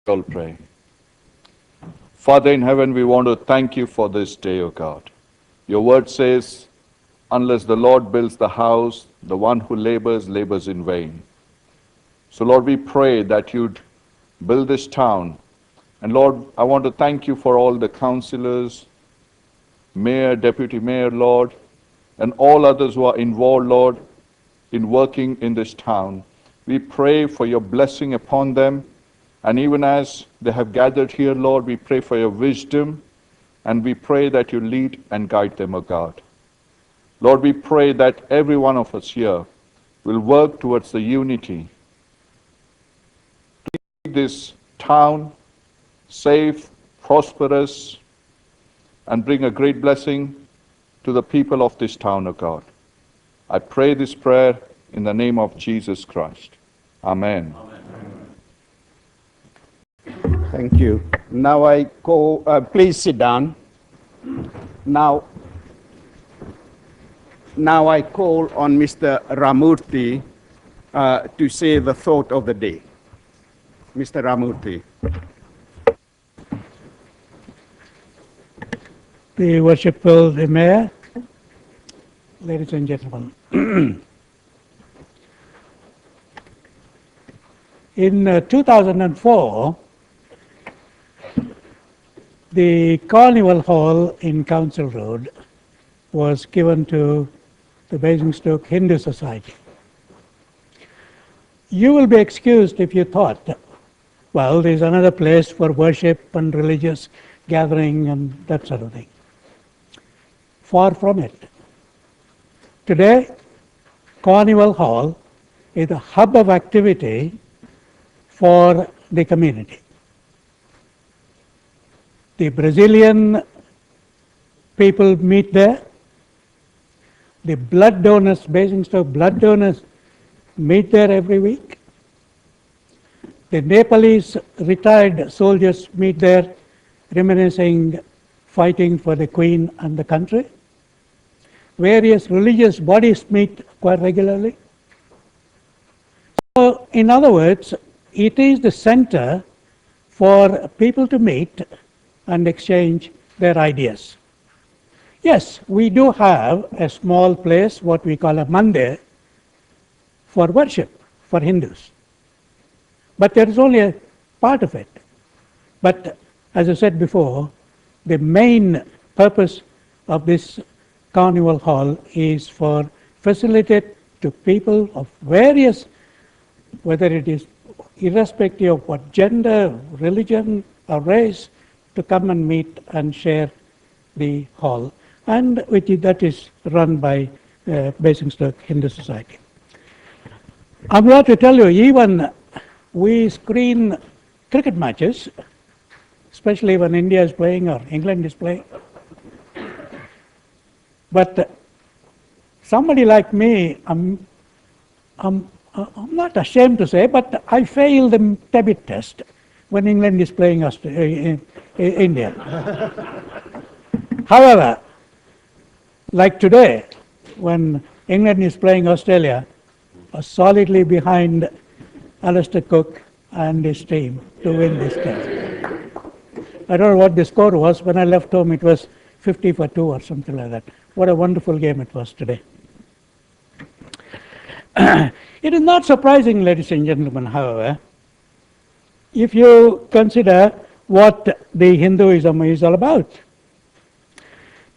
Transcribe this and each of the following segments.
All pray. Father in heaven, we want to thank you for this day, O God. Your word says, unless the Lord builds the house, the one who labors, labors in vain. So Lord, we pray that you'd build this town. And Lord, I want to thank you for all the councillors, mayor, deputy mayor, Lord, and all others who are involved, Lord, in working in this town. We pray for your blessing upon them. And even as they have gathered here, Lord, we pray for your wisdom, and we pray that you lead and guide them, O God. Lord, we pray that every one of us here will work towards the unity to make this town safe, prosperous, and bring a great blessing to the people of this town, O God. I pray this prayer in the name of Jesus Christ. Amen. Amen. Thank you. Now I call, please sit down. Now I call on Mr. Ramurthy to say the thought of the day. Mr. Ramurthy. The Worshipful Mayor, ladies and gentlemen. In 2004, the Carnival Hall in Council Road was given to the Basingstoke Hindu Society. You will be excused if you thought, well, there's another place for worship and religious gathering and that sort of thing. Far from it. Today, Carnival Hall is a hub of activity for the community. The Brazilian people meet there. The blood donors, Basingstoke blood donors, meet there every week. The Nepalese retired soldiers meet there, reminiscing, fighting for the Queen and the country. Various religious bodies meet quite regularly. So, in other words, it is the center for people to meet and exchange their ideas. Yes, we do have a small place, what we call a mandir, for worship, for Hindus. But there is only a part of it. But as I said before, the main purpose of this Carnival Hall is for facilitate to people of various, whether it is irrespective of what gender, religion, or race, to come and meet and share the hall, and that is run by Basingstoke Hindu Society. I'm glad to tell you, even we screen cricket matches, especially when India is playing or England is playing. But somebody like me, I'm not ashamed to say, but I fail the debit test when England is playing India. However, like today, when England is playing Australia, solidly behind Alistair Cook and his team to win this test. I don't know what the score was. When I left home, it was 50-2 or something like that. What a wonderful game it was today. It is not surprising, ladies and gentlemen, however, if you consider what the Hinduism is all about.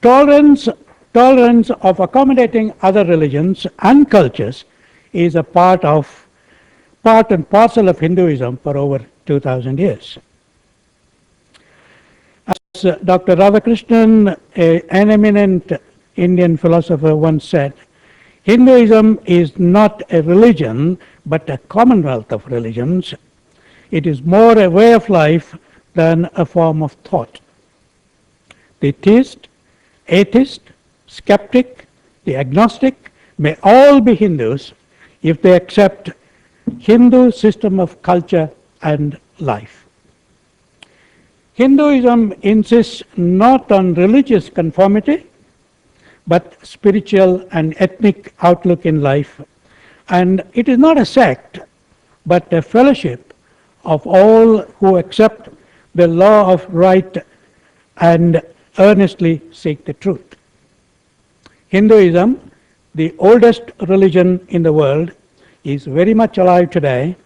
Tolerance of accommodating other religions and cultures is a part and parcel of Hinduism for over 2,000 years. As Dr. Radhakrishnan, an eminent Indian philosopher, once said, Hinduism is not a religion, but a commonwealth of religions. It is more a way of life than a form of thought. The theist, atheist, skeptic, the agnostic may all be Hindus if they accept Hindu system of culture and life. Hinduism insists not on religious conformity, but spiritual and ethnic outlook in life. And it is not a sect, but a fellowship of all who accept the law of right and earnestly seek the truth. Hinduism, the oldest religion in the world, is very much alive today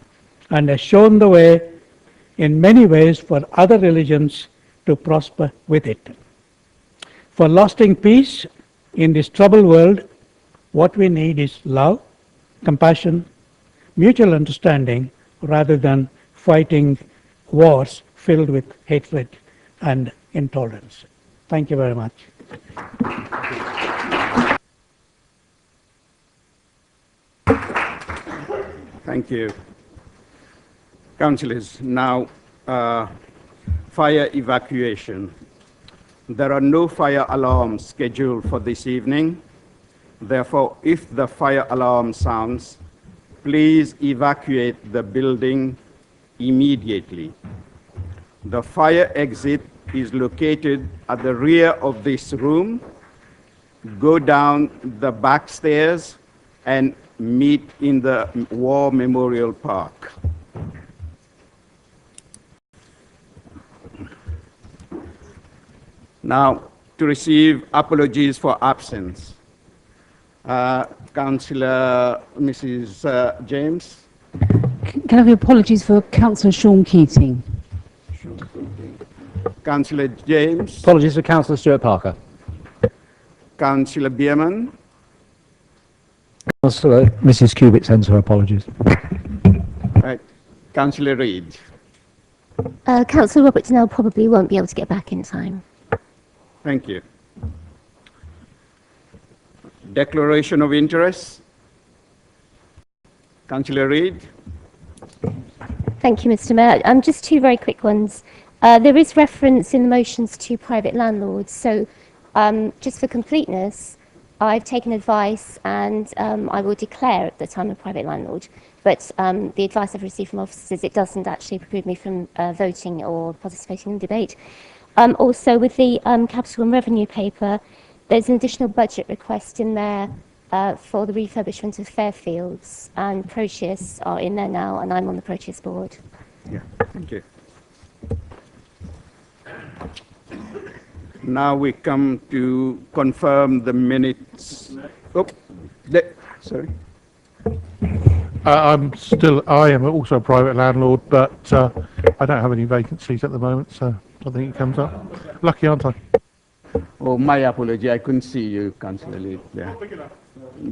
and has shown the way in many ways for other religions to prosper with it. For lasting peace in this troubled world, what we need is love, compassion, mutual understanding, rather than fighting wars filled with hatred and intolerance. Thank you very much. Thank you. Councillors, now fire evacuation. There are no fire alarms scheduled for this evening. Therefore, if the fire alarm sounds, please evacuate the building immediately. The fire exit is located at the rear of this room. Go down the back stairs and meet in the War Memorial Park. Now, to receive apologies for absence. Councillor Mrs. James. Can I have apologies for Councillor Sean Keating? Councillor James. Apologies for Councillor Stuart Parker. Councillor Bierman. Councillor Mrs. Cubitt sends her apologies. Right. Councillor Reid. Councillor Roberts now probably won't be able to get back in time. Thank you. Declaration of interest. Councillor Reid. Thank you, Mr. Mayor. Just two very quick ones. There is reference in the motions to private landlords. So just for completeness, I've taken advice and I will declare that I'm a private landlord. But the advice I've received from officers, it doesn't actually preclude me from voting or participating in debate. Also, with the capital and revenue paper, there's an additional budget request in there for the refurbishment of Fairfields, and Proteus are in there now, and I'm on the Proteus board. Yeah, thank you. Now we come to confirm the minutes. Oh, sorry. I am also a private landlord, but I don't have any vacancies at the moment, so I think it comes up. Lucky, aren't I? Oh, my apology. I couldn't see you, Councillor Lee. Yeah.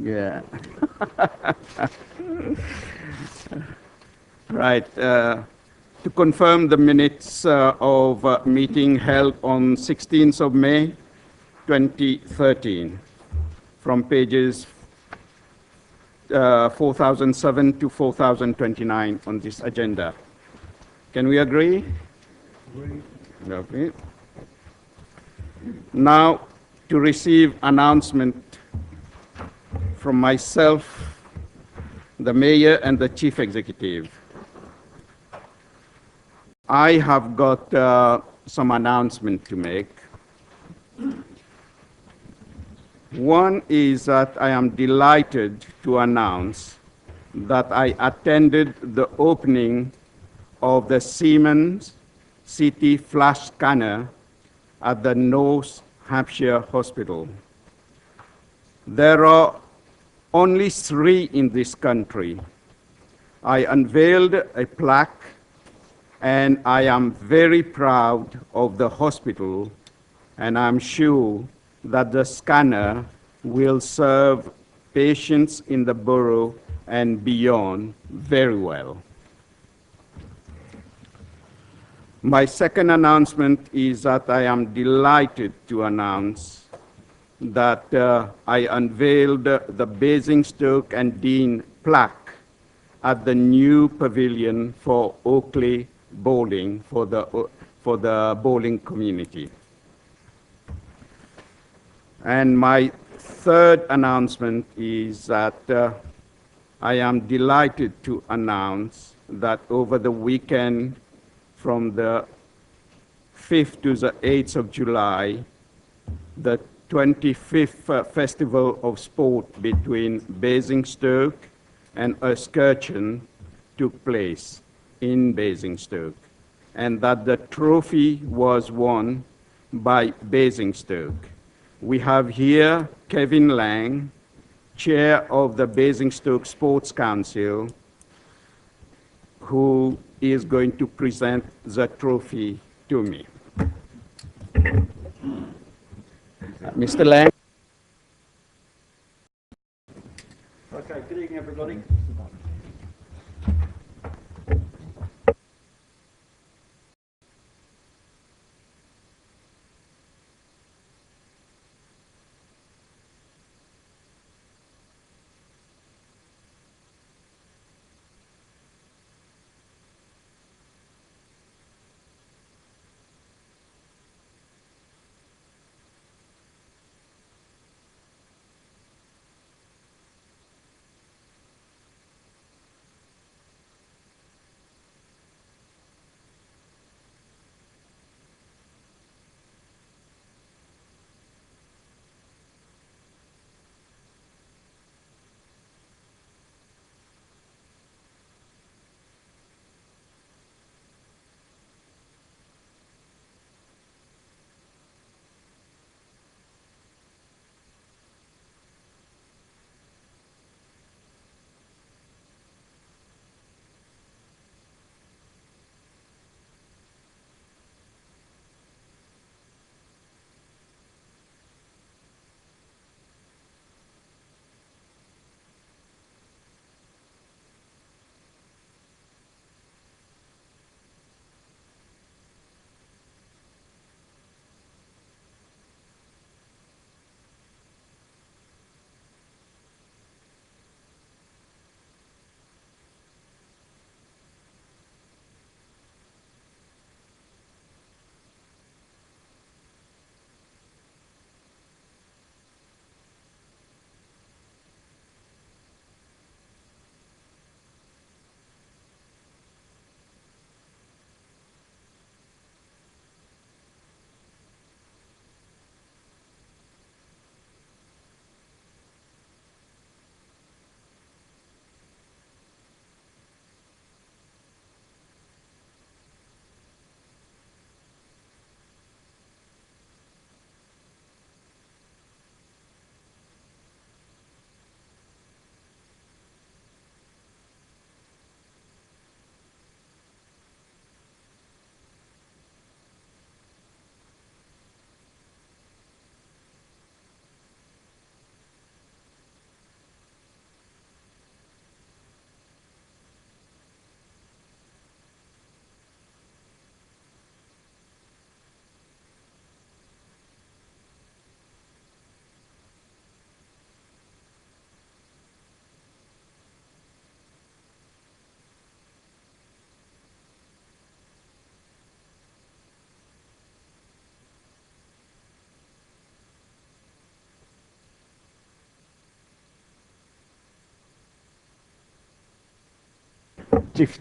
Yeah. Right. To confirm the minutes of meeting held on 16th of May, 2013, from pages 4007 to 4029 on this agenda. Can we agree? Lovely. Now, to receive announcement from myself, the Mayor, and the Chief Executive. I have got some announcement to make. One is that I am delighted to announce that I attended the opening of the Siemens CT flash scanner at the North Hampshire Hospital. There are only 3 in this country. I unveiled a plaque, and I am very proud of the hospital, and I'm sure that the scanner will serve patients in the borough and beyond very well. My second announcement is that I am delighted to announce that I unveiled the Basingstoke and Dean plaque at the new pavilion for Oakley Bowling for the bowling community. And my third announcement is that I am delighted to announce that over the weekend from the 5th to the 8th of July, the 25th Festival of Sport between Basingstoke and Uskirchen took place. in Basingstoke, and that the trophy was won by Basingstoke. We have here Kevin Lang, Chair of the Basingstoke Sports Council, who is going to present the trophy to me. Mr. Lang. Okay, good evening, everybody.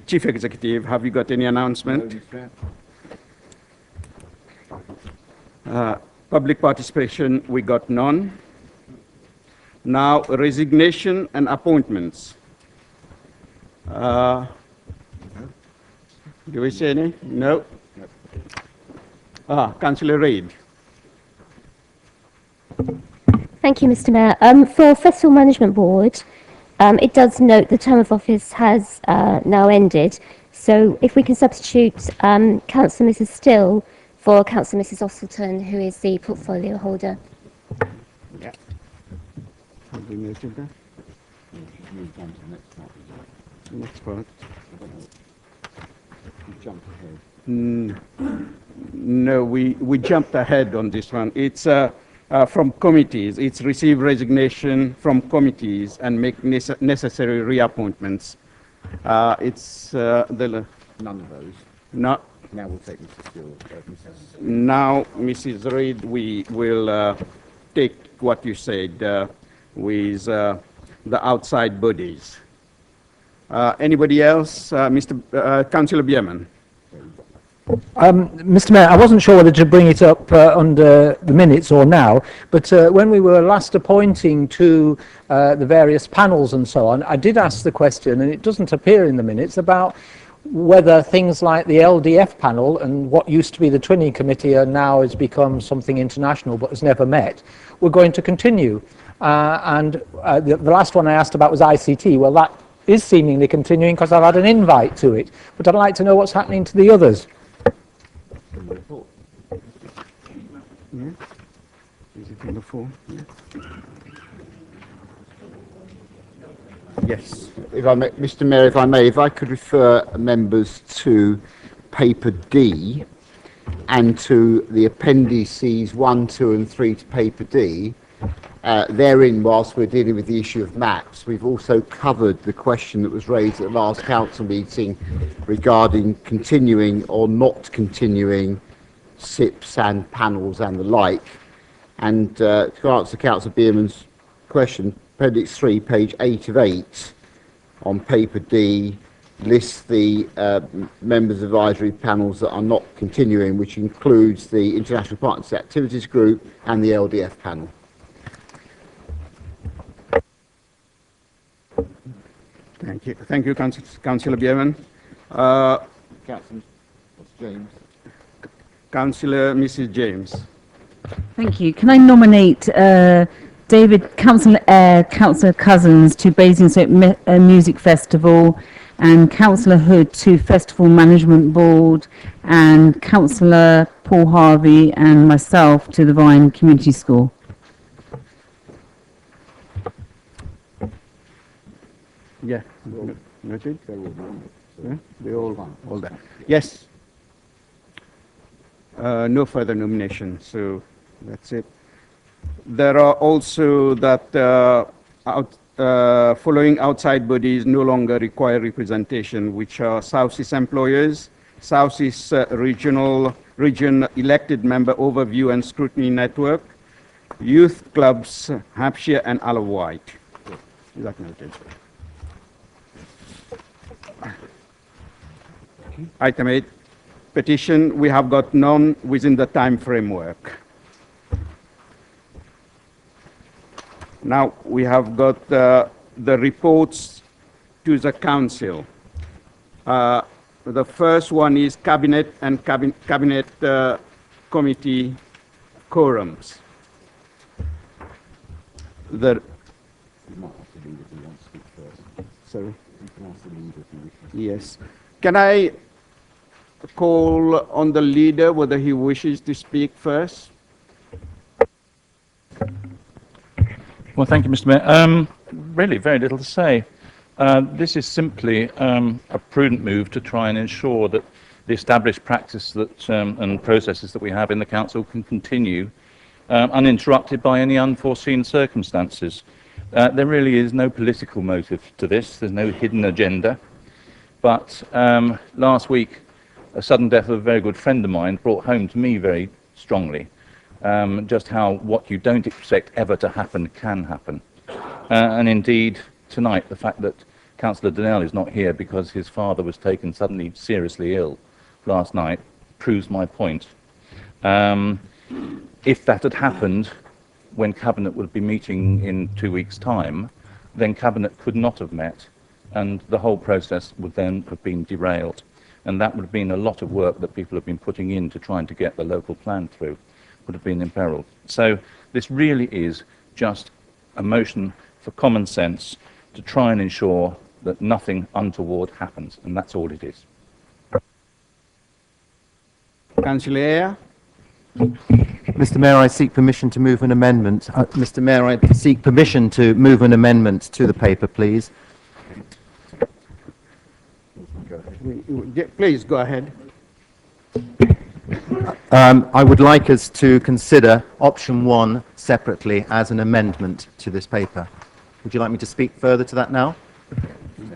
Chief Executive, have you got any announcement? Public participation, we got none. Now, resignation and appointments. Do we see any? No? Councillor Reid. Thank you, Mr. Mayor. For Festival Management Board, it does note the term of office has now ended. So if we can substitute Councillor Mrs. Still for Councillor Mrs. Ostleton, who is the portfolio holder. Yeah. Have we noted that? Next part. No, we jumped ahead on this one. It's from committees. It's receive resignation from committees and make necessary reappointments. It's the... None of those. No. Now we'll take Mrs. Stewart. Now, Mrs. Reid, we will take what you said with the outside bodies. Anybody else? Councillor Bierman. Mr. Mayor, I wasn't sure whether to bring it up under the minutes or now, but when we were last appointing to the various panels and so on, I did ask the question, and it doesn't appear in the minutes, about whether things like the LDF panel and what used to be the Twinning Committee are now has become something international but has never met, we're going to continue. The last one I asked about was ICT. Well, that is seemingly continuing because I've had an invite to it, but I'd like to know what's happening to the others. Yeah. Is it number 4? Yeah. Yes. If I may, Mr. Mayor, if I may, if I could refer members to paper D and to the appendices 1, 2 and 3 to paper D. Therein, whilst we're dealing with the issue of maps, we've also covered the question that was raised at the last council meeting regarding continuing or not continuing SIPs and panels and the like. And to answer Councillor Bierman's question, Appendix 3, page 8 of 8, on paper D, lists the members advisory panels that are not continuing, which includes the International Partners Activities Group and the LDF panel. Thank you, Councillor Bierman. Councillor James. Councillor Mrs. James. Thank you. Can I nominate David, Councillor Eyre, Councillor Cousins to Basingstoke Music Festival, and Councillor Hood to Festival Management Board, and Councillor Paul Harvey and myself to the Vine Community School. Yeah. Noted? Yeah, they all that. Yes. No further nominations, so that's it. There are also that following outside bodies no longer require representation, which are South East Employers, South East Region Elected Member Overview and Scrutiny Network, Youth Clubs, Hampshire and Isle of Wight. Is that noted? Item 8, petition. We have got none within the time framework. Now we have got the reports to the council. The first one is cabinet and cabinet committee quorums. Sorry. Yes. Can I call on the leader whether he wishes to speak first? Well, thank you, Mr. Mayor. Really, very little to say. This is simply a prudent move to try and ensure that the established practice that and processes that we have in the council can continue uninterrupted by any unforeseen circumstances. There really is no political motive to this. There's no hidden agenda. But last week, a sudden death of a very good friend of mine brought home to me very strongly just how what you don't expect ever to happen can happen. And indeed, tonight, the fact that Councillor Donnell is not here because his father was taken suddenly seriously ill last night proves my point. If that had happened when Cabinet would be meeting in 2 weeks' time, then Cabinet could not have met, and the whole process would then have been derailed. And that would have been a lot of work that people have been putting in to trying to get the local plan through, would have been imperiled. So this really is just a motion for common sense to try and ensure that nothing untoward happens, and that's all it is. Councillor Eyre? Mr. Mayor, I seek permission to move an amendment. Mr. Mayor, I seek permission to move an amendment to the paper, please. Please go ahead. I would like us to consider option 1 separately as an amendment to this paper. Would you like me to speak further to that now?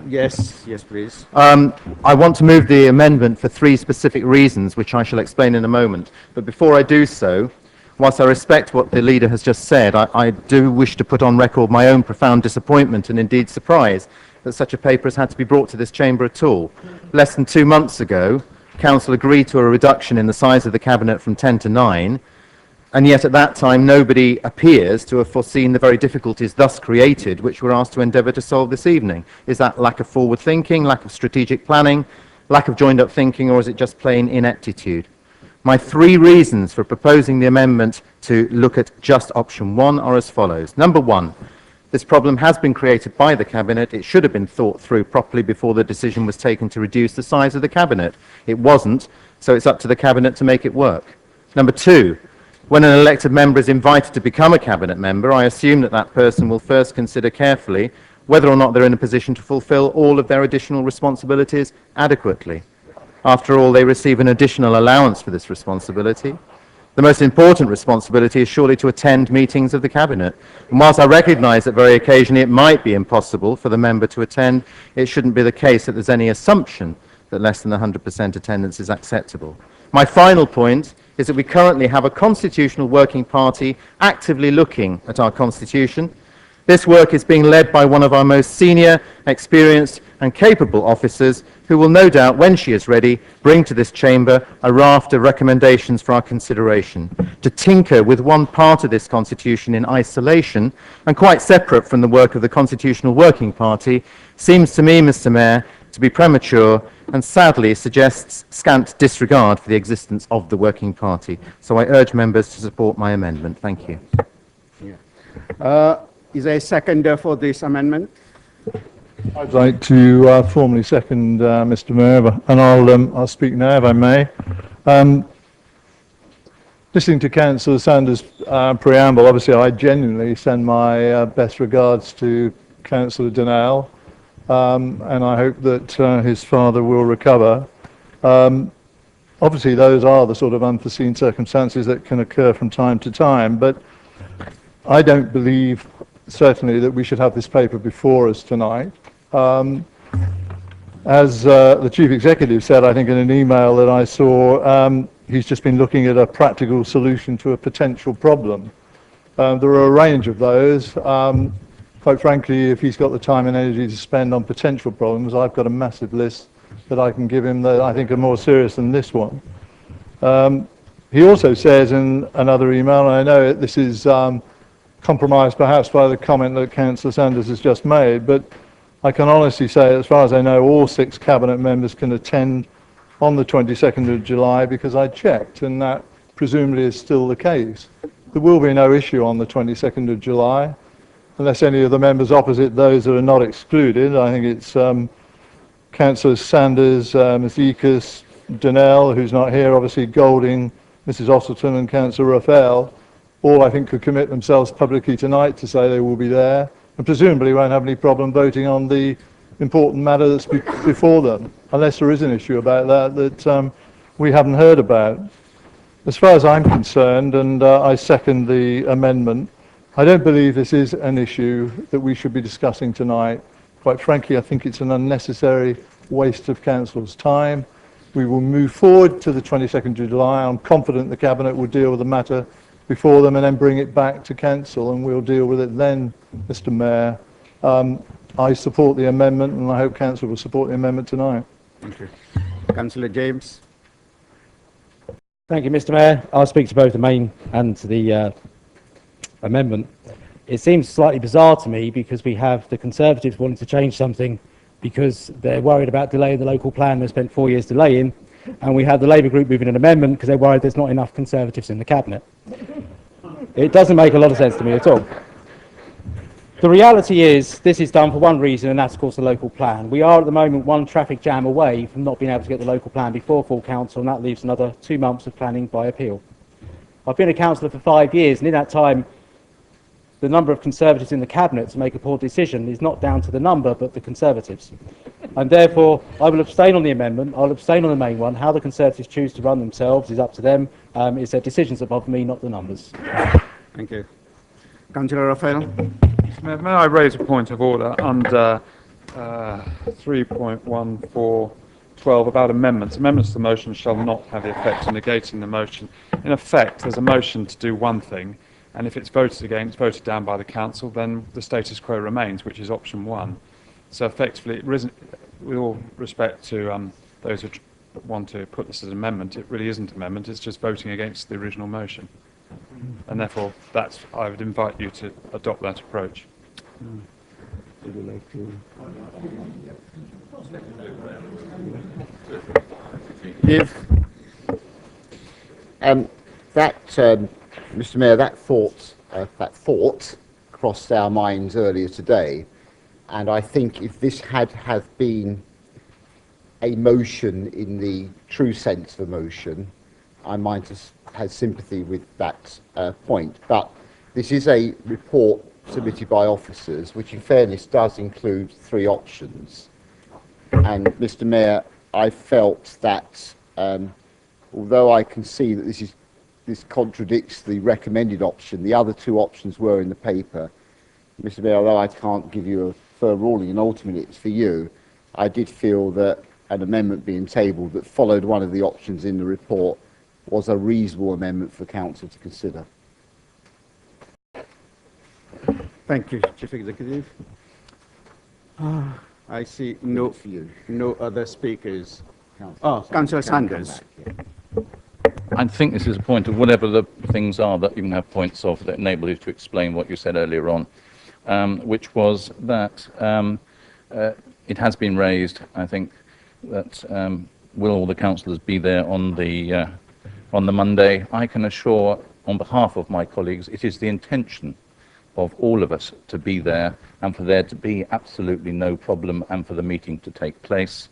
Yes, please. I want to move the amendment for 3 specific reasons, which I shall explain in a moment. But before I do so, whilst I respect what the leader has just said, I do wish to put on record my own profound disappointment and indeed surprise that such a paper has had to be brought to this chamber at all. Less than 2 months ago, Council agreed to a reduction in the size of the Cabinet from 10 to 9, and yet at that time nobody appears to have foreseen the very difficulties thus created, which we're asked to endeavour to solve this evening. Is that lack of forward thinking, lack of strategic planning? lack of joined-up thinking, or is it just plain ineptitude? My 3 reasons for proposing the amendment to look at just option 1 are as follows. Number 1, this problem has been created by the Cabinet. It should have been thought through properly before the decision was taken to reduce the size of the Cabinet. It wasn't, so it's up to the Cabinet to make it work. Number 2, when an elected member is invited to become a Cabinet member, I assume that that person will first consider carefully whether or not they're in a position to fulfil all of their additional responsibilities adequately. After all, they receive an additional allowance for this responsibility. The most important responsibility is surely to attend meetings of the Cabinet. And whilst I recognise that very occasionally it might be impossible for the member to attend, it shouldn't be the case that there's any assumption that less than 100% attendance is acceptable. My final point is that we currently have a constitutional working party actively looking at our constitution. This work is being led by one of our most senior, experienced and capable officers who will no doubt, when she is ready, bring to this chamber a raft of recommendations for our consideration. To tinker with one part of this constitution in isolation and quite separate from the work of the Constitutional Working Party seems to me, Mr. Mayor, to be premature and sadly suggests scant disregard for the existence of the Working Party. So I urge members to support my amendment. Thank you. Is there a seconder for this amendment? I'd like to formally second Mr. Mayor, and I'll speak now if I may. Listening to Councillor Sanders' preamble, obviously I genuinely send my best regards to Councillor Donnell, and I hope that his father will recover. Obviously those are the sort of unforeseen circumstances that can occur from time to time, but I don't believe certainly that we should have this paper before us tonight. As the Chief Executive said, I think in an email that I saw, he's just been looking at a practical solution to a potential problem. There are a range of those. Quite frankly, if he's got the time and energy to spend on potential problems, I've got a massive list that I can give him that I think are more serious than this one. He also says in another email, and I know this is compromised perhaps by the comment that Councillor Sanders has just made, but I can honestly say, as far as I know, all 6 Cabinet members can attend on the 22nd of July because I checked, and that presumably is still the case. There will be no issue on the 22nd of July, unless any of the members opposite those that are not excluded. I think it's Councillors Sanders, Ms Ekus, Donnell, who's not here, obviously Golding, Mrs Ossleton and Councillor Raphael. All I think could commit themselves publicly tonight to say they will be there, and presumably won't have any problem voting on the important matter that's before them, unless there is an issue about that we haven't heard about. As far as I'm concerned, and I second the amendment, I don't believe this is an issue that we should be discussing tonight. Quite frankly, I think it's an unnecessary waste of Council's time. We will move forward to the 22nd of July. I'm confident the Cabinet will deal with the matter before them and then bring it back to Council, and we'll deal with it then, Mr. Mayor. I support the amendment, and I hope Council will support the amendment tonight. Thank you. Councillor James. Thank you, Mr. Mayor. I'll speak to both the main and the amendment. It seems slightly bizarre to me because we have the Conservatives wanting to change something because they're worried about delaying the local plan they spent 4 years delaying, and we have the Labour group moving an amendment because they're worried there's not enough Conservatives in the Cabinet. It doesn't make a lot of sense to me at all. The reality is this is done for one reason, and that's of course the local plan. We are at the moment one traffic jam away from not being able to get the local plan before full council, and that leaves another 2 months of planning by appeal. I've been a councillor for 5 years, and in that time the number of Conservatives in the Cabinet to make a poor decision is not down to the number but the Conservatives. And therefore I will abstain on the amendment. I'll abstain on the main one. How the Conservatives choose to run themselves is up to them. It's their decisions that bother me, not the numbers. Thank you. Councillor Raphael. May I raise a point of order under 3.1412 about amendments? Amendments to the motion shall not have the effect of negating the motion. In effect, there's a motion to do one thing, and if it's voted against, voted down by the council, then the status quo remains, which is option 1. So effectively, with all respect to those who want to put this as an amendment, it really isn't an amendment, it's just voting against the original motion. And therefore, I would invite you to adopt that approach. If Mr. Mayor, that thought crossed our minds earlier today, and I think if this had been a motion in the true sense of a motion, I might have had sympathy with that point. But this is a report submitted by officers, which in fairness does include 3 options. And Mr. Mayor, I felt that although I can see that this contradicts the recommended option, the other 2 options were in the paper. Mr. Mayor, although I can't give you a firm ruling and ultimately it's for you, I did feel that an amendment being tabled that followed one of the options in the report was a reasonable amendment for Council to consider. Thank you, Chief Executive. I see no other speakers. Councillor Sanders. I think this is a point of whatever the things are that you can have points of that enable you to explain what you said earlier on, which was that it has been raised, I think, that will all the councillors be there on the Monday. I can assure, on behalf of my colleagues, it is the intention of all of us to be there and for there to be absolutely no problem and for the meeting to take place.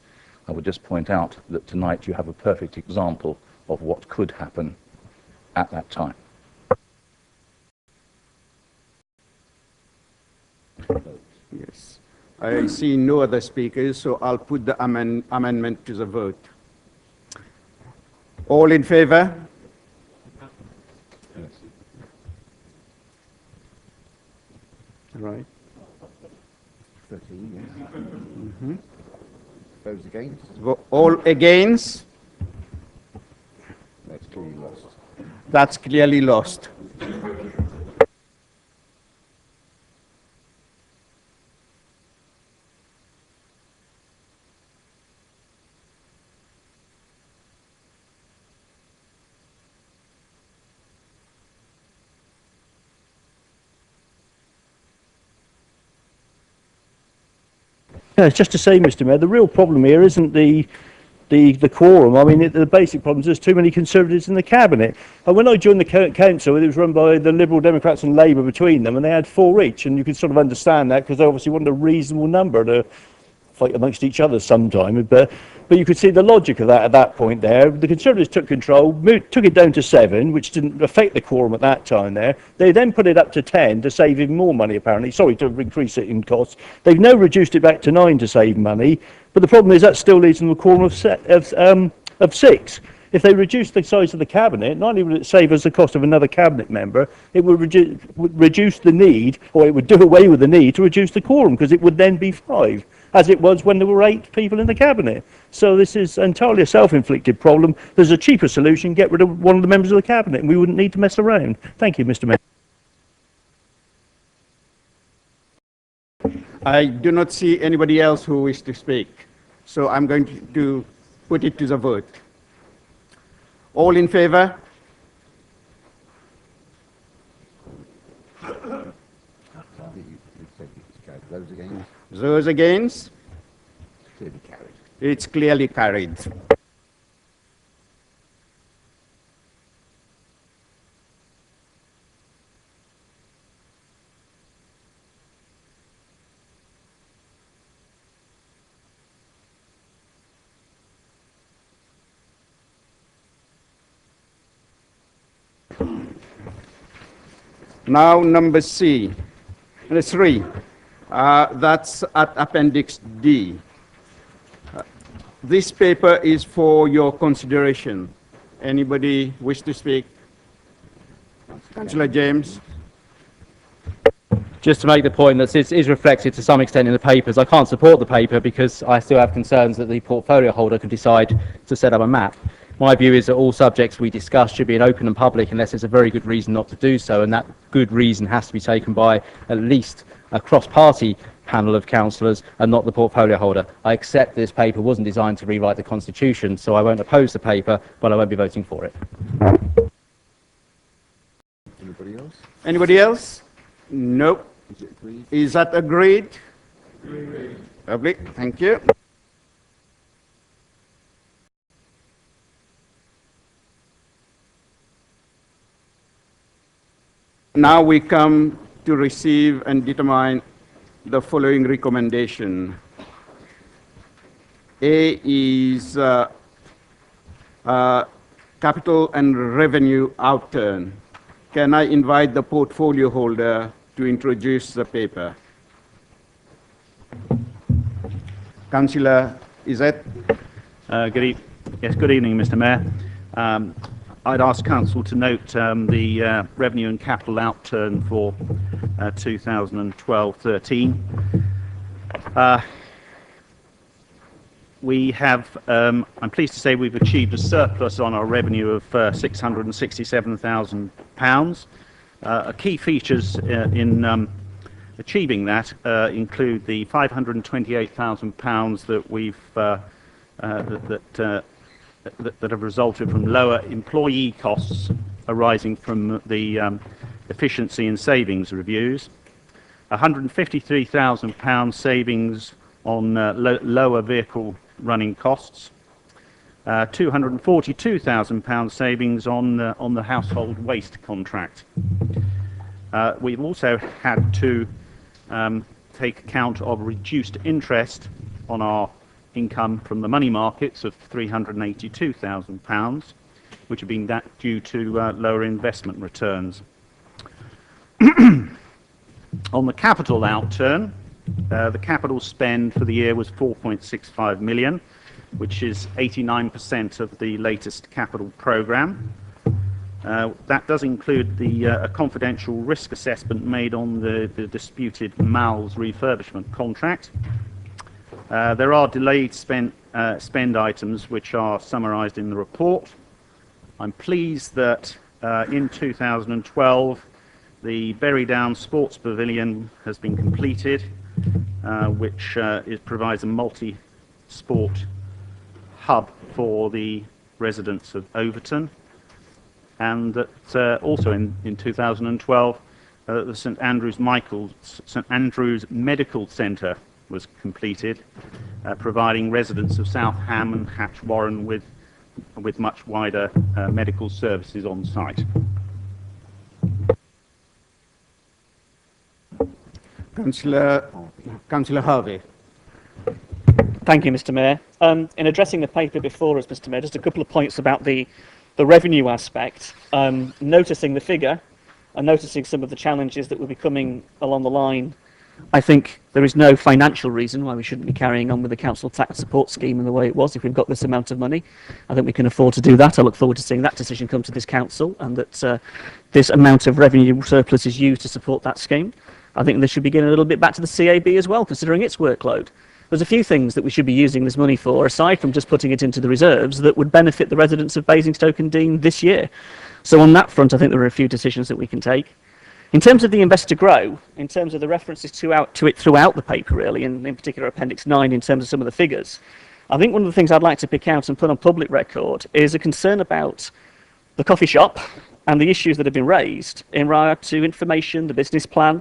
I would just point out that tonight you have a perfect example of what could happen at that time. Yes. I see no other speakers, so I'll put the amendment to the vote. All in favor? Right. 13, yes. Those against? All against? That's clearly lost. That's clearly lost. Yeah, it's just to say, Mr. Mayor, the real problem here isn't the quorum. I mean, the basic problem is there's too many Conservatives in the cabinet. And when I joined the council, it was run by the Liberal Democrats and Labour between them, and they had 4 each. And you can sort of understand that because they obviously wanted a reasonable number to fight amongst each other sometime. But you could see the logic of that at that point there. The Conservatives took control, took it down to 7, which didn't affect the quorum at that time there. They then put it up to 10 to save even more money, apparently. Sorry, to increase it in costs. They've now reduced it back to 9 to save money. But the problem is that still leaves them a quorum of 6. If they reduce the size of the cabinet, not only would it save us the cost of another cabinet member, it would reduce the need, or it would do away with the need to reduce the quorum, because it would then be 5, as it was when there were 8 people in the cabinet. So this is entirely a self-inflicted problem. There's a cheaper solution: get rid of one of the members of the cabinet, and we wouldn't need to mess around. Thank you, Mr. Mayor. I do not see anybody else who wishes to speak, so I'm going to put it to the vote. All in favor? Those against? Those against? Clearly carried. It's clearly carried. Now number C, 3. That's at Appendix D. This paper is for your consideration. Anybody wish to speak? Councillor James. Just to make the point that it is reflected to some extent in the papers, I can't support the paper because I still have concerns that the portfolio holder could decide to set up a map. My view is that all subjects we discuss should be in open and public unless there's a very good reason not to do so, and that good reason has to be taken by at least a cross-party panel of councillors and not the portfolio holder. I accept this paper wasn't designed to rewrite the Constitution, so I won't oppose the paper, but I won't be voting for it. Anybody else? Anybody else? Nope. Is it agreed? Is that agreed? Agreed. Lovely, thank you. Now we come to receive and determine the following recommendation. A is capital and revenue outturn. Can I invite the portfolio holder to introduce the paper? Councillor Izet. Good evening, Mr. Mayor. I'd ask Council to note the revenue and capital outturn for 2012-13. We have, I'm pleased to say we've achieved a surplus on our revenue of £667,000. Key features in achieving that include the £528,000 that we've that have resulted from lower employee costs arising from the efficiency and savings reviews, £153,000 savings on lower vehicle running costs, £242,000 savings on the household waste contract. We've also had to take account of reduced interest on our income from the money markets of £382,000, which have been due to lower investment returns. On the capital outturn, the capital spend for the year was £4.65 million, which is 89% of the latest capital programme. That does include a confidential risk assessment made on the disputed Mal's refurbishment contract. There are delayed spend items which are summarised in the report. I'm pleased that in 2012 the Berry Down Sports Pavilion has been completed, which provides a multi-sport hub for the residents of Overton, and that also in 2012 the St Andrews Medical Centre was completed, providing residents of South Ham and Hatch Warren with much wider medical services on site. Councillor Harvey. Thank you, Mr. Mayor. In addressing the paper before us, Mr. Mayor, just a couple of points about the revenue aspect. Noticing the figure and noticing some of the challenges that will be coming along the line, I think there is no financial reason why we shouldn't be carrying on with the council tax support scheme in the way it was. If we've got this amount of money, I think we can afford to do that. I look forward to seeing that decision come to this council, and that this amount of revenue surplus is used to support that scheme. I think they should be giving a little bit back to the CAB as well, considering its workload. There's a few things that we should be using this money for, aside from just putting it into the reserves, that would benefit the residents of Basingstoke and Deane this year. So on that front, I think there are a few decisions that we can take. In terms of the Invest to Grow, in terms of the references to it throughout the paper, really, and in particular Appendix 9 in terms of some of the figures, I think one of the things I'd like to pick out and put on public record is a concern about the coffee shop and the issues that have been raised in regard to information, the business plan,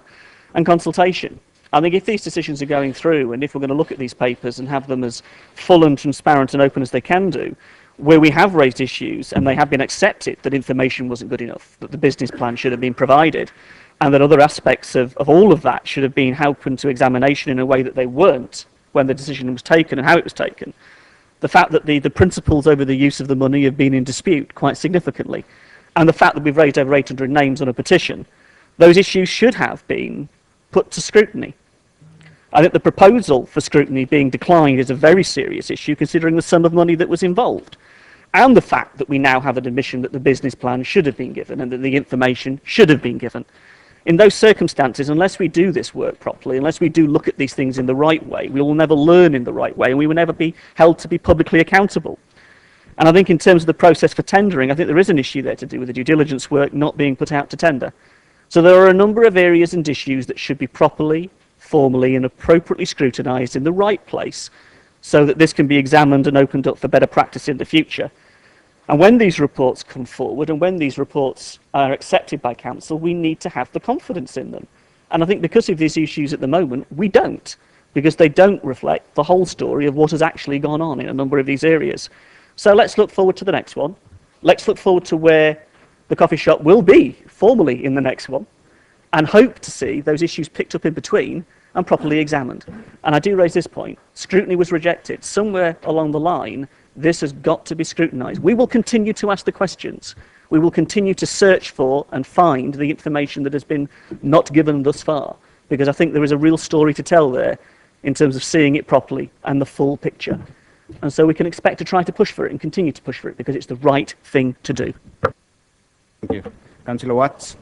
and consultation. I think if these decisions are going through, and if we're going to look at these papers and have them as full and transparent and open as they can do, where we have raised issues and they have been accepted that information wasn't good enough, that the business plan should have been provided, and that other aspects of all of that should have been open to examination in a way that they weren't when the decision was taken and how it was taken. The fact that the principles over the use of the money have been in dispute quite significantly, and the fact that we've raised over 800 names on a petition, those issues should have been put to scrutiny. I think the proposal for scrutiny being declined is a very serious issue, considering the sum of money that was involved, and the fact that we now have an admission that the business plan should have been given and that the information should have been given. In those circumstances, unless we do this work properly, unless we do look at these things in the right way, we will never learn in the right way, and we will never be held to be publicly accountable. And I think in terms of the process for tendering, I think there is an issue there to do with the due diligence work not being put out to tender. So there are a number of areas and issues that should be properly, formally and appropriately scrutinised in the right place, so that this can be examined and opened up for better practice in the future. And when these reports come forward and when these reports are accepted by council, we need to have the confidence in them. And I think because of these issues at the moment, we don't, because they don't reflect the whole story of what has actually gone on in a number of these areas. So let's look forward to the next one. Let's look forward to where the coffee shop will be formally in the next one. and hope to see those issues picked up in between and properly examined. And I do raise this point. Scrutiny was rejected. Somewhere along the line, this has got to be scrutinised. We will continue to ask the questions. We will continue to search for and find the information that has been not given thus far, because I think there is a real story to tell there in terms of seeing it properly and the full picture. And so we can expect to try to push for it and continue to push for it because it's the right thing to do. Thank you. Councillor Watts.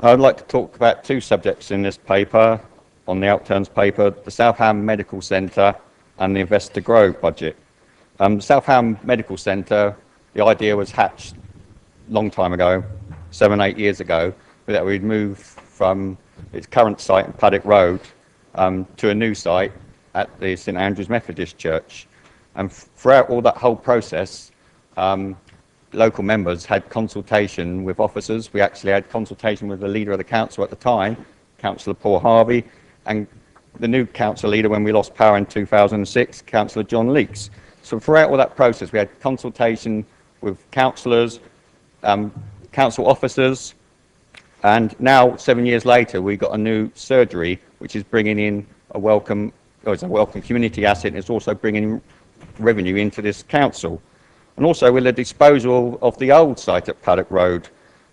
I'd like to talk about two subjects in this paper, on the Outturns paper, the Southam Medical Centre and the Invest to Grow budget. Southam Medical Centre, the idea was hatched a long time ago, 7-8 years ago, that we'd move from its current site in Paddock Road to a new site at the St Andrew's Methodist Church. And throughout all that whole process, local members had consultation with officers. We actually had consultation with the leader of the council at the time, Councillor Paul Harvey, and the new council leader when we lost power in 2006, Councillor John Leakes. So throughout all that process, we had consultation with councillors, council officers, and now 7 years later, we got a new surgery, which is bringing in it's a welcome community asset, and it's also bringing revenue into this council. And also with the disposal of the old site at Paddock Road.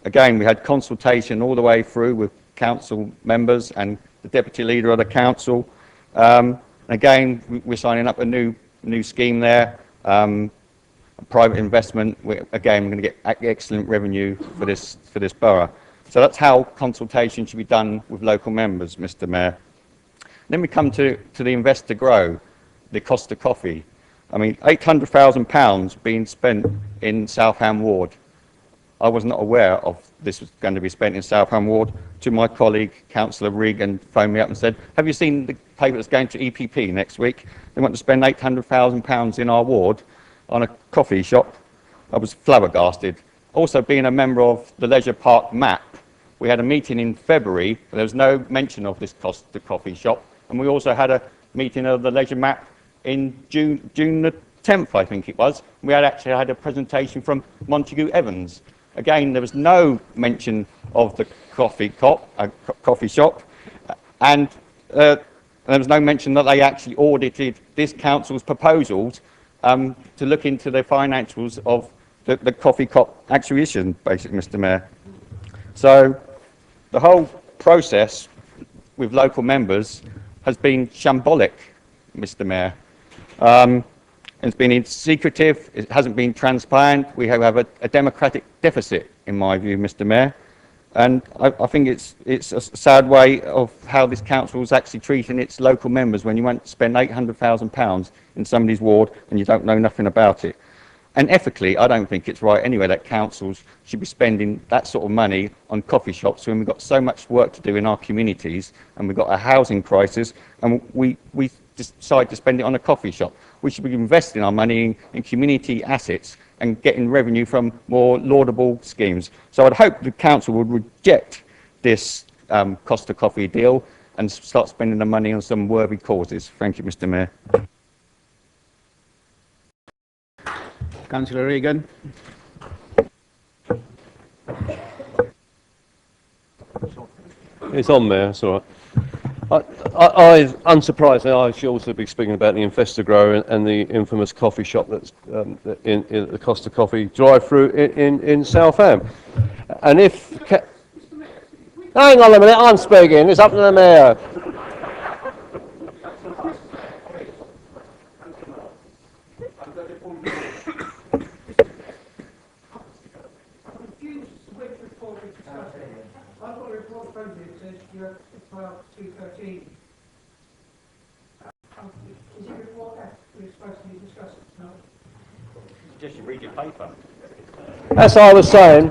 Again, we had consultation all the way through with council members and the deputy leader of the council. Again, we're signing up a new scheme there, private investment. We're going to get excellent revenue for this borough. So that's how consultation should be done with local members, Mr. Mayor. Then we come to the Invest to Grow, the cost of coffee. I mean, £800,000 being spent in Southam Ward. I was not aware of this was going to be spent in Southam Ward. To my colleague, Councillor Regan, phoned me up and said, have you seen the paper that's going to EPP next week? They want to spend £800,000 in our ward on a coffee shop. I was flabbergasted. Also, being a member of the Leisure Park MAP, we had a meeting in February, but there was no mention of this cost to coffee shop. And we also had a meeting of the Leisure MAP in June the 10th, I think it was. We had actually had a presentation from Montague Evans. Again, there was no mention of the coffee shop, and there was no mention that they actually audited this council's proposals to look into the financials of the coffee cup acquisition, basically, Mr. Mayor. So the whole process with local members has been shambolic, Mr. Mayor. It's been secretive, it hasn't been transparent. We have a democratic deficit, in my view, Mr. Mayor. And I think it's a sad way of how this council is actually treating its local members when you want to spend £800,000 in somebody's ward and you don't know nothing about it. And ethically, I don't think it's right anyway that councils should be spending that sort of money on coffee shops when we've got so much work to do in our communities and we've got a housing crisis and we decide to spend it on a coffee shop. We should be investing our money in community assets and getting revenue from more laudable schemes. So I'd hope the council would reject this cost of coffee deal and start spending the money on some worthy causes. Thank you, Mr. Mayor. Councillor Regan. It's on there, it's all right. Unsurprisingly, I should also be speaking about the Invest to Grow and the infamous coffee shop that's in the Costa Coffee drive-through in Southam. And if... Hang on a minute, I'm speaking, it's up to the Mayor. Just you read your paper. As I was saying,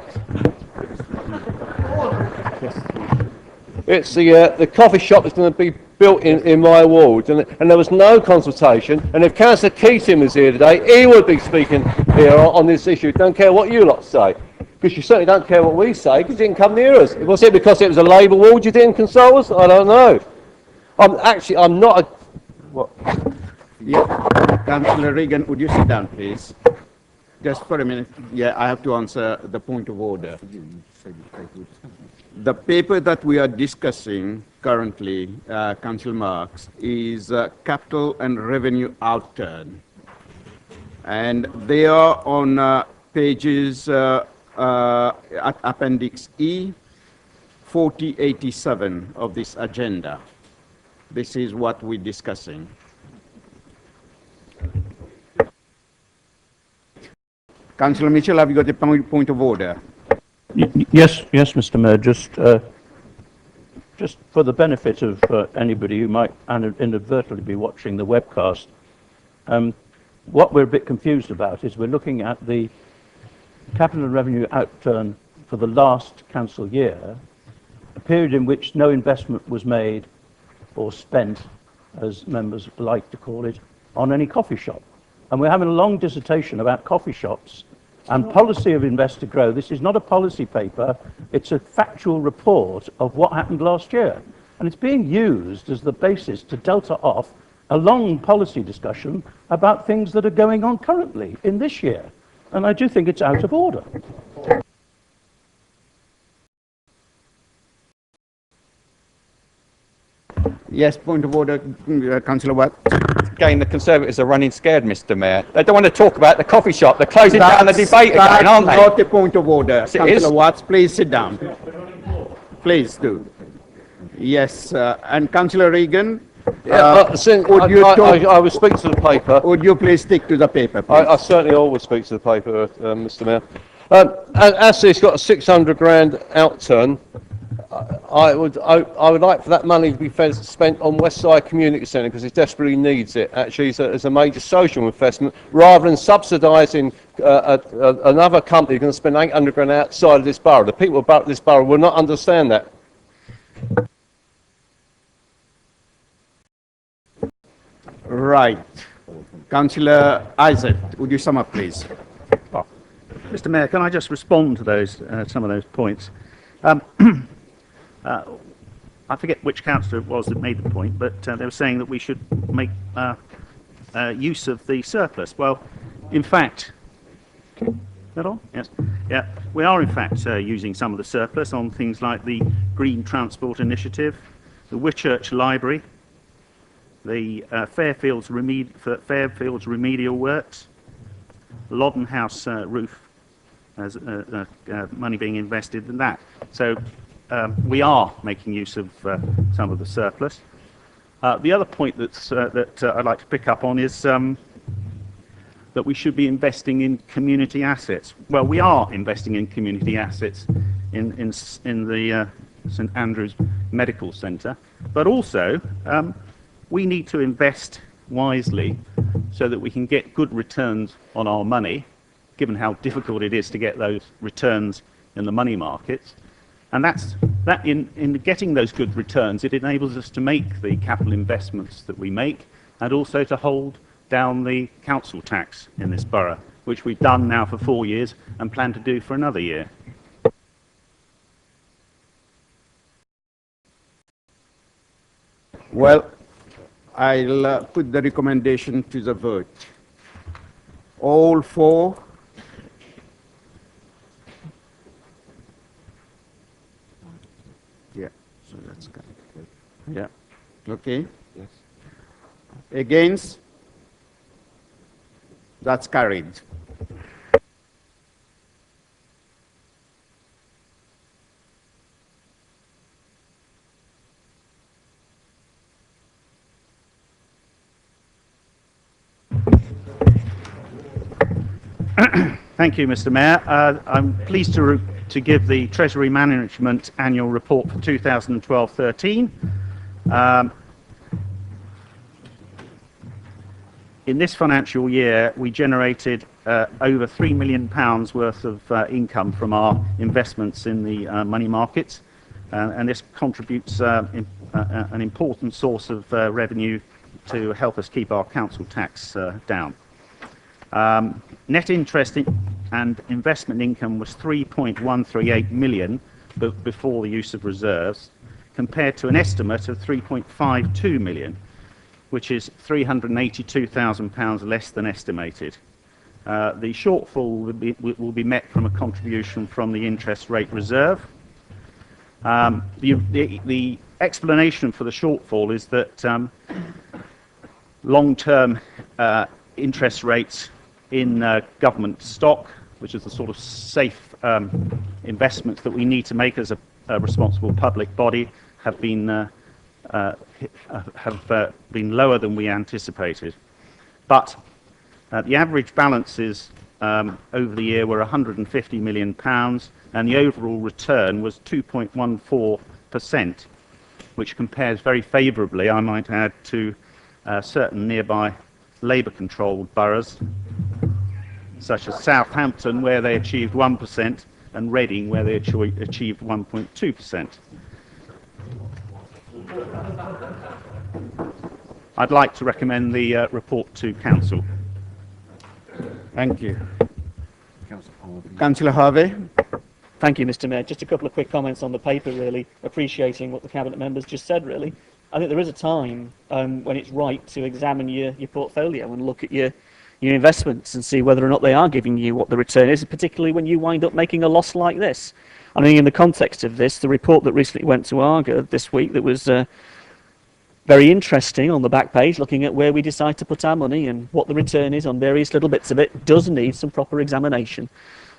it's the coffee shop that's going to be built in my ward, and there was no consultation. And if Councillor Keating was here today, he would be speaking here on this issue. Don't care what you lot say, because you certainly don't care what we say, because you didn't come near us. Was it because it was a Labour ward you didn't consult us? I don't know. I'm not a... What? Yeah. Councillor Regan, would you sit down, please? Just for a minute. Yeah, I have to answer the point of order. The paper that we are discussing currently, Councillor Marks, is capital and revenue outturn. And they are on pages at Appendix E, 4087 of this agenda. This is what we're discussing. Councillor Mitchell, have you got a point of order? Yes, Mr. Mayor. Just for the benefit of anybody who might inadvertently be watching the webcast, what we're a bit confused about is we're looking at the capital and revenue outturn for the last council year, a period in which no investment was made or spent, as members like to call it, on any coffee shop. And we're having a long dissertation about coffee shops and policy of Invest to Grow. This is not a policy paper, it's a factual report of what happened last year. And it's being used as the basis to delta off a long policy discussion about things that are going on currently in this year. And I do think it's out of order. Yes, point of order, Councillor Watt. Again, the Conservatives are running scared, Mr. Mayor. They don't want to talk about the coffee shop. They're closing down the debate again, aren't they? That's not a point of order. Yes, it Councillor is. Watts, please sit down. Please do. Yes, and Councillor Regan. I will speak to the paper. Would you please stick to the paper, please? I certainly always speak to the paper, Mr. Mayor. As it's got a 600 grand outturn, I would like for that money to be spent on West Side Community Centre because it desperately needs it. Actually, as a major social investment, rather than subsidising another company who's going to spend 800 grand outside of this borough. The people about this borough will not understand that. Right. Councillor Isaac, would you sum up, please? Oh. Mr. Mayor, can I just respond to those some of those points? I forget which councillor it was that made the point, but they were saying that we should make use of the surplus. Well, in fact, is that all? Yes. Yeah, we are in fact using some of the surplus on things like the Green Transport Initiative, the Whitchurch Library, the Fairfields remedial works, Loddon House roof, as money being invested in that. So we are making use of some of the surplus. The other point that I'd like to pick up on is that we should be investing in community assets. Well, we are investing in community assets in the St Andrews Medical Centre, but also we need to invest wisely so that we can get good returns on our money, given how difficult it is to get those returns in the money markets. And in getting those good returns, it enables us to make the capital investments that we make and also to hold down the council tax in this borough, which we've done now for 4 years and plan to do for another year. Well, I'll put the recommendation to the vote. All for? Yeah, so that's good. Yeah, okay. Yes. Against? That's carried. Thank you, Mr. Mayor. I'm pleased to give the Treasury Management Annual Report for 2012-13. In this financial year, we generated over £3 million worth of income from our investments in the money markets, and this contributes an important source of revenue to help us keep our council tax down. Net interest and investment income was 3.138 million before the use of reserves, compared to an estimate of 3.52 million, which is £382,000 less than estimated. The shortfall will be met from a contribution from the interest rate reserve. The explanation for the shortfall is that long-term interest rates in government stock, which is the sort of safe investments that we need to make as a responsible public body, have been lower than we anticipated. But the average balances over the year were £150 million, and the overall return was 2.14%, which compares very favourably, I might add, to certain nearby Labour-controlled boroughs, such as Southampton, where they achieved 1%, and Reading, where they achieved 1.2%. I'd like to recommend the report to Council. Thank you. Councillor Harvey. Thank you, Mr. Mayor. Just a couple of quick comments on the paper, really, appreciating what the Cabinet members just said, really. I think there is a time when it's right to examine your portfolio and look at your investments and see whether or not they are giving you what the return is, particularly when you wind up making a loss like this. I mean, in the context of this, the report that recently went to ARGA this week that was very interesting on the back page, looking at where we decide to put our money and what the return is on various little bits of it, does need some proper examination.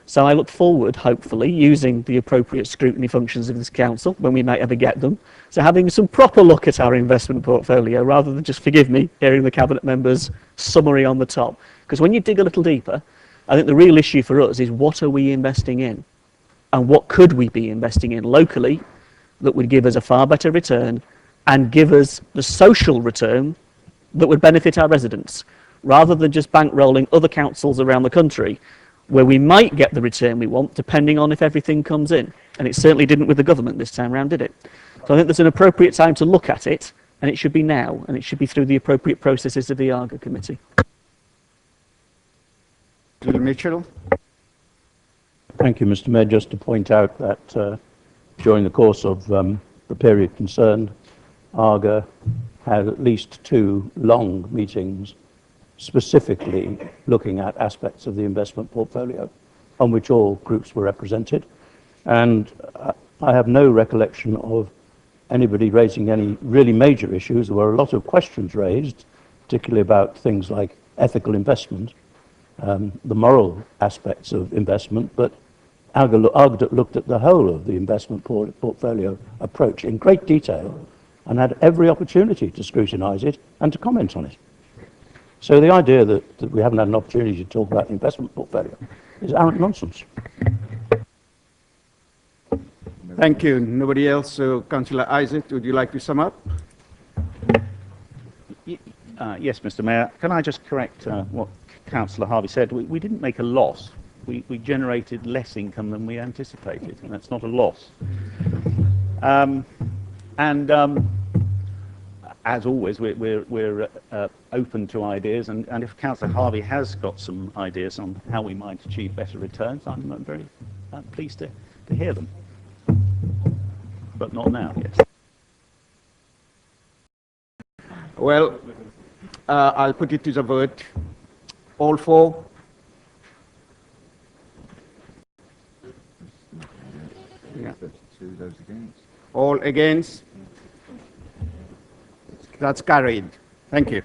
So I look forward, hopefully, using the appropriate scrutiny functions of this council, when we may ever get them, so having some proper look at our investment portfolio, rather than just, forgive me, hearing the Cabinet members' summary on the top. Because when you dig a little deeper, I think the real issue for us is, what are we investing in? And what could we be investing in locally that would give us a far better return and give us the social return that would benefit our residents, rather than just bankrolling other councils around the country, where we might get the return we want, depending on if everything comes in. And it certainly didn't with the government this time round, did it? So I think there's an appropriate time to look at it, and it should be now, and it should be through the appropriate processes of the ARGA committee. Mitchell. Thank you, Mr. Mayor. Just to point out that during the course of the period concerned, ARGA had at least 2 long meetings specifically looking at aspects of the investment portfolio on which all groups were represented. And I have no recollection of anybody raising any really major issues. There were a lot of questions raised, particularly about things like ethical investment, the moral aspects of investment, but ARGA looked at the whole of the investment portfolio approach in great detail and had every opportunity to scrutinise it and to comment on it. So the idea that we haven't had an opportunity to talk about the investment portfolio is arrant nonsense. Thank you. Nobody else? So, Councillor Isaac, would you like to sum up? Yes, Mr. Mayor. Can I just correct what Councillor Harvey said? We didn't make a loss. We generated less income than we anticipated, and that's not a loss. As always, we're open to ideas, and if Councillor Harvey has got some ideas on how we might achieve better returns, I'm very pleased to hear them. But not now, yes. Well, I'll put it to the vote. All for? Yeah. Those against. All against? That's carried. Thank you.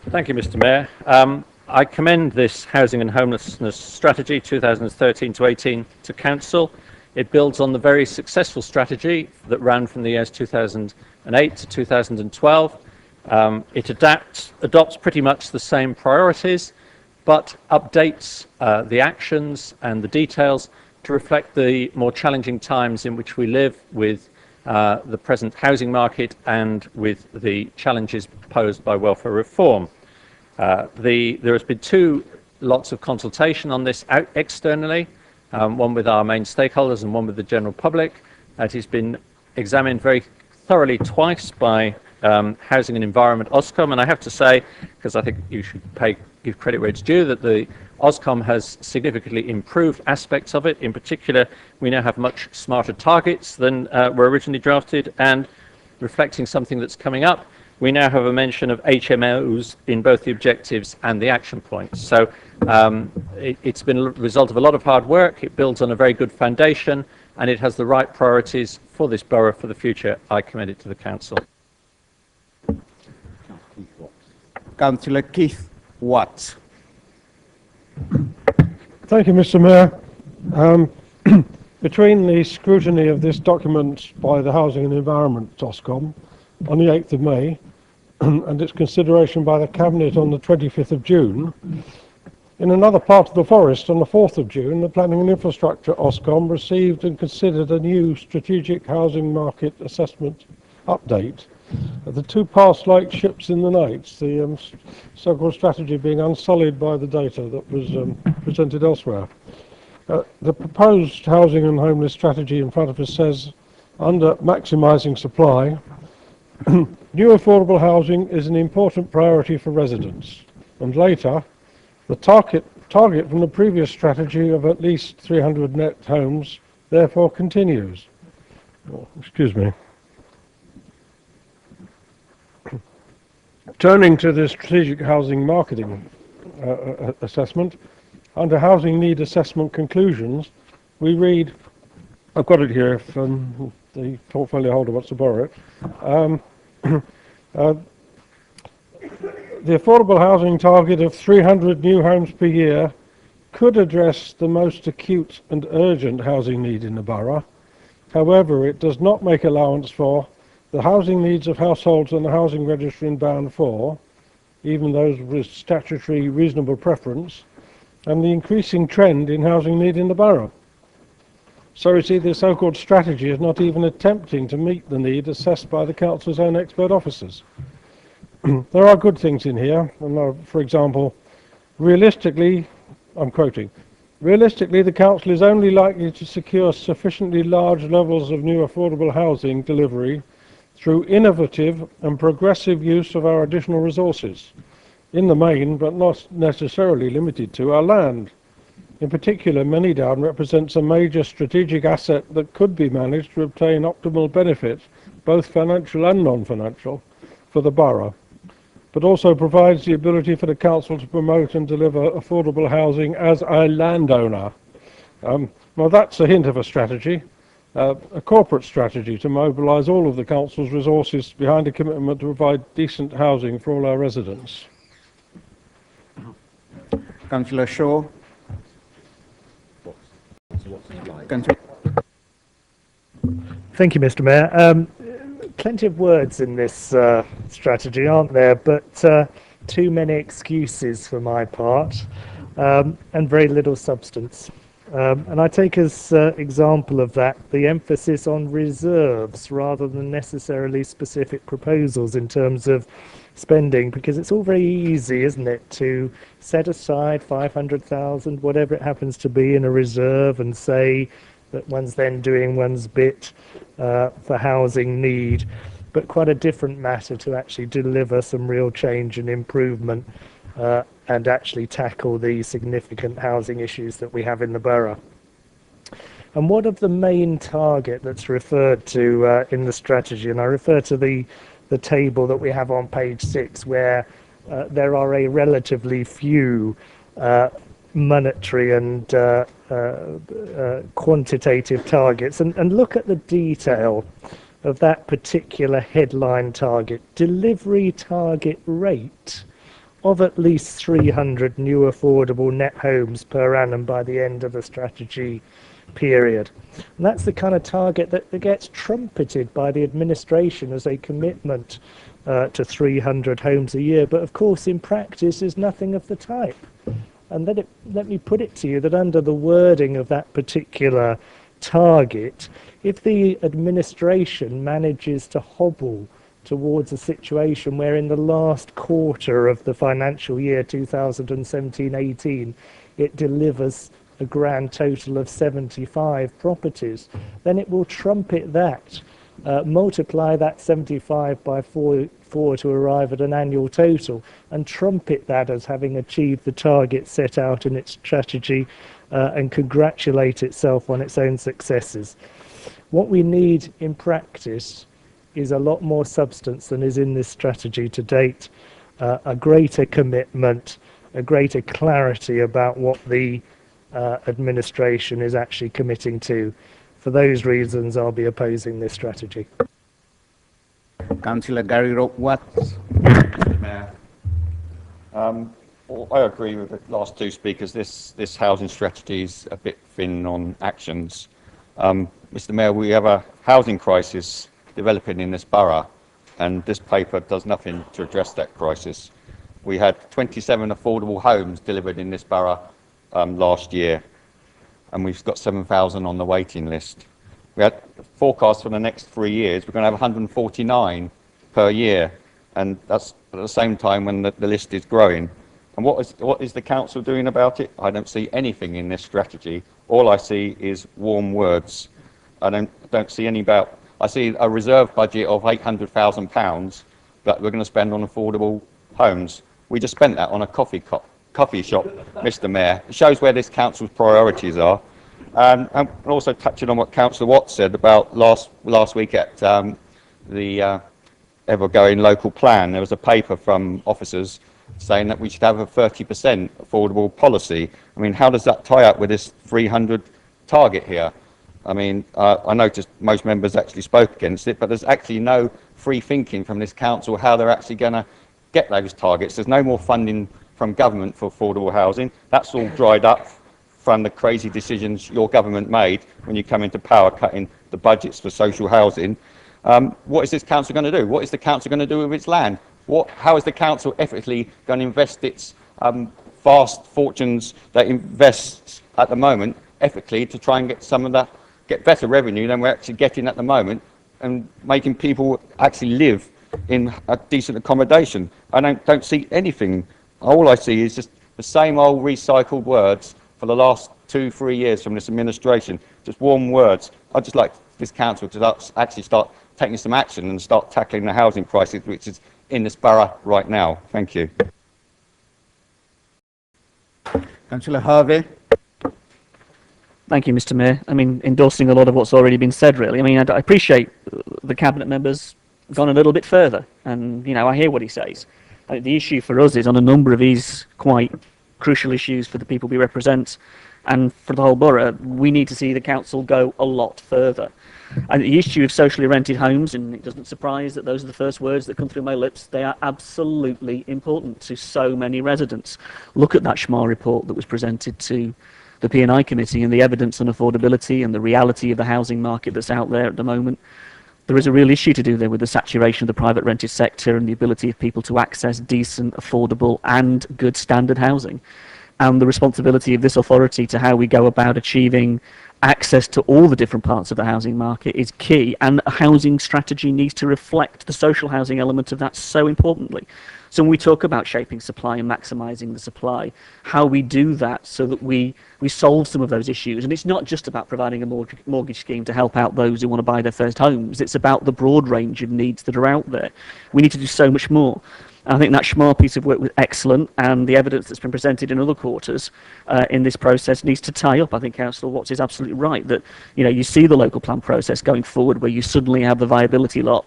Thank you, Mr. Mayor. I commend this Housing and Homelessness Strategy 2013 to 18 to Council. It builds on the very successful strategy that ran from the years 2008 to 2012. It adopts pretty much the same priorities, but updates the actions and the details to reflect the more challenging times in which we live, with the present housing market and with the challenges posed by welfare reform. There has been 2 lots of consultation on this externally, one with our main stakeholders and one with the general public. It has been examined very thoroughly twice by Housing and Environment Ofcom, and I have to say, because I think you should give credit where it's due, that the Ofcom has significantly improved aspects of it. In particular, we now have much smarter targets than were originally drafted, and reflecting something that's coming up, we now have a mention of HMOs in both the objectives and the action points. So it's been a result of a lot of hard work. It builds on a very good foundation, and it has the right priorities for this borough for the future. I commend it to the council. Councillor Keith Watts. Thank you, Mr. Mayor. Between the scrutiny of this document by the Housing and Environment Ofcom on the 8th of May and its consideration by the Cabinet on the 25th of June, in another part of the forest on the 4th of June, the Planning and Infrastructure Ofcom received and considered a new strategic housing market assessment update. The two passed like ships in the night, the so-called strategy being unsullied by the data that was presented elsewhere. The proposed housing and homeless strategy in front of us says, under maximising supply, new affordable housing is an important priority for residents. And later, the target from the previous strategy of at least 300 net homes therefore continues. Oh, excuse me. Turning to the strategic housing marketing assessment, under housing need assessment conclusions, we read, I've got it here if the portfolio holder wants to borrow it. The affordable housing target of 300 new homes per year could address the most acute and urgent housing need in the borough. However, it does not make allowance for the housing needs of households on the housing register in Band 4, even those with statutory reasonable preference, and the increasing trend in housing need in the borough. So you see, the so-called strategy is not even attempting to meet the need assessed by the council's own expert officers. There are good things in here, and for example, realistically, I'm quoting, realistically the council is only likely to secure sufficiently large levels of new affordable housing delivery through innovative and progressive use of our additional resources, in the main, but not necessarily limited to, our land. In particular, Manydown represents a major strategic asset that could be managed to obtain optimal benefits, both financial and non-financial, for the borough, but also provides the ability for the council to promote and deliver affordable housing as a landowner. Well, that's a hint of a strategy. A corporate strategy to mobilise all of the council's resources behind a commitment to provide decent housing for all our residents. Councillor Shaw. Thank you, Mr. Mayor. Plenty of words in this strategy, aren't there? But too many excuses for my part, and very little substance. And I take as example of that the emphasis on reserves rather than necessarily specific proposals in terms of spending, because it's all very easy, isn't it, to set aside 500,000, whatever it happens to be, in a reserve and say that one's then doing one's bit for housing need, but quite a different matter to actually deliver some real change and improvement and actually tackle the significant housing issues that we have in the borough. And what of the main target that's referred to in the strategy? And I refer to the table that we have on page 6, where there are a relatively few monetary and quantitative targets. And look at the detail of that particular headline target, delivery target rate of at least 300 new affordable net homes per annum by the end of the strategy period. And that's the kind of target that gets trumpeted by the administration as a commitment to 300 homes a year, but of course in practice is nothing of the type. And let me put it to you that under the wording of that particular target, if the administration manages to hobble towards a situation where in the last quarter of the financial year 2017-18 it delivers a grand total of 75 properties, then it will trumpet that multiply that 75 by 4 to arrive at an annual total, and trumpet that as having achieved the target set out in its strategy, and congratulate itself on its own successes. What we need in practice is a lot more substance than is in this strategy to date, a greater commitment, a greater clarity about what the administration is actually committing to. For those reasons, I'll be opposing this strategy. Councillor Gary Watts. Mayor. Well, I agree with the last two speakers. This housing strategy is a bit thin on actions. Mr. Mayor, we have a housing crisis developing in this borough, and this paper does nothing to address that crisis. We had 27 affordable homes delivered in this borough last year, and we've got 7,000 on the waiting list. We had forecasts for the next 3 years. We're going to have 149 per year, and that's at the same time when the list is growing. And what is the council doing about it? I don't see anything in this strategy. All I see is warm words. I don't see any about. I see a reserve budget of £800,000 that we're going to spend on affordable homes. We just spent that on a coffee shop, Mr. Mayor. It shows where this council's priorities are. And also touching on what Councillor Watts said about last week at the ever-going local plan, there was a paper from officers saying that we should have a 30% affordable policy. I mean, how does that tie up with this 300 target here? I mean, I noticed most members actually spoke against it, but there's actually no free thinking from this council how they're actually going to get those targets. There's no more funding from government for affordable housing. That's all dried up from the crazy decisions your government made when you come into power, cutting the budgets for social housing. What is this council going to do? What is the council going to do with its land? How is the council ethically going to invest its vast fortunes that invests at the moment ethically to try and get better revenue than we're actually getting at the moment, and making people actually live in a decent accommodation? I don't see anything. All I see is just the same old recycled words for the last 2-3 years from this administration, just warm words. I'd just like this council to actually start taking some action and start tackling the housing crisis which is in this borough right now. Thank you. Councillor Harvey. Thank you, Mr. Mayor. I mean, endorsing a lot of what's already been said, really. I mean, I appreciate the cabinet members gone a little bit further, and I hear what he says. I think the issue for us is on a number of these quite crucial issues for the people we represent and for the whole borough, we need to see the council go a lot further. And the issue of socially rented homes, and it doesn't surprise that those are the first words that come through my lips, they are absolutely important to so many residents. Look at that Schmar report that was presented to the P&I committee and the evidence on affordability and the reality of the housing market that's out there at the moment. There is a real issue to do there with the saturation of the private rented sector and the ability of people to access decent, affordable and good standard housing. And the responsibility of this authority to how we go about achieving access to all the different parts of the housing market is key, and a housing strategy needs to reflect the social housing element of that so importantly. So when we talk about shaping supply and maximising the supply, how we do that so that we solve some of those issues. And it's not just about providing a mortgage scheme to help out those who want to buy their first homes. It's about the broad range of needs that are out there. We need to do so much more. I think that Schmar piece of work was excellent, and the evidence that's been presented in other quarters in this process needs to tie up. I think Councillor Watts is absolutely right that you see the local plan process going forward where you suddenly have the viability lot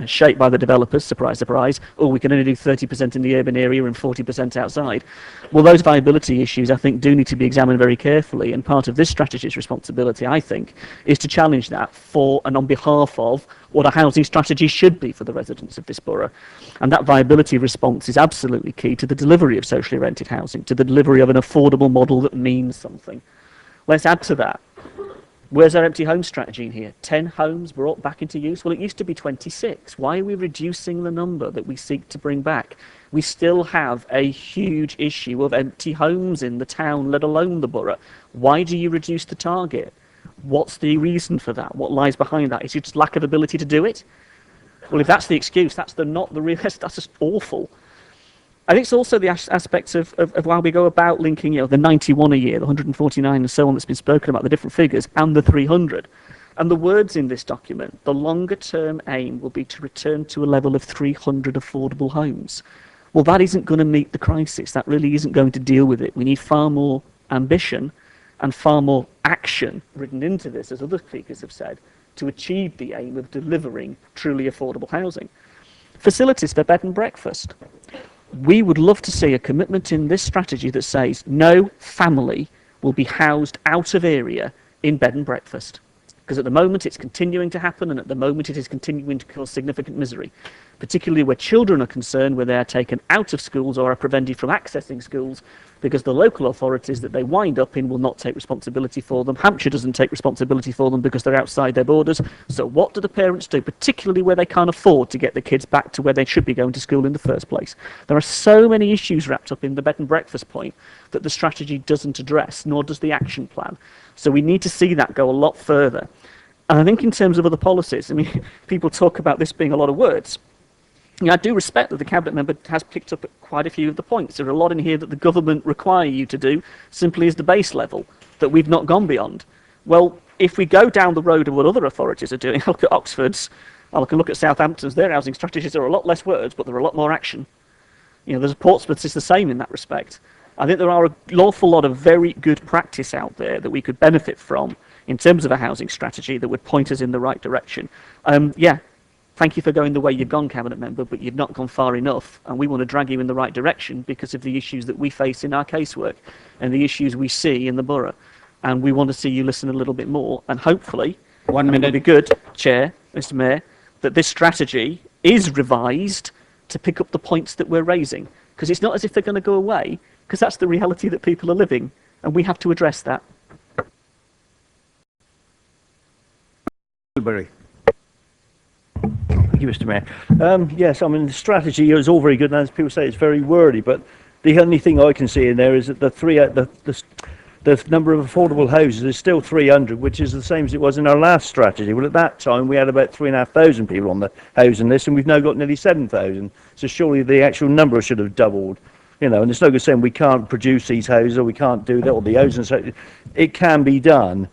shaped by the developers, surprise, surprise, we can only do 30% in the urban area and 40% outside. Well, those viability issues, I think, do need to be examined very carefully, and part of this strategy's responsibility, I think, is to challenge that for and on behalf of what a housing strategy should be for the residents of this borough. And that viability response is absolutely key to the delivery of socially rented housing, to the delivery of an affordable model that means something. Let's add to that. Where's our empty home strategy in here? 10 homes brought back into use? Well, it used to be 26. Why are we reducing the number that we seek to bring back? We still have a huge issue of empty homes in the town, let alone the borough. Why do you reduce the target? What's the reason for that? What lies behind that? Is it just lack of ability to do it? Well, if that's the excuse, that's just awful. I think it's also the aspects of how we go about linking, the 91 a year, the 149 and so on that's been spoken about, the different figures, and the 300. And the words in this document, the longer term aim will be to return to a level of 300 affordable homes. Well, that isn't going to meet the crisis. That really isn't going to deal with it. We need far more ambition and far more action written into this, as other speakers have said, to achieve the aim of delivering truly affordable housing. Facilities for bed and breakfast. We would love to see a commitment in this strategy that says no family will be housed out of area in bed and breakfast. Because at the moment it's continuing to happen, and at the moment it is continuing to cause significant misery, particularly where children are concerned, where they are taken out of schools or are prevented from accessing schools because the local authorities that they wind up in will not take responsibility for them. Hampshire doesn't take responsibility for them because they're outside their borders. So what do the parents do, particularly where they can't afford to get the kids back to where they should be going to school in the first place? There are so many issues wrapped up in the bed and breakfast point that the strategy doesn't address, nor does the action plan. So we need to see that go a lot further. And I think in terms of other policies, I mean, people talk about this being a lot of words. I do respect that the Cabinet member has picked up quite a few of the points. There are a lot in here that the government require you to do simply as the base level that we've not gone beyond. Well, if we go down the road of what other authorities are doing, look at Oxford's, I can look at Southampton's, their housing strategies are a lot less words, but there are a lot more action. You know, there's Portsmouth is the same in that respect. I think there are an awful lot of very good practice out there that we could benefit from in terms of a housing strategy that would point us in the right direction. Yeah, thank you for going the way you've gone, Cabinet Member, but you've not gone far enough, and we want to drag you in the right direction because of the issues that we face in our casework and the issues we see in the borough. And we want to see you listen a little bit more, and hopefully, it would be good, Chair, Mr. Mayor, that this strategy is revised to pick up the points that we're raising, because it's not as if they're going to go away, because that's the reality that people are living, and we have to address that. Thank you, Mr. Mayor. Yes, I mean, the strategy is all very good, and as people say, it's very wordy, but the only thing I can see in there is that the number of affordable houses is still 300, which is the same as it was in our last strategy. Well, at that time, we had about 3,500 people on the housing list, and we've now got nearly 7,000. So surely the actual number should have doubled. You know, and it's no good saying we can't produce these houses or we can't do that, or the housing, so it can be done.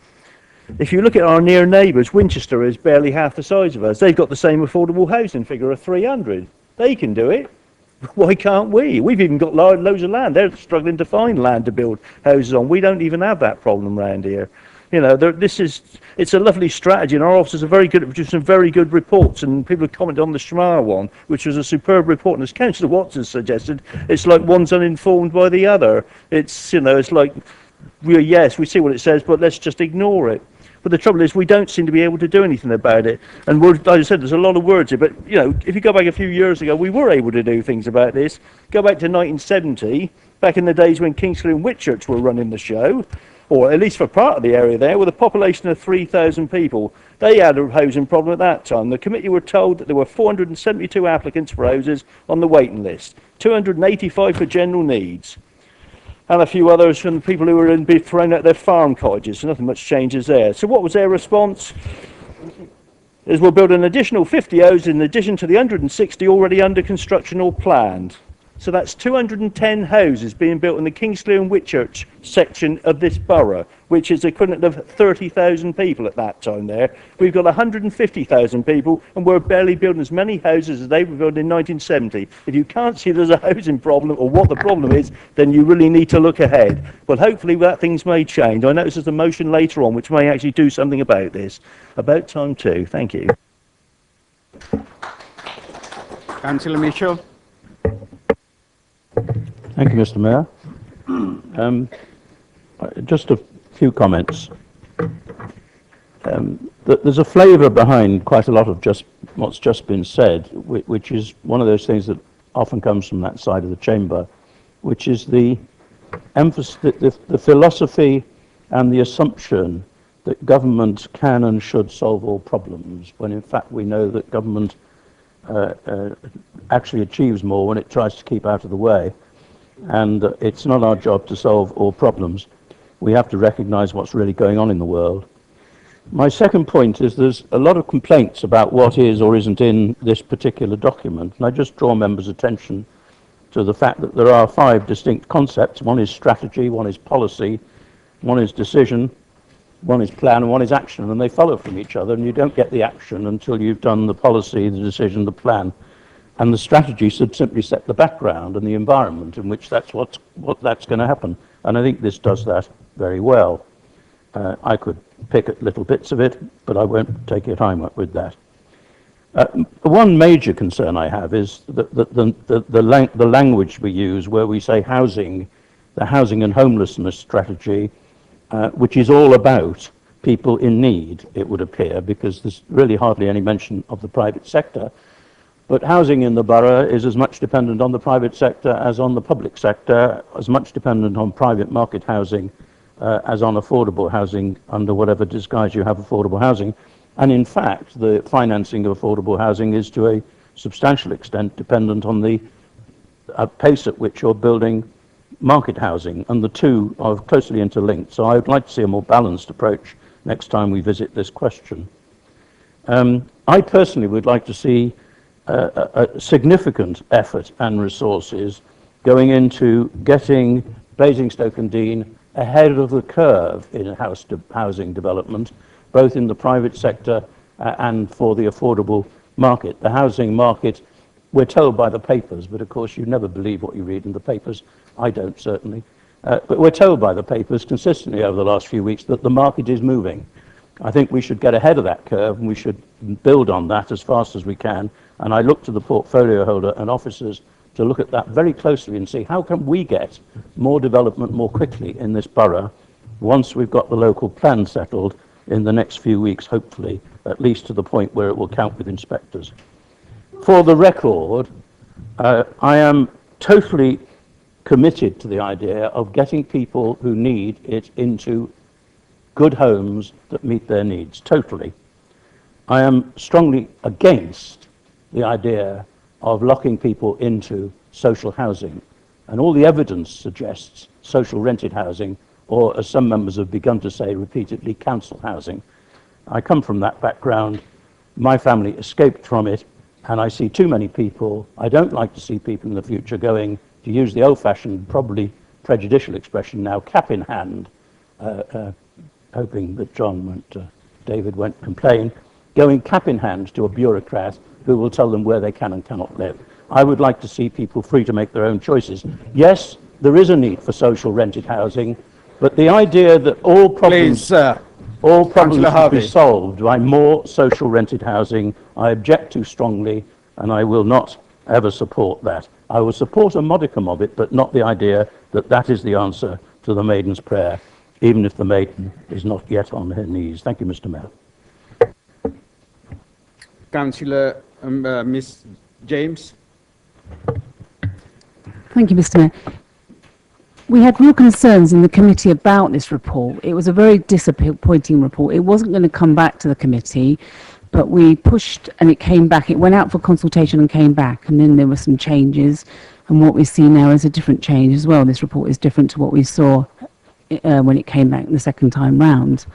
If you look at our near neighbours, Winchester is barely half the size of us. They've got the same affordable housing figure of 300. They can do it. Why can't we? We've even got loads of land. They're struggling to find land to build houses on. We don't even have that problem around here. You know, it's a lovely strategy, and our officers are very good at producing very good reports, and people have commented on the Shmar one, which was a superb report, and as Councillor Watson suggested, it's like one's uninformed by the other. It's, you know, it's like, yes, we see what it says, but let's just ignore it. But the trouble is, we don't seem to be able to do anything about it. And like I said, there's a lot of words here. But, you know, if you go back a few years ago, we were able to do things about this. Go back to 1970, back in the days when Kingsley and Whitchurch were running the show, or at least for part of the area there, with a population of 3,000 people. They had a housing problem at that time. The committee were told that there were 472 applicants for houses on the waiting list, 285 for general needs, and a few others from people who were being thrown out their farm cottages, so nothing much changes there. So what was their response? Is we'll build an additional 50 houses in addition to the 160 already under construction or planned. So that's 210 houses being built in the Kingsley and Whitchurch section of this borough, which is the equivalent of 30,000 people at that time there. We've got 150,000 people, and we're barely building as many houses as they were built in 1970. If you can't see there's a housing problem or what the problem is, then you really need to look ahead. But hopefully that things may change. I notice there's a motion later on which may actually do something about this. About time too. Thank you. Councillor Mitchell. Thank you, Mr. Mayor. Just a few comments. There's a flavour behind quite a lot of what's just been said, which is one of those things that often comes from that side of the chamber, which is the emphasis, the philosophy and the assumption that government can and should solve all problems, when in fact we know that government actually achieves more when it tries to keep out of the way. And it's not our job to solve all problems. We have to recognise what's really going on in the world. My second point is there's a lot of complaints about what is or isn't in this particular document, and I just draw members' attention to the fact that there are 5 distinct concepts. One is strategy, one is policy, one is decision, One is plan and one is action, and they follow from each other, and you don't get the action until you've done the policy, the decision, the plan. And the strategy should simply set the background and the environment in which that's that's going to happen. And I think this does that very well. I could pick at little bits of it, but I won't take your time up with that. One major concern I have is the language we use, where we say housing, the housing and homelessness strategy, which is all about people in need, it would appear, because there's really hardly any mention of the private sector. But housing in the borough is as much dependent on the private sector as on the public sector, as much dependent on private market housing as on affordable housing, under whatever disguise you have affordable housing. And in fact, the financing of affordable housing is to a substantial extent dependent on the pace at which you're building market housing, and the two are closely interlinked. So I would like to see a more balanced approach next time we visit this question. I personally would like to see a significant effort and resources going into getting Basingstoke and Deane ahead of the curve in housing development, both in the private sector and for the affordable market. The housing market, we're told by the papers, but of course you never believe what you read in the papers. I don't, certainly. But we're told by the papers consistently over the last few weeks that the market is moving. I think we should get ahead of that curve, and we should build on that as fast as we can. And I look to the portfolio holder and officers to look at that very closely and see how can we get more development more quickly in this borough once we've got the local plan settled in the next few weeks, hopefully, at least to the point where it will count with inspectors. For the record, I am totally committed to the idea of getting people who need it into good homes that meet their needs, totally. I am strongly against the idea of locking people into social housing. And all the evidence suggests social rented housing, or as some members have begun to say repeatedly, council housing. I come from that background. My family escaped from it, and I see too many people. I don't like to see people in the future going, to use the old-fashioned, probably prejudicial expression now, cap in hand, hoping that David won't complain, going cap in hand to a bureaucrat who will tell them where they can and cannot live. I would like to see people free to make their own choices. Yes, there is a need for social rented housing, but the idea that all problems should be solved by more social rented housing, I object to strongly, and I will not ever support that. I will support a modicum of it, but not the idea that that is the answer to the maiden's prayer, even if the maiden is not yet on her knees. Thank you, Mr. Mayor. Councillor Ms. James. Thank you, Mr. Mayor. We had real concerns in the committee about this report. It was a very disappointing report. It wasn't going to come back to the committee, but we pushed and it came back. It went out for consultation and came back, and then there were some changes. And what we see now is a different change as well. This report is different to what we saw when it came back the second time round.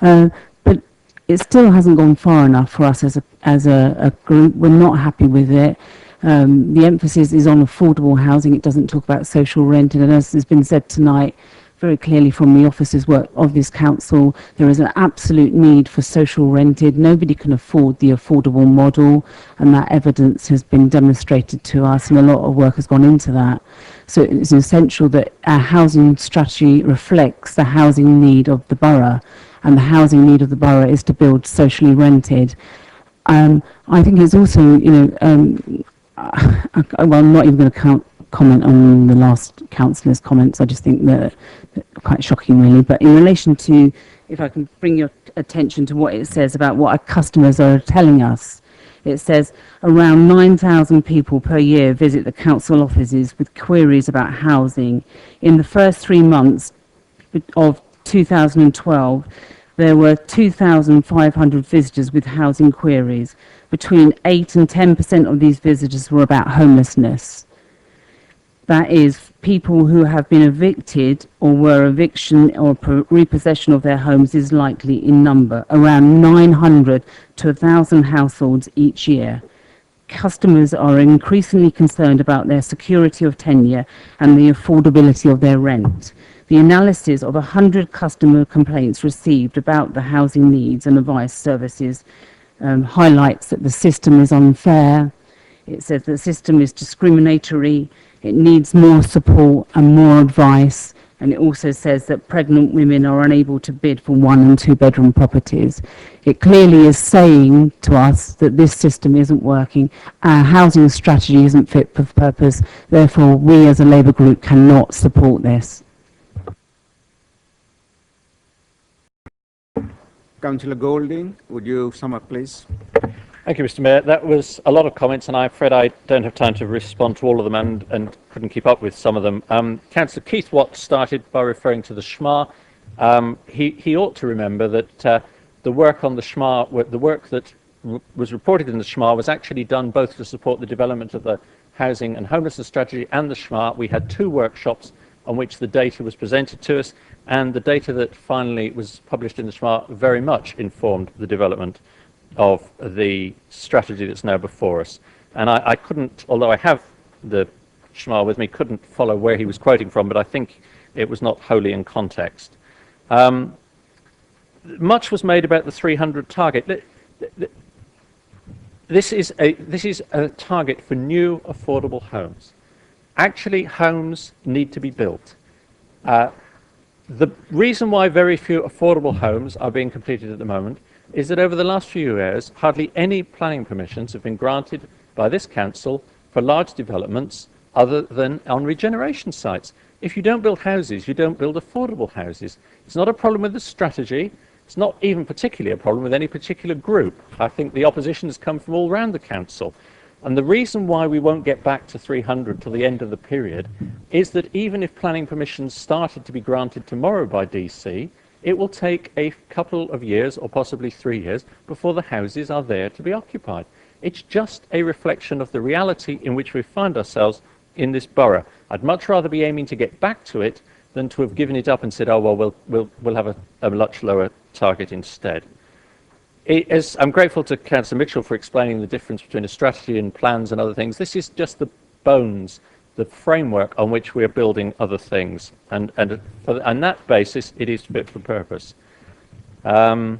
But it still hasn't gone far enough for us as a group. We're not happy with it. The emphasis is on affordable housing. It doesn't talk about social rent. And as has been said tonight, very clearly from the officers' work of this council, there is an absolute need for social rented. Nobody can afford the affordable model, and that evidence has been demonstrated to us, and a lot of work has gone into that. So it's essential that our housing strategy reflects the housing need of the borough, and the housing need of the borough is to build socially rented. I think it's also, well, I'm not even going to comment on the last councillor's comments. I just think that quite shocking, really. But in relation to, if I can bring your attention to what it says about what our customers are telling us, it says around 9,000 people per year visit the council offices with queries about housing. In the first 3 months of 2012, there were 2,500 visitors with housing queries. Between 8 and 10% of these visitors were about homelessness. That is, people who have been evicted or were eviction or repossession of their homes is likely in number, around 900 to 1,000 households each year. Customers are increasingly concerned about their security of tenure and the affordability of their rent. The analysis of 100 customer complaints received about the housing needs and advice services highlights that the system is unfair. It says the system is discriminatory, it needs more support and more advice, and it also says that pregnant women are unable to bid for 1 and 2 bedroom properties. It clearly is saying to us that this system isn't working, our housing strategy isn't fit for purpose, therefore we as a Labour group cannot support this. Councillor Golding, would you sum up, please? Thank you, Mr. Mayor. That was a lot of comments, and I'm afraid I don't have time to respond to all of them and couldn't keep up with some of them. Councillor Keith Watt started by referring to the SHMA. He ought to remember that the work on the SHMA, the work that was reported in the SHMA was actually done both to support the development of the housing and homelessness strategy and the SHMA. We had 2 workshops on which the data was presented to us, and the data that finally was published in the SHMA very much informed the development of the strategy that's now before us. And I couldn't, although I have the SHMA with me, couldn't follow where he was quoting from, but I think it was not wholly in context. Much was made about the 300 target. This is a target for new affordable homes. Actually, homes need to be built. The reason why very few affordable homes are being completed at the moment is that over the last few years, hardly any planning permissions have been granted by this council for large developments other than on regeneration sites. If you don't build houses, you don't build affordable houses. It's not a problem with the strategy. It's not even particularly a problem with any particular group. I think the opposition has come from all around the council. And the reason why we won't get back to 300 till the end of the period is that even if planning permissions started to be granted tomorrow by DC, it will take a couple of years or possibly 3 years before the houses are there to be occupied. It's just a reflection of the reality in which we find ourselves in this borough. I'd much rather be aiming to get back to it than to have given it up and said, oh, well, we'll have a much lower target instead. I'm grateful to Councillor Mitchell for explaining the difference between a strategy and plans and other things. This is just the bones, the framework on which we're building other things. And on that basis, it is fit for purpose. I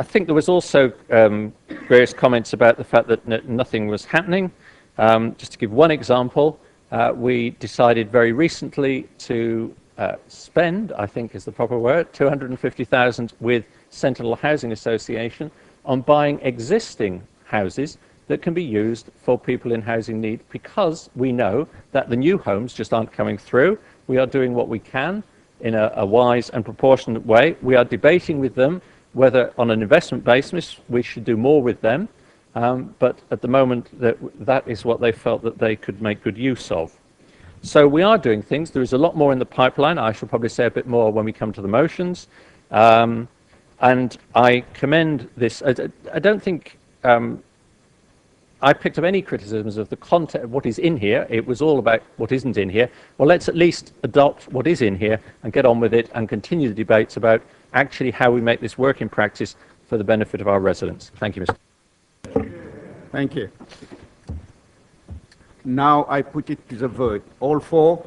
think there was also various comments about the fact that nothing was happening. Just to give one example, we decided very recently to spend, I think is the proper word, 250,000 with Sentinel Housing Association on buying existing houses that can be used for people in housing need, because we know that the new homes just aren't coming through. We are doing what we can in a wise and proportionate way. We are debating with them whether on an investment basis we should do more with them, but at the moment that is what they felt that they could make good use of. So we are doing things. There is a lot more in the pipeline. I shall probably say a bit more when we come to the motions. And I commend this. I don't think I picked up any criticisms of the content of what is in here. It was all about what isn't in here. Well, let's at least adopt what is in here and get on with it and continue the debates about actually how we make this work in practice for the benefit of our residents. Thank you, Mr. Thank you. Now I put it to the vote. All for?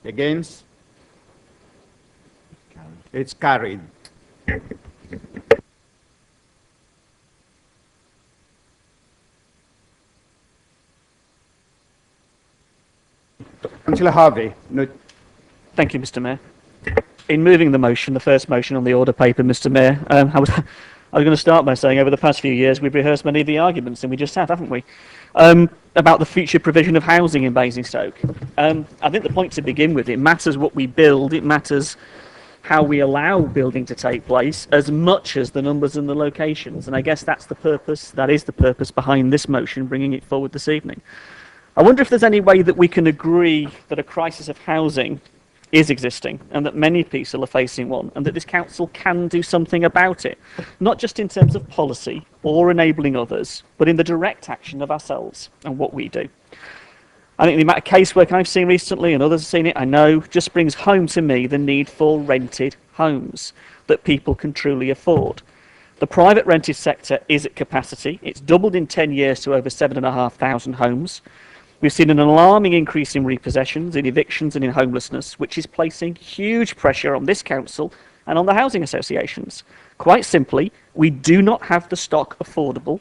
Against? It's carried. Councillor Harvey. No. Thank you, Mr. Mayor. In moving the motion, the first motion on the order paper, Mr. Mayor, I was going to start by saying over the past few years we've rehearsed many of the arguments, and we just have, haven't we, about the future provision of housing in Basingstoke. I think the point to begin with, it matters what we build, it matters how we allow building to take place as much as the numbers and the locations, and I guess that's the purpose, that is the purpose behind this motion, bringing it forward this evening. I wonder if there's any way that we can agree that a crisis of housing is existing and that many people are facing one, and that this council can do something about it, not just in terms of policy or enabling others, but in the direct action of ourselves and what we do. I think the amount of casework I've seen recently, and others have seen it, I know, just brings home to me the need for rented homes that people can truly afford. The private rented sector is at capacity. It's doubled in 10 years to over 7,500 homes. We've seen an alarming increase in repossessions, in evictions and in homelessness, which is placing huge pressure on this council and on the housing associations. Quite simply, we do not have the stock affordable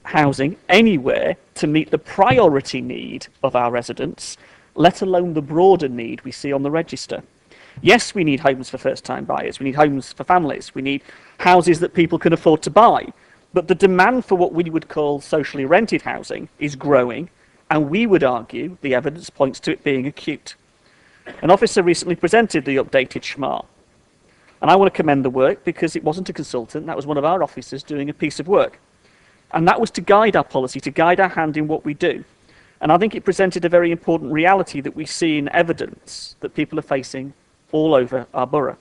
housing anywhere to meet the priority need of our residents, let alone the broader need we see on the register. Yes, we need homes for first-time buyers, we need homes for families, we need houses that people can afford to buy, but the demand for what we would call socially rented housing is growing, and we would argue the evidence points to it being acute. An officer recently presented the updated SHMAR, and I want to commend the work because it wasn't a consultant, that was one of our officers doing a piece of work. And that was to guide our policy, to guide our hand in what we do. And I think it presented a very important reality that we see in evidence that people are facing all over our borough.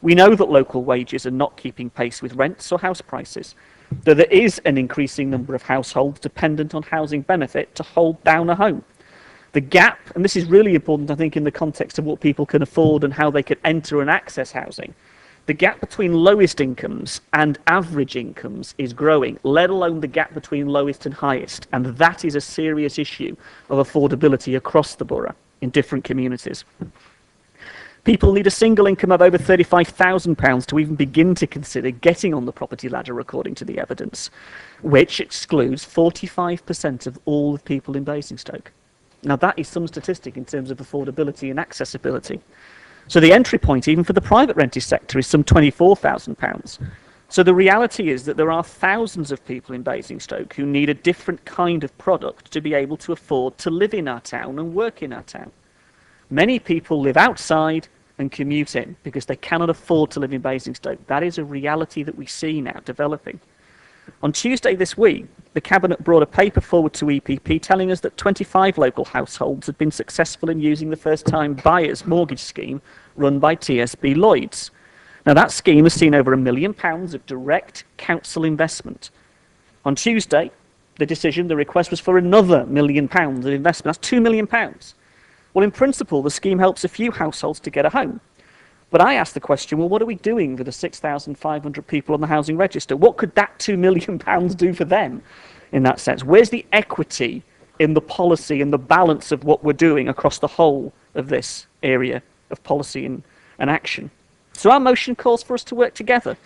We know that local wages are not keeping pace with rents or house prices, that there is an increasing number of households dependent on housing benefit to hold down a home. The gap, and this is really important I think in the context of what people can afford and how they can enter and access housing, the gap between lowest incomes and average incomes is growing, let alone the gap between lowest and highest, and that is a serious issue of affordability across the borough in different communities. People need a single income of over £35,000 to even begin to consider getting on the property ladder, according to the evidence, which excludes 45% of all the people in Basingstoke. Now that is some statistic in terms of affordability and accessibility. So the entry point, even for the private rented sector, is some £24,000. So the reality is that there are thousands of people in Basingstoke who need a different kind of product to be able to afford to live in our town and work in our town. Many people live outside and commute in because they cannot afford to live in Basingstoke. That is a reality that we see now developing. On Tuesday this week, the Cabinet brought a paper forward to EPP telling us that 25 local households had been successful in using the first-time buyers mortgage scheme run by TSB Lloyds. Now that scheme has seen over £1 million of direct council investment. On Tuesday, the request was for another £1 million of investment. That's £2 million. Well, in principle, the scheme helps a few households to get a home. But I asked the question, well, what are we doing with the 6,500 people on the housing register? What could that £2 million do for them in that sense? Where's the equity in the policy and the balance of what we're doing across the whole of this area of policy and action? So our motion calls for us to work together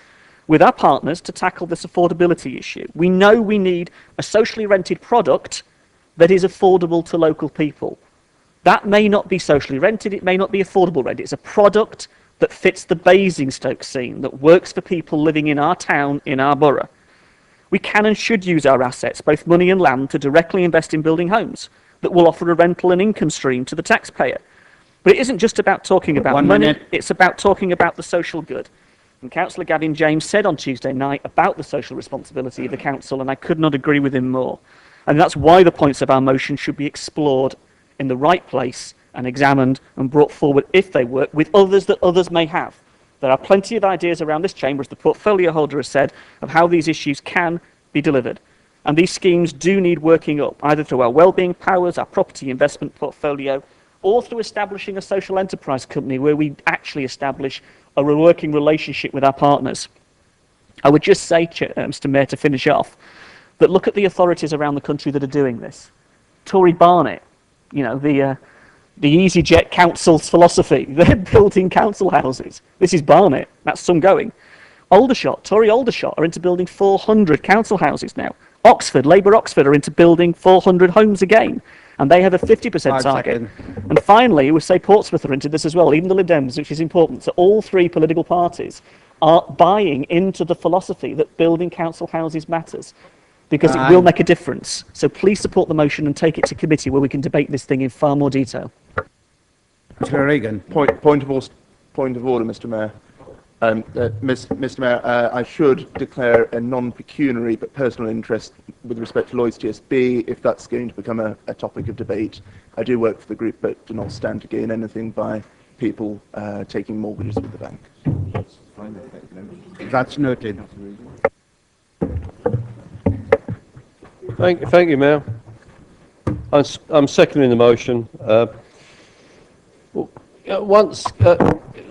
with our partners to tackle this affordability issue. We know we need a socially rented product that is affordable to local people. That may not be socially rented, it may not be affordable rented. It's a product that fits the Basingstoke scene, that works for people living in our town, in our borough. We can and should use our assets, both money and land, to directly invest in building homes that will offer a rental and income stream to the taxpayer. But it isn't just about talking about money, it's about talking about the social good. And Councillor Gavin James said on Tuesday night about the social responsibility of the council, and I could not agree with him more. And that's why the points of our motion should be explored in the right place and examined and brought forward, if they work, with others that others may have. There are plenty of ideas around this chamber, as the portfolio holder has said, of how these issues can be delivered. And these schemes do need working up, either through our wellbeing powers, our property investment portfolio, or through establishing a social enterprise company where we actually establish a working relationship with our partners. I would just say, Mr. Mayor, to finish off, that look at the authorities around the country that are doing this. Tory Barnet, you know, the EasyJet Council's philosophy. They're building council houses. This is Barnet. That's some going. Aldershot, Tory Aldershot are into building 400 council houses now. Oxford, Labour Oxford are into building 400 homes again. And they have a 50% target. And finally, we say Portsmouth are into this as well, even the Lib Dems, which is important. So all three political parties are buying into the philosophy that building council houses matters, because it will make a difference. So please support the motion and take it to committee where we can debate this thing in far more detail. Mr. Reagan. Point of order, Mr. Mayor. Mr. Mayor, I should declare a non-pecuniary but personal interest with respect to Lloyds TSB if that's going to become a topic of debate. I do work for the group but do not stand to gain anything by people taking mortgages with the bank. That's noted. Thank you, Mayor. I'm seconding the motion.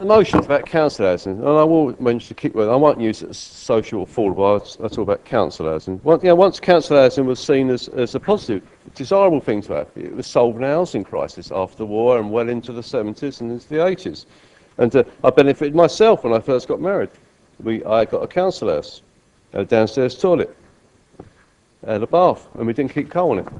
motion is about council housing, and I will mention the key word. I won't use it as social affordable. I'll talk about council housing. Once council housing was seen as a positive, desirable thing to have, it was solving the housing crisis after the war and well into the 70s and into the 80s. And I benefited myself when I first got married. I got a council house, a downstairs toilet, and a bath, and we didn't keep coal in it.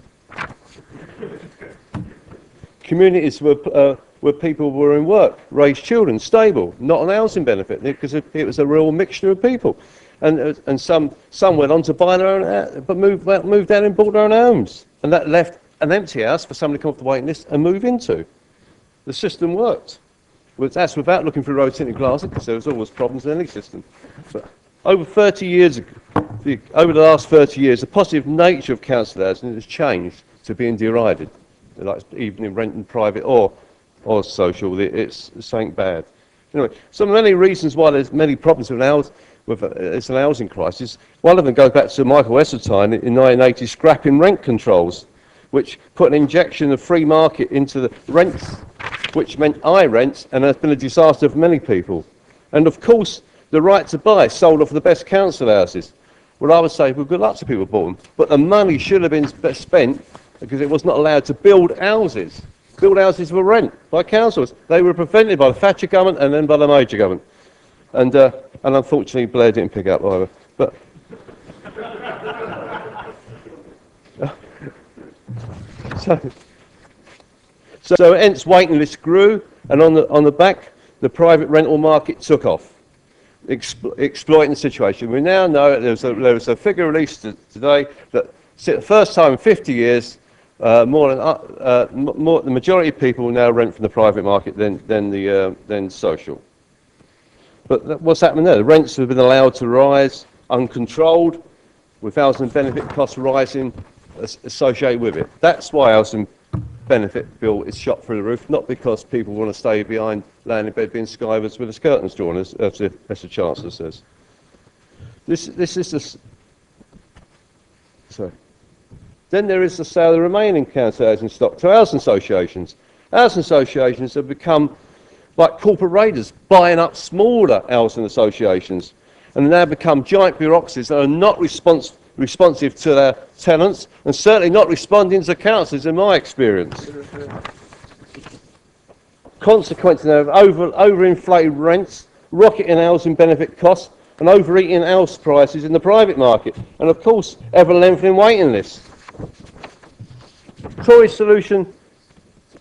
Communities where people were in work, raised children, stable, not an housing benefit, because it was a real mixture of people. And some went on to buy their own, but moved out and bought their own homes. And that left an empty house for somebody to come off the waiting list and move into. The system worked. That's without looking through rose-tinted glasses, because there was always problems in any system. But over 30 years, over the last 30 years, the positive nature of council housing has changed to being derided, like even in rent and private or social. It's something bad. Anyway, so many reasons why there's many problems with it's an housing crisis. One of them goes back to Michael Esseltine in 1980, scrapping rent controls, which put an injection of free market into the rents, which meant high rents, and has been a disaster for many people. And of course, the right to buy sold off the best council houses. Well, I would say, well, good luck to people bought them, but the money should have been spent because it was not allowed to build houses. Build houses for rent by councils. They were prevented by the Thatcher government and then by the Major government. And unfortunately, Blair didn't pick up either. But so hence waiting lists grew, and on the back, the private rental market took off, exploiting the situation. We now know there was a figure released today that the first time in 50 years, the majority of people now rent from the private market than social. But what's happening there? The rents have been allowed to rise uncontrolled, with housing benefit costs rising associated with it. That's why housing benefit bill is shot through the roof, not because people want to stay behind, laying in bed, being skivers with the curtains drawn, as the Chancellor says. This is the... Sorry. Then there is the sale of the remaining council housing stock to housing associations. Housing associations have become like corporate raiders, buying up smaller housing associations, and now become giant bureaucracies that are not responsive to their tenants, and certainly not responding to councillors, in my experience. Consequently, they have overinflated rents, rocketing housing benefit costs, and overeating house prices in the private market, and of course, ever-lengthening waiting lists. Tory solution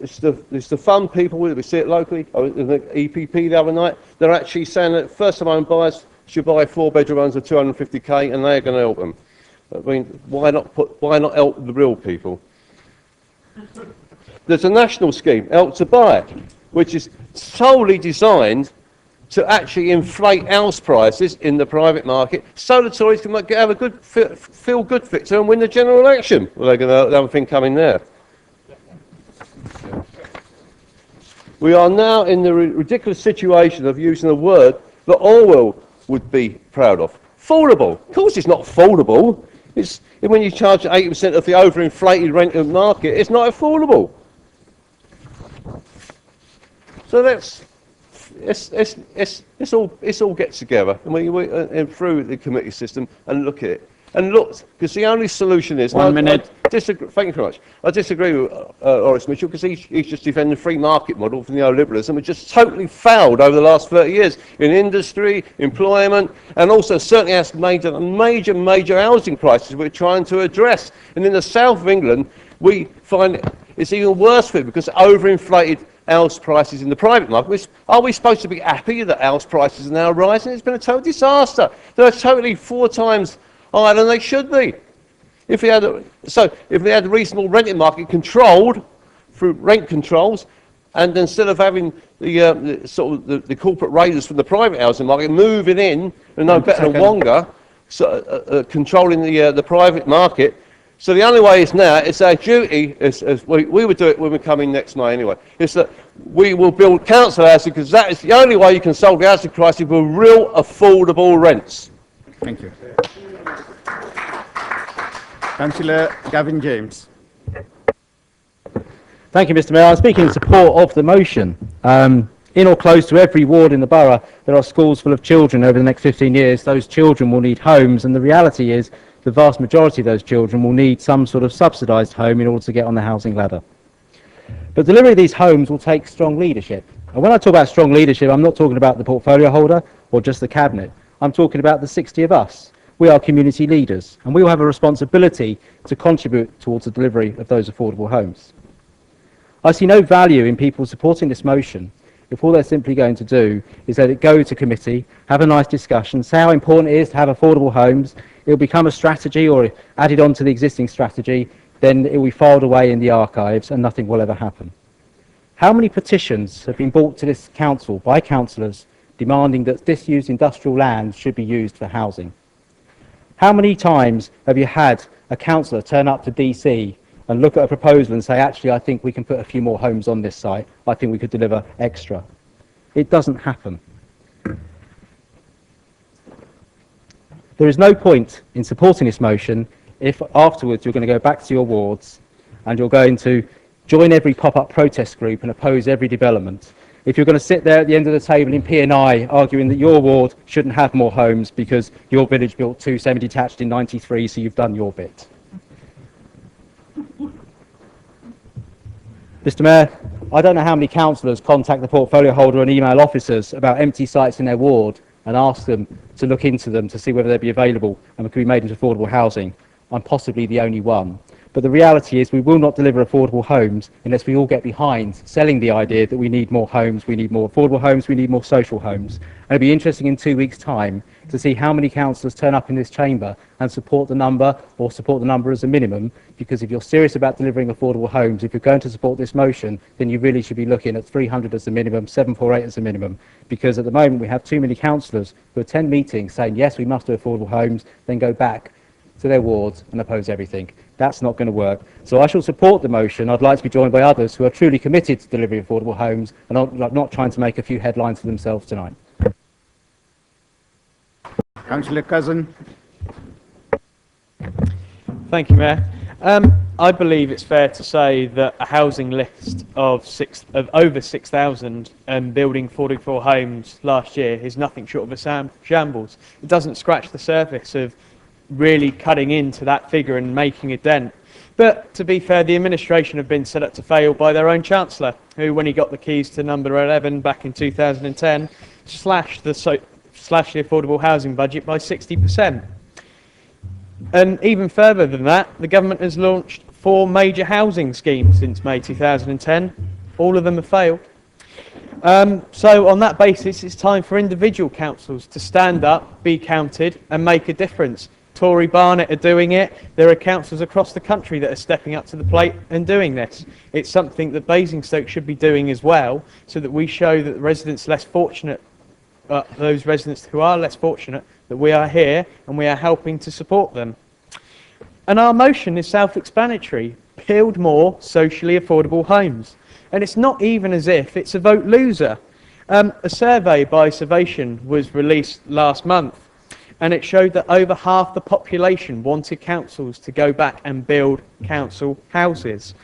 is to fund people. We see it locally. In the EPP the other night, they're actually saying that first-time home buyers should buy 4-bedroom homes of 250k, and they're going to help them. I mean, why not help the real people? There's a national scheme, Help to Buy, which is solely designed to actually inflate house prices in the private market, so the Tories can have a good feel-good victory and win the general election. Well, they're going to have a thing coming there. We are now in the ridiculous situation of using a word that Orwell would be proud of. Affordable. Of course it's not affordable. It's when you charge 80% of the overinflated rental market, it's not affordable. So it's all get together, and through the committee system, and look at it. And look, because the only solution is... One minute. Thank you very much. I disagree with Horace Mitchell, because he's just defending the free market model from neoliberalism, which just totally failed over the last 30 years in industry, employment, and also certainly has major housing crisis we're trying to address. And in the south of England, we find it's even worse for it, because overinflated house prices in the private market. Are we supposed to be happy that house prices are now rising? It's been a total disaster. They're totally 4 times higher than they should be. If we had a reasonable renting market controlled through rent controls, and instead of having the corporate raiders from the private housing market moving in, and no better than Wonga, controlling the private market. So the only way is now, it's our duty, as we would do it when we come in next May anyway, is that we will build council housing, because that is the only way you can solve the housing crisis with real affordable rents. Thank you. Councillor Gavin James. Thank you, Mr. Mayor. I'm speaking in support of the motion. in or close to every ward in the borough, there are schools full of children over the next 15 years. Those children will need homes, and the reality is the vast majority of those children will need some sort of subsidised home in order to get on the housing ladder. But delivery of these homes will take strong leadership. And when I talk about strong leadership, I'm not talking about the portfolio holder or just the cabinet. I'm talking about the 60 of us. We are community leaders, and we will have a responsibility to contribute towards the delivery of those affordable homes. I see no value in people supporting this motion if all they're simply going to do is let it go to committee, have a nice discussion, say how important it is to have affordable homes. It will become a strategy or added on to the existing strategy, then it will be filed away in the archives and nothing will ever happen. How many petitions have been brought to this council by councillors demanding that disused industrial land should be used for housing? How many times have you had a councillor turn up to DC and look at a proposal and say, actually, I think we can put a few more homes on this site. I think we could deliver extra. It doesn't happen. There is no point in supporting this motion if afterwards you're going to go back to your wards and you're going to join every pop-up protest group and oppose every development. If you're going to sit there at the end of the table in P&I arguing that your ward shouldn't have more homes because your village built 2 semi-detached in '93, so you've done your bit. Mr. Mayor, I don't know how many councillors contact the portfolio holder and email officers about empty sites in their ward and ask them to look into them to see whether they'd be available and could be made into affordable housing. I'm possibly the only one. But the reality is we will not deliver affordable homes unless we all get behind selling the idea that we need more homes, we need more affordable homes, we need more social homes. And it'll be interesting in 2 weeks' time to see how many councillors turn up in this chamber and support the number or support the number as a minimum, because if you're serious about delivering affordable homes, if you're going to support this motion, then you really should be looking at 300 as a minimum, 748 as a minimum, because at the moment we have too many councillors who attend meetings saying, yes, we must do affordable homes, then go back to their wards and oppose everything. That's not going to work. So I shall support the motion. I'd like to be joined by others who are truly committed to delivering affordable homes and are not trying to make a few headlines for themselves tonight. Councillor Cousin. Thank you, Mayor. I believe it's fair to say that a housing list of over 6,000 and building 44 homes last year is nothing short of a shambles. It doesn't scratch the surface of really cutting into that figure and making a dent. But to be fair, the administration have been set up to fail by their own Chancellor, who, when he got the keys to number 11 back in 2010, slashed the affordable housing budget by 60%. And even further than that, the government has launched 4 major housing schemes since May 2010. All of them have failed. So on that basis, it's time for individual councils to stand up, be counted and make a difference. Tory Barnet are doing it. There are councils across the country that are stepping up to the plate and doing this. It's something that Basingstoke should be doing as well, so that we show that the residents less fortunate, those residents who are less fortunate, that we are here and we are helping to support them. And our motion is self-explanatory. Build more socially affordable homes. And it's not even as if it's a vote loser. A survey by Survation was released last month, and it showed that over half the population wanted councils to go back and build council houses.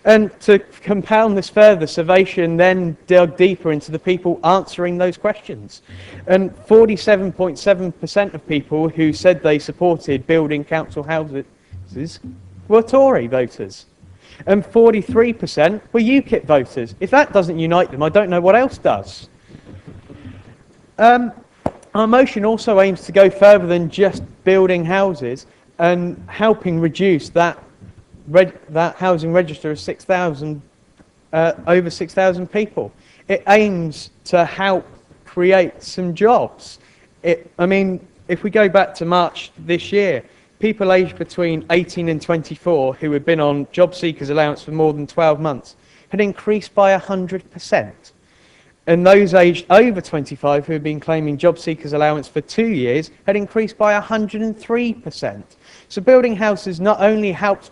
And to compound this further, Survation then dug deeper into the people answering those questions. And 47.7% of people who said they supported building council houses were Tory voters. And 43% were UKIP voters. If that doesn't unite them, I don't know what else does. Our motion also aims to go further than just building houses and helping reduce that housing register of 6,000, over 6,000 people. It aims to help create some jobs. I mean, if we go back to March this year, people aged between 18 and 24 who had been on job seekers allowance for more than 12 months had increased by 100%. And those aged over 25 who had been claiming job seekers allowance for 2 years had increased by 103%. So building houses not only helps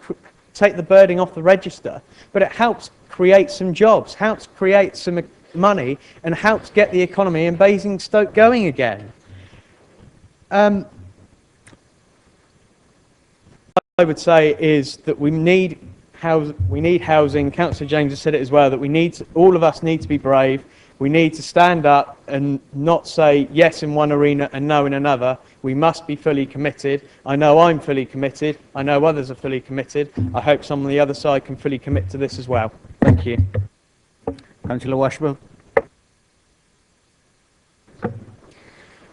take the burden off the register, but it helps create some jobs, helps create some money, and helps get the economy in Basingstoke going again. I would say is that we need housing. Councillor James has said it as well, that all of us need to be brave. We need to stand up and not say yes in one arena and no in another. We must be fully committed. I know I'm fully committed. I know others are fully committed. I hope some on the other side can fully commit to this as well. Thank you. Councillor Washburn.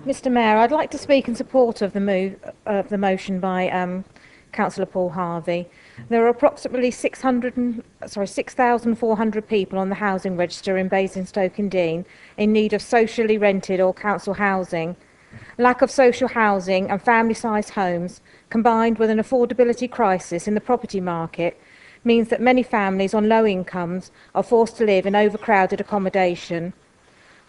Mr. Mayor, I'd like to speak in support of the motion by Councillor Paul Harvey. There are approximately 6,400 people on the housing register in Basingstoke-in-Deane in need of socially rented or council housing. Lack of social housing and family-sized homes, combined with an affordability crisis in the property market, means that many families on low incomes are forced to live in overcrowded accommodation.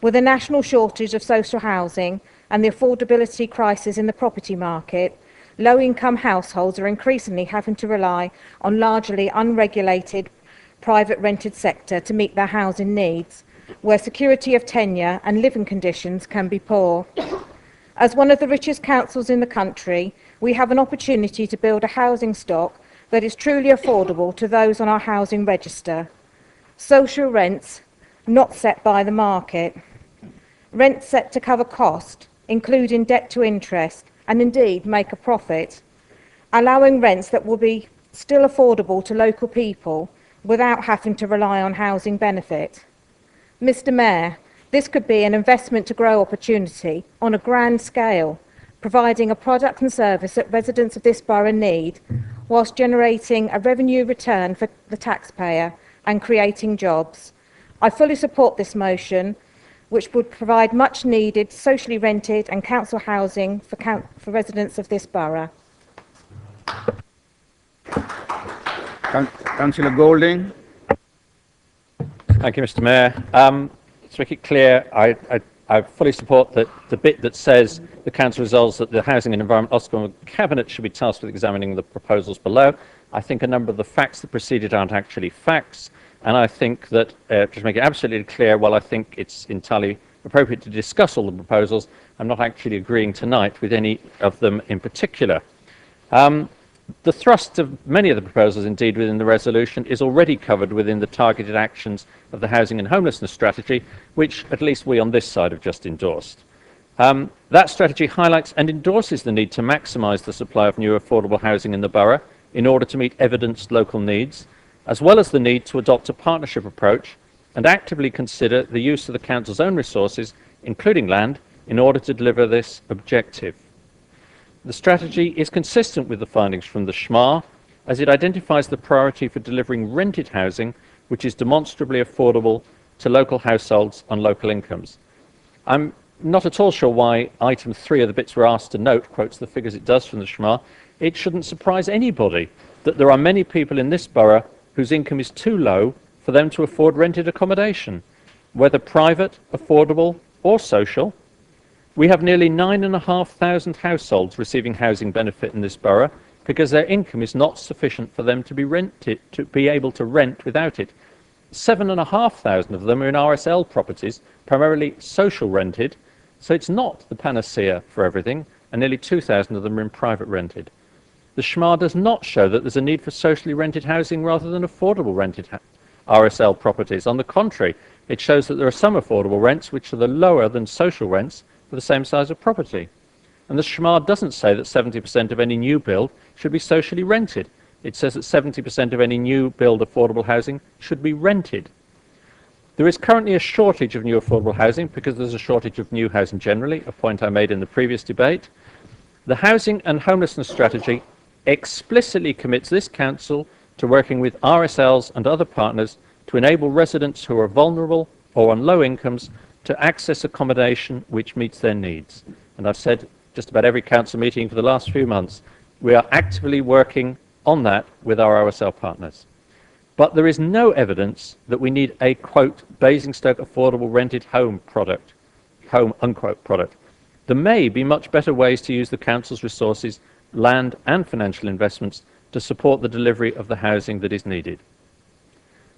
With a national shortage of social housing and the affordability crisis in the property market, low-income households are increasingly having to rely on largely unregulated private rented sector to meet their housing needs, where security of tenure and living conditions can be poor. As one of the richest councils in the country, we have an opportunity to build a housing stock that is truly affordable to those on our housing register. Social rents not set by the market. Rents set to cover cost, including debt to interest, and indeed make a profit, allowing rents that will be still affordable to local people without having to rely on housing benefit. Mr. Mayor, this could be an investment to grow opportunity on a grand scale, providing a product and service that residents of this borough need, whilst generating a revenue return for the taxpayer and creating jobs. I fully support this motion, which would provide much needed socially rented and council housing for residents of this borough. Councillor Golding. Thank you, Mr. Mayor. To make it clear, I fully support the bit that says the Council resolves that the Housing and Environment Ofcom Cabinet should be tasked with examining the proposals below. I think a number of the facts that preceded aren't actually facts, and I think that, to make it absolutely clear, while I think it's entirely appropriate to discuss all the proposals, I'm not actually agreeing tonight with any of them in particular. The thrust of many of the proposals, indeed, within the resolution is already covered within the targeted actions of the Housing and Homelessness Strategy, which at least we on this side have just endorsed. That strategy highlights and endorses the need to maximise the supply of new affordable housing in the borough in order to meet evidenced local needs, as well as the need to adopt a partnership approach and actively consider the use of the Council's own resources, including land, in order to deliver this objective. The strategy is consistent with the findings from the SHMA, as it identifies the priority for delivering rented housing, which is demonstrably affordable to local households on local incomes. I'm not at all sure why item 3 of the bits we're asked to note quotes the figures it does from the SHMA. It shouldn't surprise anybody that there are many people in this borough whose income is too low for them to afford rented accommodation, whether private, affordable or social. We have nearly 9,500 households receiving housing benefit in this borough because their income is not sufficient for them to be able to rent without it. 7,500 of them are in RSL properties, primarily social rented, so it's not the panacea for everything, and nearly 2,000 of them are in private rented. The SHMA does not show that there's a need for socially rented housing rather than affordable rented RSL properties. On the contrary, it shows that there are some affordable rents which are lower than social rents for the same size of property. And the SHMA doesn't say that 70% of any new build should be socially rented. It says that 70% of any new build affordable housing should be rented. There is currently a shortage of new affordable housing because there's a shortage of new housing generally, a point I made in the previous debate. The Housing and Homelessness Strategy explicitly commits this Council to working with RSLs and other partners to enable residents who are vulnerable or on low incomes to access accommodation which meets their needs. And I've said just about every council meeting for the last few months, we are actively working on that with our RSL partners. But there is no evidence that we need a, quote, Basingstoke affordable rented home product, home, unquote, product. There may be much better ways to use the council's resources, land and financial investments to support the delivery of the housing that is needed.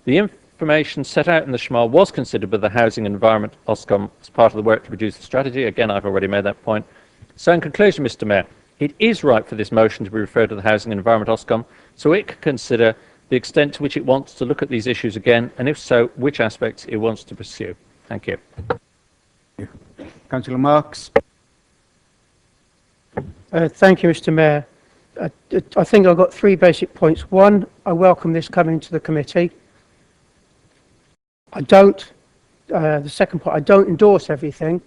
The information set out in the SHMA was considered by the Housing and Environment Ofcom as part of the work to produce the strategy. Again, I've already made that point. So in conclusion, Mr. Mayor, it is right for this motion to be referred to the Housing and Environment Ofcom so it can consider the extent to which it wants to look at these issues again, and if so, which aspects it wants to pursue. Thank you. Councillor Marks. Thank you, Mr. Mayor. I think I've got three basic points. One, I welcome this coming to the committee. The second point, I don't endorse everything,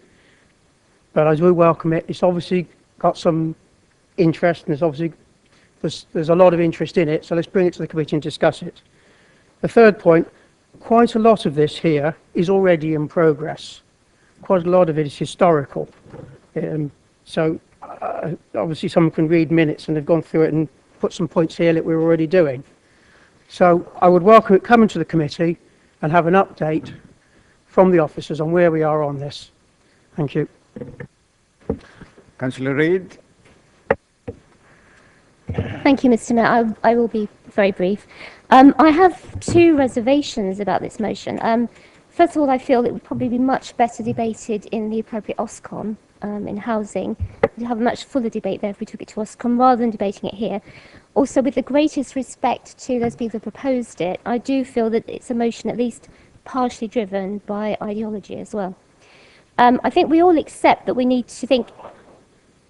but I do welcome it. It's obviously got some interest, and there's a lot of interest in it, so let's bring it to the committee and discuss it. The third point, quite a lot of this here is already in progress. Quite a lot of it is historical. Obviously someone can read minutes and they've gone through it and put some points here that we're already doing. So I would welcome it coming to the committee and have an update from the officers on where we are on this. Thank you. Councillor Reid. Thank you, Mr. Mayor. I will be very brief. I have two reservations about this motion. First of all, I feel it would probably be much better debated in the appropriate Ofcom in housing. We'd have a much fuller debate there if we took it to Ofcom rather than debating it here. Also, with the greatest respect to those people who proposed it, I do feel that it's a motion at least partially driven by ideology as well. I think we all accept that we need to think.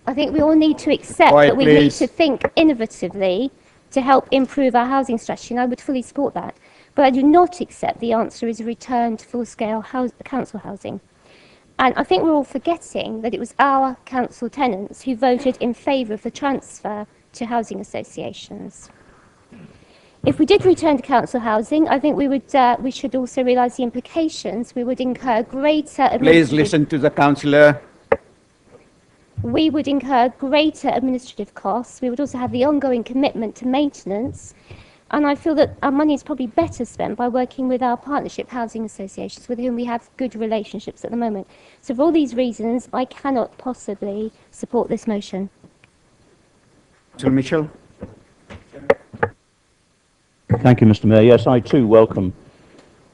I think we all need to accept that we need to think innovatively to help improve our housing strategy, and I would fully support that. But I do not accept the answer is a return to full-scale council housing. And I think we're all forgetting that it was our council tenants who voted in favour of the transfer to housing associations. If we did return to council housing, I think we should also realise the implications. We would incur greater... Please listen to the councillor. We would incur greater administrative costs. We would also have the ongoing commitment to maintenance. And I feel that our money is probably better spent by working with our partnership housing associations with whom we have good relationships at the moment. So for all these reasons, I cannot possibly support this motion. Councillor Mitchell. Thank you, Mr. Mayor. Yes, I too welcome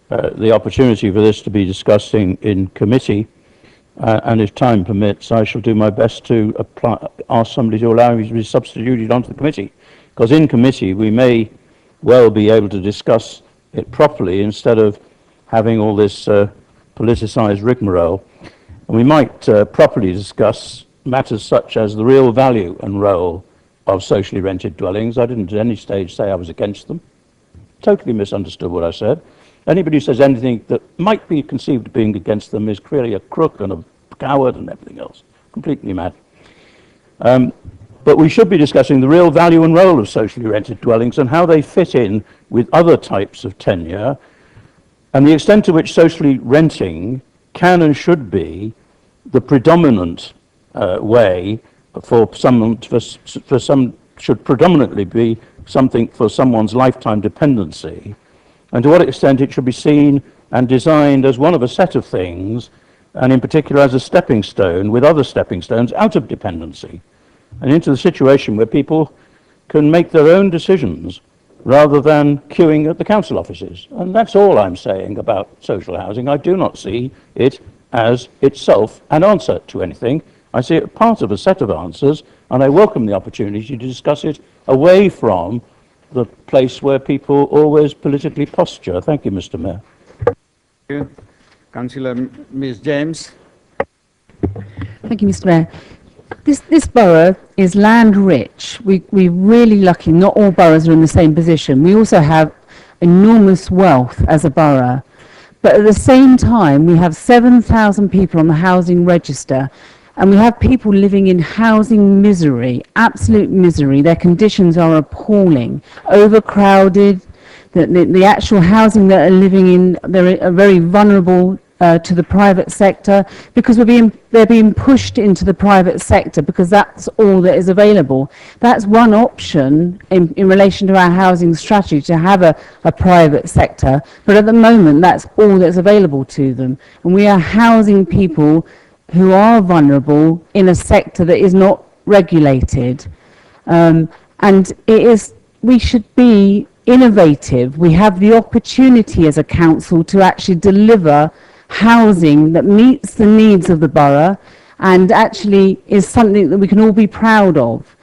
the opportunity for this to be discussed in committee. And if time permits, I shall do my best to ask somebody to allow me to be substituted onto the committee. Because in committee, we may well be able to discuss it properly instead of having all this politicised rigmarole. And we might properly discuss matters such as the real value and role of socially rented dwellings. I didn't at any stage say I was against them. Totally misunderstood what I said. Anybody who says anything that might be conceived of being against them is clearly a crook and a coward and everything else. Completely mad. But we should be discussing the real value and role of socially rented dwellings and how they fit in with other types of tenure and the extent to which socially renting can and should be the predominant way for someone, should predominantly be something for someone's lifetime dependency, and to what extent it should be seen and designed as one of a set of things, and in particular as a stepping stone with other stepping stones out of dependency and into the situation where people can make their own decisions rather than queuing at the council offices. And that's all I'm saying about social housing. I do not see it as itself an answer to anything. I see it part of a set of answers, and I welcome the opportunity to discuss it away from the place where people always politically posture. Thank you, Mr. Mayor. Thank you. Councillor Ms. James. Thank you, Mr. Mayor. This borough is land rich. We're really lucky. Not all boroughs are in the same position. We also have enormous wealth as a borough. But at the same time, we have 7,000 people on the housing register, and we have people living in housing misery, absolute misery. Their conditions are appalling, overcrowded. The actual housing that are living in, they're very vulnerable to the private sector because they're being pushed into the private sector because that's all that is available. That's one option in relation to our housing strategy, to have a private sector, but at the moment that's all that's available to them. And we are housing people who are vulnerable in a sector that is not regulated. And we should be innovative. We have the opportunity as a council to actually deliver housing that meets the needs of the borough and actually is something that we can all be proud of.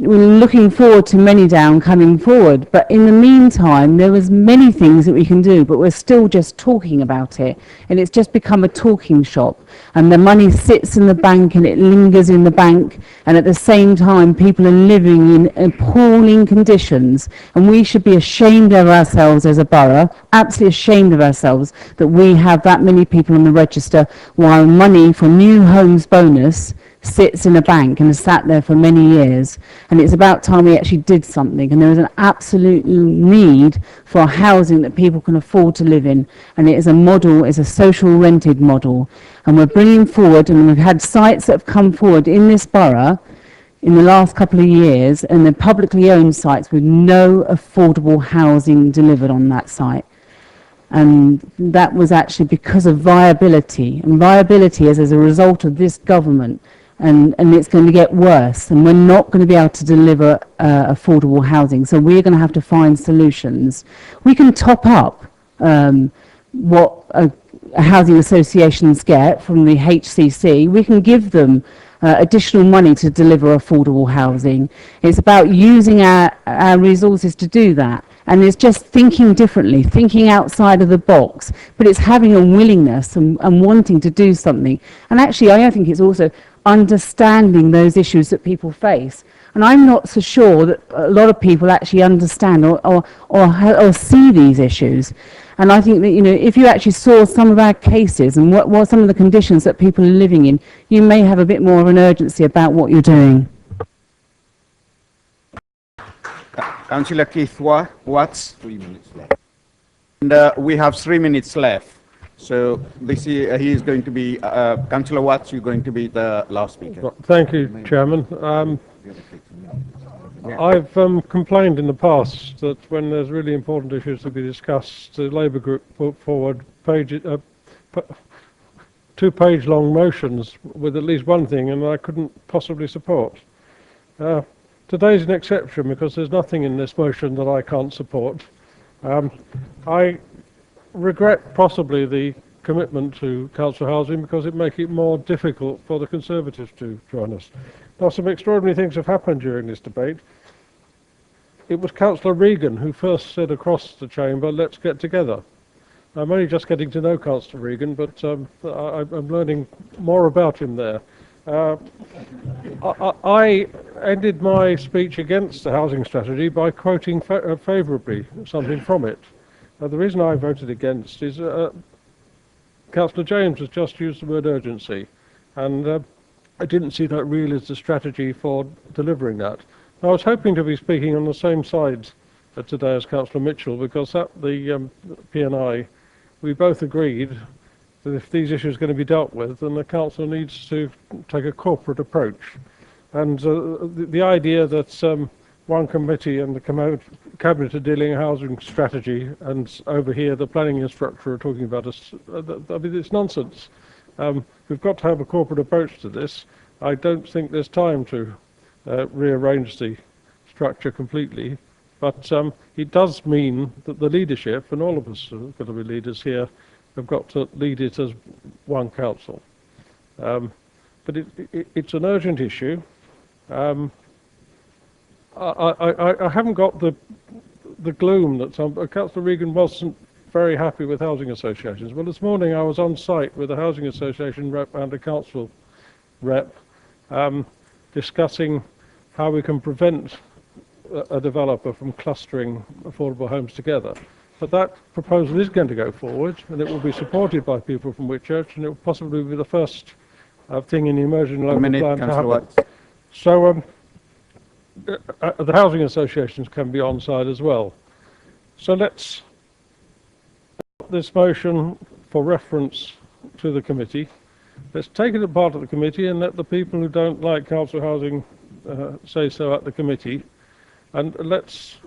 we're looking forward to Manydown coming forward, but in the meantime there was many things that we can do, but we're still just talking about it, and it's just become a talking shop, and the money sits in the bank and it lingers in the bank, and at the same time people are living in appalling conditions, and we should be ashamed of ourselves as a borough, absolutely ashamed of ourselves that we have that many people on the register while money for new homes bonus sits in a bank and has sat there for many years. And it's about time we actually did something, and there is an absolute need for housing that people can afford to live in, and it is a model, it's a social rented model, and we're bringing forward, and we've had sites that have come forward in this borough in the last couple of years, and they're publicly owned sites with no affordable housing delivered on that site. And that was actually because of viability, and viability is as a result of this government, and it's going to get worse, and we're not going to be able to deliver affordable housing, so we're going to have to find solutions. We can top up what housing associations get from the HCC. We can give them additional money to deliver affordable housing. It's about using our resources to do that. And it's just thinking differently, thinking outside of the box, but it's having a willingness and wanting to do something. And actually, I think it's also understanding those issues that people face. And I'm not so sure that a lot of people actually understand or see these issues. And I think that, you know, if you actually saw some of our cases and what some of the conditions that people are living in, you may have a bit more of an urgency about what you're doing. Councillor Keith Watts. 3 minutes left. And we have 3 minutes left. So this is, he is going to be, Councillor Watts, you're going to be the last speaker. Thank you, Chairman. I've complained in the past that when there's really important issues to be discussed, the Labour group put forward two-page-long motions with at least one thing, and I couldn't possibly support. Today's an exception because there's nothing in this motion that I can't support. I regret possibly the commitment to council housing because it makes it more difficult for the Conservatives to join us. Now, some extraordinary things have happened during this debate. It was Councillor Regan who first said across the chamber, let's get together. I'm only just getting to know Councillor Regan, but I'm learning more about him there. I ended my speech against the housing strategy by quoting favourably something from it. The reason I voted against is Councillor James has just used the word urgency, and I didn't see that really as the strategy for delivering that. I was hoping to be speaking on the same side today as Councillor Mitchell, because at the P&I we both agreed that if these issues are going to be dealt with, then the council needs to take a corporate approach. And the idea that one committee and the cabinet are dealing a housing strategy, and over here the planning instructor are talking about us, I mean, it's nonsense. We've got to have a corporate approach to this. I don't think there's time to rearrange the structure completely, but it does mean that the leadership, and all of us are going to be leaders here, have got to lead it as one council. But it's an urgent issue. I haven't got the gloom that Councillor Regan wasn't very happy with housing associations. Well, this morning I was on site with a housing association rep and a council rep discussing how we can prevent a developer from clustering affordable homes together. But that proposal is going to go forward, and it will be supported by people from Whitchurch, and it will possibly be the first thing in the emerging local plan to happen. So the housing associations can be on side as well. So let's put this motion for reference to the committee. Let's take it apart at the committee and let the people who don't like council housing say so at the committee. And let's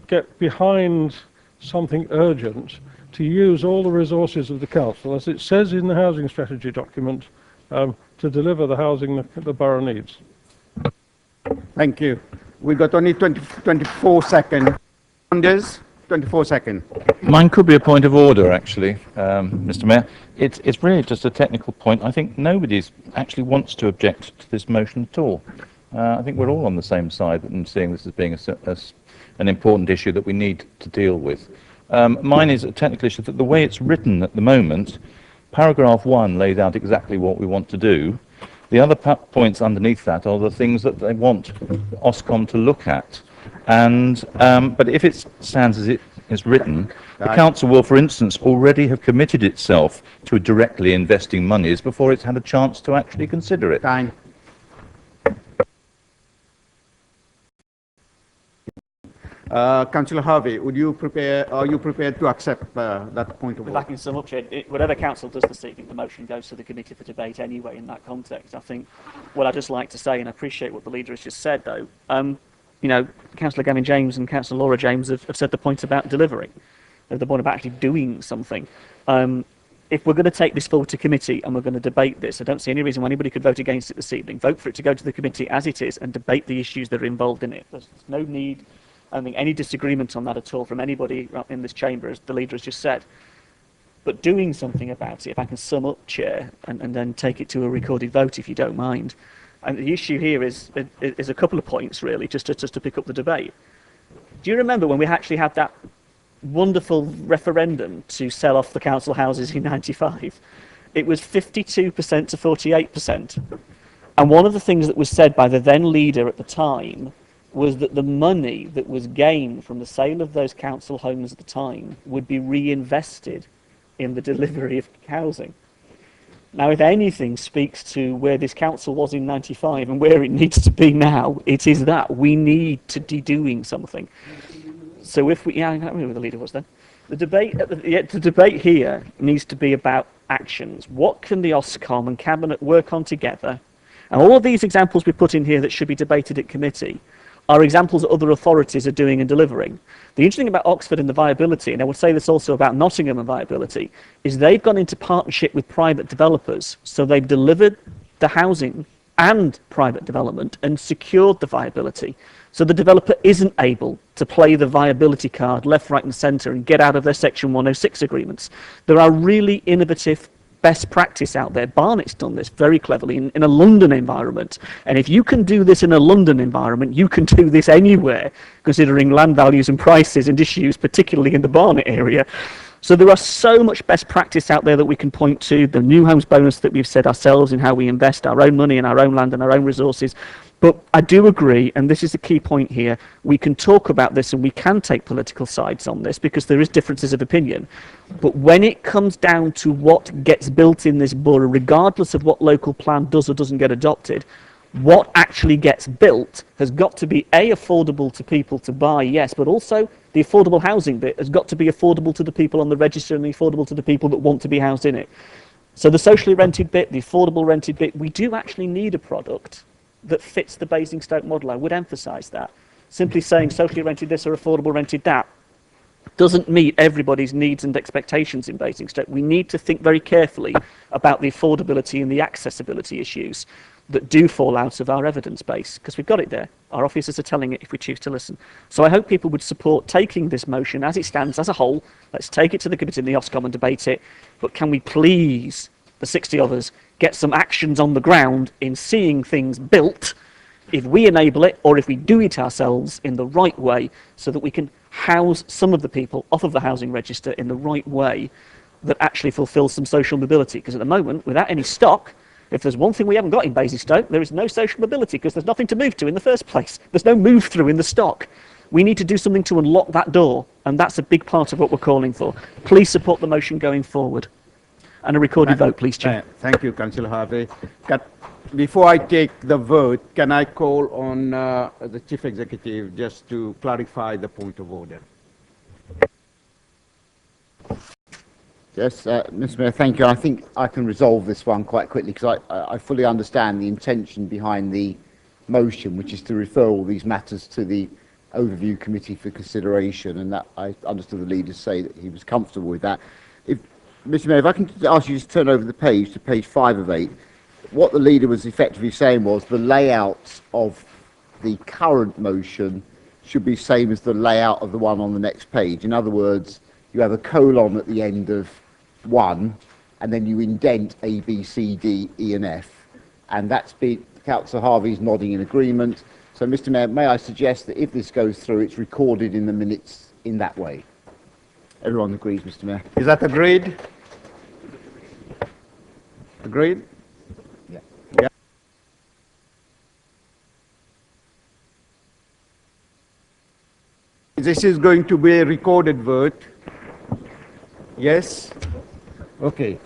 get behind something urgent to use all the resources of the council, as it says in the housing strategy document, to deliver the housing that the borough needs. Thank you. We've got only 24 seconds. Anders, 24 seconds. Mine could be a point of order, actually, Mr. Mayor. It's really just a technical point. I think nobody actually wants to object to this motion at all. I think we're all on the same side in seeing this as being an important issue that we need to deal with. Mine is a technical issue that the way it's written at the moment, paragraph 1 lays out exactly what we want to do. The other points underneath that are the things that they want Ofcom to look at. And but if it stands as it is written, the council will, for instance, already have committed itself to directly investing monies before it's had a chance to actually consider it. Councillor Harvey, are you prepared to accept that point of If order? I can sum up, Chair, whatever council does this evening, the motion goes to the committee for debate anyway in that context. I think what I'd just like to say, and I appreciate what the leader has just said though, you know, Councillor Gavin James and Councillor Laura James have said the point about delivering, the point about actually doing something. If we're going to take this forward to committee and we're going to debate this, I don't see any reason why anybody could vote against it this evening. Vote for it to go to the committee as it is and debate the issues that are involved in it. There's no need, I don't think, any disagreement on that at all from anybody in this chamber, as the leader has just said. But doing something about it, if I can sum up, Chair, and then take it to a recorded vote, if you don't mind. And the issue here is a couple of points, really, just to pick up the debate. Do you remember when we actually had that wonderful referendum to sell off the council houses in '95? It was 52% to 48%. And one of the things that was said by the then leader at the time was that the money that was gained from the sale of those council homes at the time would be reinvested in the delivery of housing. Now, if anything speaks to where this council was in '95 and where it needs to be now, it is that we need to be doing something. So if we, I can't remember who the leader was then. The debate here needs to be about actions. What can the Ofcom and Cabinet work on together? And all of these examples we put in here that should be debated at committee are examples that other authorities are doing and delivering. The interesting about Oxford and the viability, and I would say this also about Nottingham and viability, is they've gone into partnership with private developers. So they've delivered the housing and private development and secured the viability. So the developer isn't able to play the viability card left, right and centre and get out of their Section 106 agreements. There are really innovative best practice out there. Barnett's done this very cleverly in a London environment. And if you can do this in a London environment, you can do this anywhere, considering land values and prices and issues, particularly in the Barnet area. So there are so much best practice out there that we can point to. The new homes bonus that we've said ourselves in how we invest our own money in our own land and our own resources. But I do agree, and this is the key point here, we can talk about this and we can take political sides on this because there is differences of opinion. But when it comes down to what gets built in this borough, regardless of what local plan does or doesn't get adopted, what actually gets built has got to be A, affordable to people to buy, yes, but also the affordable housing bit has got to be affordable to the people on the register and affordable to the people that want to be housed in it. So the socially rented bit, the affordable rented bit, we do actually need a product that fits the Basingstoke model. I would emphasise that. Simply saying socially rented this or affordable rented that doesn't meet everybody's needs and expectations in Basingstoke. We need to think very carefully about the affordability and the accessibility issues that do fall out of our evidence base, because we've got it there. Our officers are telling it if we choose to listen. So I hope people would support taking this motion as it stands as a whole. Let's take it to the committee in the Ofcom and debate it. But can we please, the 60 of us, get some actions on the ground in seeing things built, if we enable it or if we do it ourselves in the right way, so that we can house some of the people off of the housing register in the right way that actually fulfills some social mobility. Because at the moment, without any stock, if there's one thing we haven't got in Basingstoke, there is no social mobility because there's nothing to move to in the first place. There's no move through in the stock. We need to do something to unlock that door, and that's a big part of what we're calling for. Please support the motion going forward. And a recorded vote, please, Chair. Thank you, Councillor Harvey. Before I take the vote, can I call on the Chief Executive just to clarify the point of order? Yes, Mr. Mayor, thank you. I think I can resolve this one quite quickly because I fully understand the intention behind the motion, which is to refer all these matters to the Overview Committee for consideration, and that I understood the leader say that he was comfortable with that. Mr. Mayor, if I can ask you to turn over the page to page 5 of 8, what the leader was effectively saying was the layout of the current motion should be same as the layout of the one on the next page. In other words, you have a colon at the end of 1, and then you indent A, B, C, D, E, and F. And that's been, Councillor Harvey's nodding in agreement. So, Mr. Mayor, may I suggest that if this goes through, it's recorded in the minutes in that way? Everyone agrees, Mr. Mayor. Is that agreed? Agreed? Yeah. Yeah. This is going to be a recorded vote. Yes? Okay.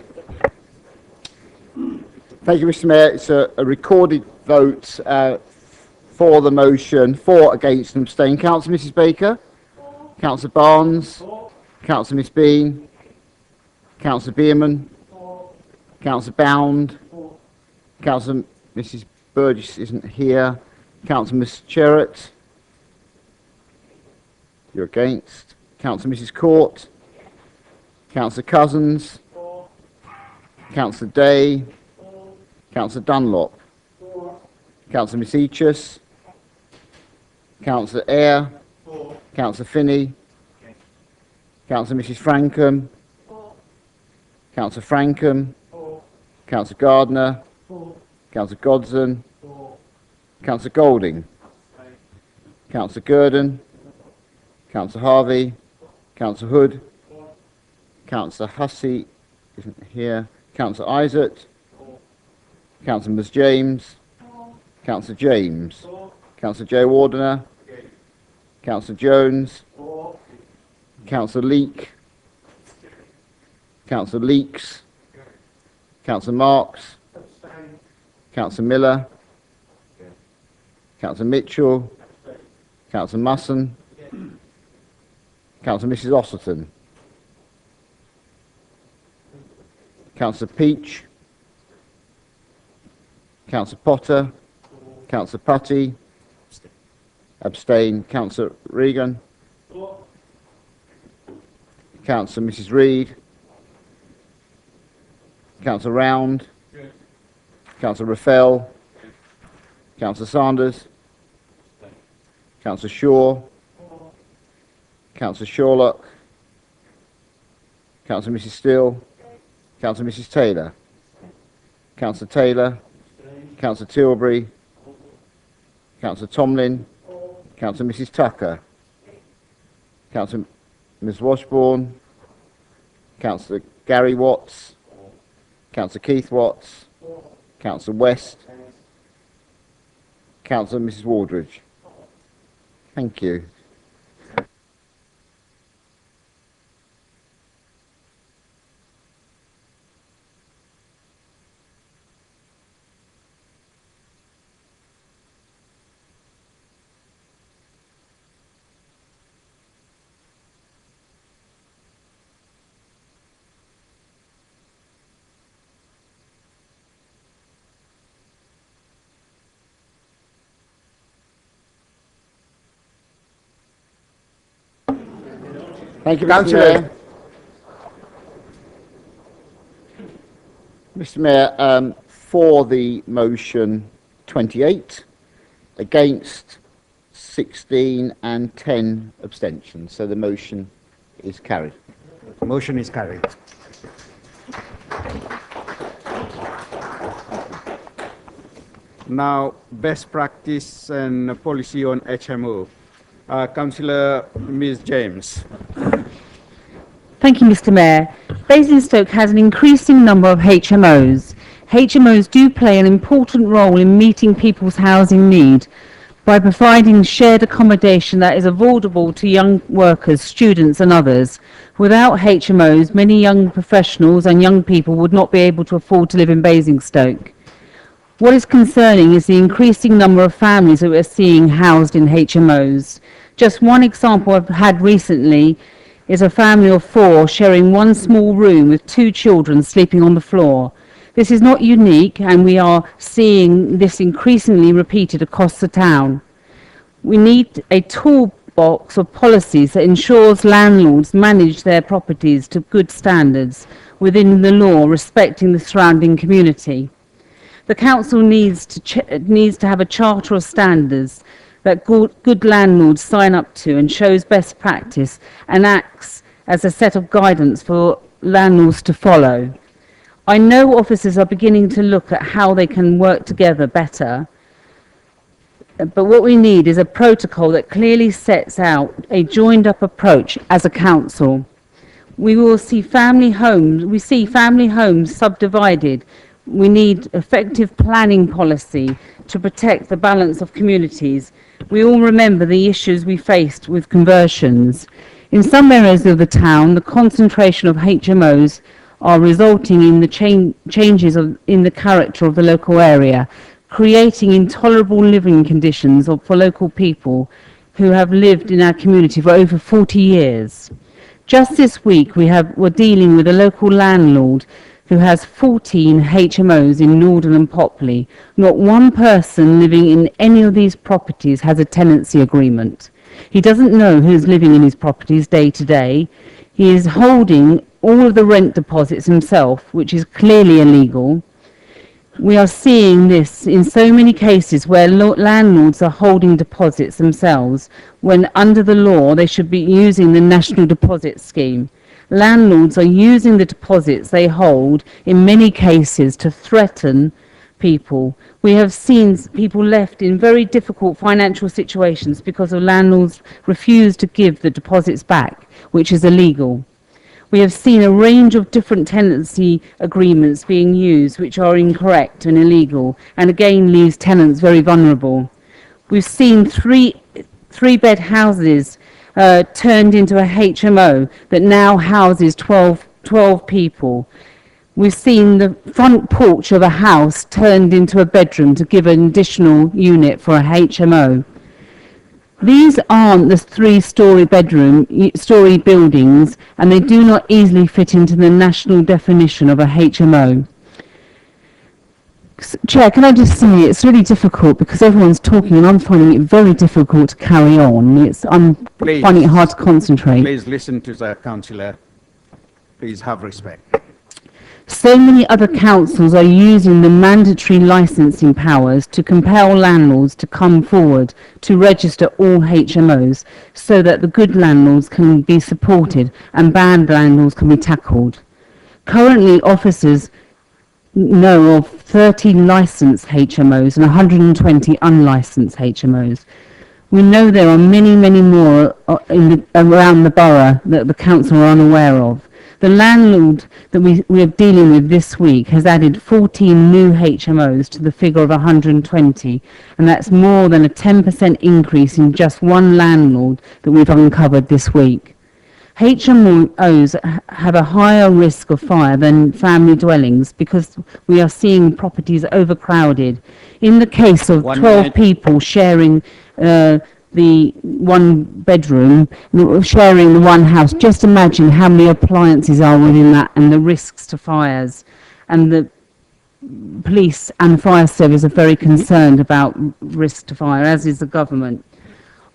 Thank you, Mr. Mayor. It's a recorded vote for the motion, for, against and abstain. Councillor Mrs Baker? Councillor Barnes? Councillor Miss Bean? Councillor Bierman? Councillor Bound? Councillor Mrs Burgess isn't here. Councillor Miss Cherrett? You're against. Councillor Mrs Court? Councillor Cousins? Councillor Day? Councillor Dunlop? Councillor Miss Eachus? Councillor Eyre? Councillor Finney? Councillor Mrs Frankham? Councillor Frankham? Councillor Gardner? Councillor Godson? Councillor Golding? Councillor Gurdon? Councillor Harvey? Councillor Hood? Councillor Hussey isn't here. Councillor Isaac? Councillor Ms James? Councillor James? Councillor J Wardener? Councillor Jones? Councillor Leek? Councillor Leeks? Councillor Marks? Councillor Miller? Councillor Mitchell? Councillor Musson? Councillor Mrs Osserton? Councillor Peach? Councillor Potter? Councillor Putty? Abstain. Councillor Regan? Councillor Mrs Reid? Councillor Round? Councillor Raffel? Councillor Sanders? Councillor Shaw? Councillor Sherlock? Councillor Mrs Steele? Councillor Mrs Taylor? Councillor Taylor? Councillor Tilbury? Councillor Tomlin? Councillor Mrs Tucker? Councillor Ms Washbourne? Councillor Gary Watts? Councillor Keith Watts? Councillor West? Councillor Mrs Waldridge? Thank you. Thank you, Mr. Mayor. Mr. Mayor, for the motion 28, against 16 and 10 abstentions. So the motion is carried. Motion is carried. Now, best practice and policy on HMO. Councillor Ms James. Thank you, Mr. Mayor. Basingstoke has an increasing number of HMOs. HMOs do play an important role in meeting people's housing need by providing shared accommodation that is affordable to young workers, students and others. Without HMOs, many young professionals and young people would not be able to afford to live in Basingstoke. What is concerning is the increasing number of families that we're seeing housed in HMOs. Just one example I've had recently is a family of 4 sharing one small room with 2 children sleeping on the floor. This is not unique, and we are seeing this increasingly repeated across the town. We need a toolbox of policies that ensures landlords manage their properties to good standards within the law, respecting the surrounding community. The council needs to have a charter of standards that good landlords sign up to and shows best practice and acts as a set of guidance for landlords to follow. I know officers are beginning to look at how they can work together better, but what we need is a protocol that clearly sets out a joined-up approach as a council. We see family homes subdivided. We need effective planning policy to protect the balance of communities. We all remember the issues we faced with conversions. In some areas of the town, the concentration of HMOs are resulting in the changes in the character of the local area, creating intolerable living conditions for local people who have lived in our community for over 40 years. Just this week, we're dealing with a local landlord who has 14 HMOs in Norden and Popley. Not one person living in any of these properties has a tenancy agreement. He doesn't know who's living in his properties day to day. He is holding all of the rent deposits himself, which is clearly illegal. We are seeing this in so many cases where landlords are holding deposits themselves, when under the law they should be using the National Deposit Scheme. Landlords are using the deposits they hold in many cases to threaten people. We have seen people left in very difficult financial situations because the landlords refuse to give the deposits back, which is illegal. We have seen a range of different tenancy agreements being used which are incorrect and illegal, and again leaves tenants very vulnerable. We've seen three-bed houses turned into a HMO that now houses 12 people. We've seen the front porch of a house turned into a bedroom to give an additional unit for a HMO. These aren't the three-story buildings, and they do not easily fit into the national definition of a HMO. Chair, can I just say it's really difficult because everyone's talking and I'm finding it very difficult to carry on. I'm finding it hard to concentrate. Please listen to the councillor. Please have respect. So many other councils are using the mandatory licensing powers to compel landlords to come forward to register all HMOs so that the good landlords can be supported and bad landlords can be tackled. Currently, officers know of 30 licensed HMOs and 120 unlicensed HMOs. We know there are many, many more around the borough that the council are unaware of. The landlord that we are dealing with this week has added 14 new HMOs to the figure of 120, and that's more than a 10% increase in just one landlord that we've uncovered this week. HMOs have a higher risk of fire than family dwellings because we are seeing properties overcrowded. In the case of 12 people sharing the one bedroom, sharing the one house, just imagine how many appliances are within that and the risks to fires. And the police and fire service are very concerned about risk to fire, as is the government.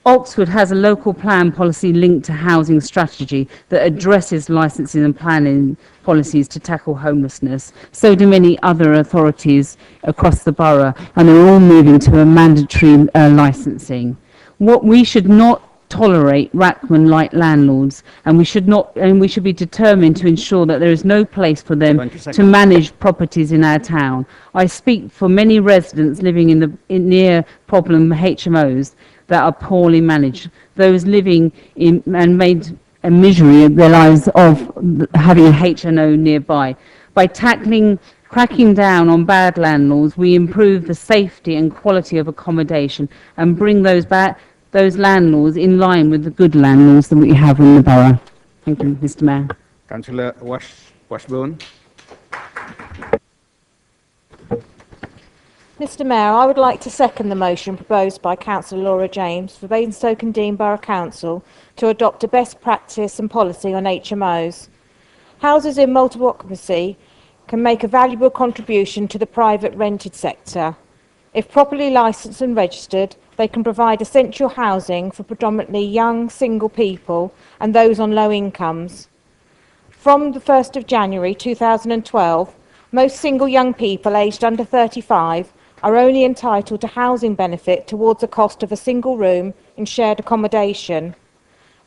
Oxford has a local plan policy linked to housing strategy that addresses licensing and planning policies to tackle homelessness. So do many other authorities across the borough, and they're all moving to a mandatory licensing. What we should not tolerate Rackman-like landlords, and we should be determined to ensure that there is no place for them to manage properties in our town. I speak for many residents living in near problem HMOs that are poorly managed, those living in and made a misery of their lives of having a HMO nearby. By cracking down on bad landlords, we improve the safety and quality of accommodation and bring those landlords in line with the good landlords that we have in the borough. Thank you, Mr. Mayor. Councillor Washburn. Mr Mayor, I would like to second the motion proposed by Councillor Laura James for Basingstoke and Deane Borough Council to adopt a best practice and policy on HMOs. Houses in multiple occupancy can make a valuable contribution to the private rented sector. If properly licensed and registered, they can provide essential housing for predominantly young single people and those on low incomes. From the 1st of January 2012, most single young people aged under 35 are only entitled to housing benefit towards the cost of a single room in shared accommodation.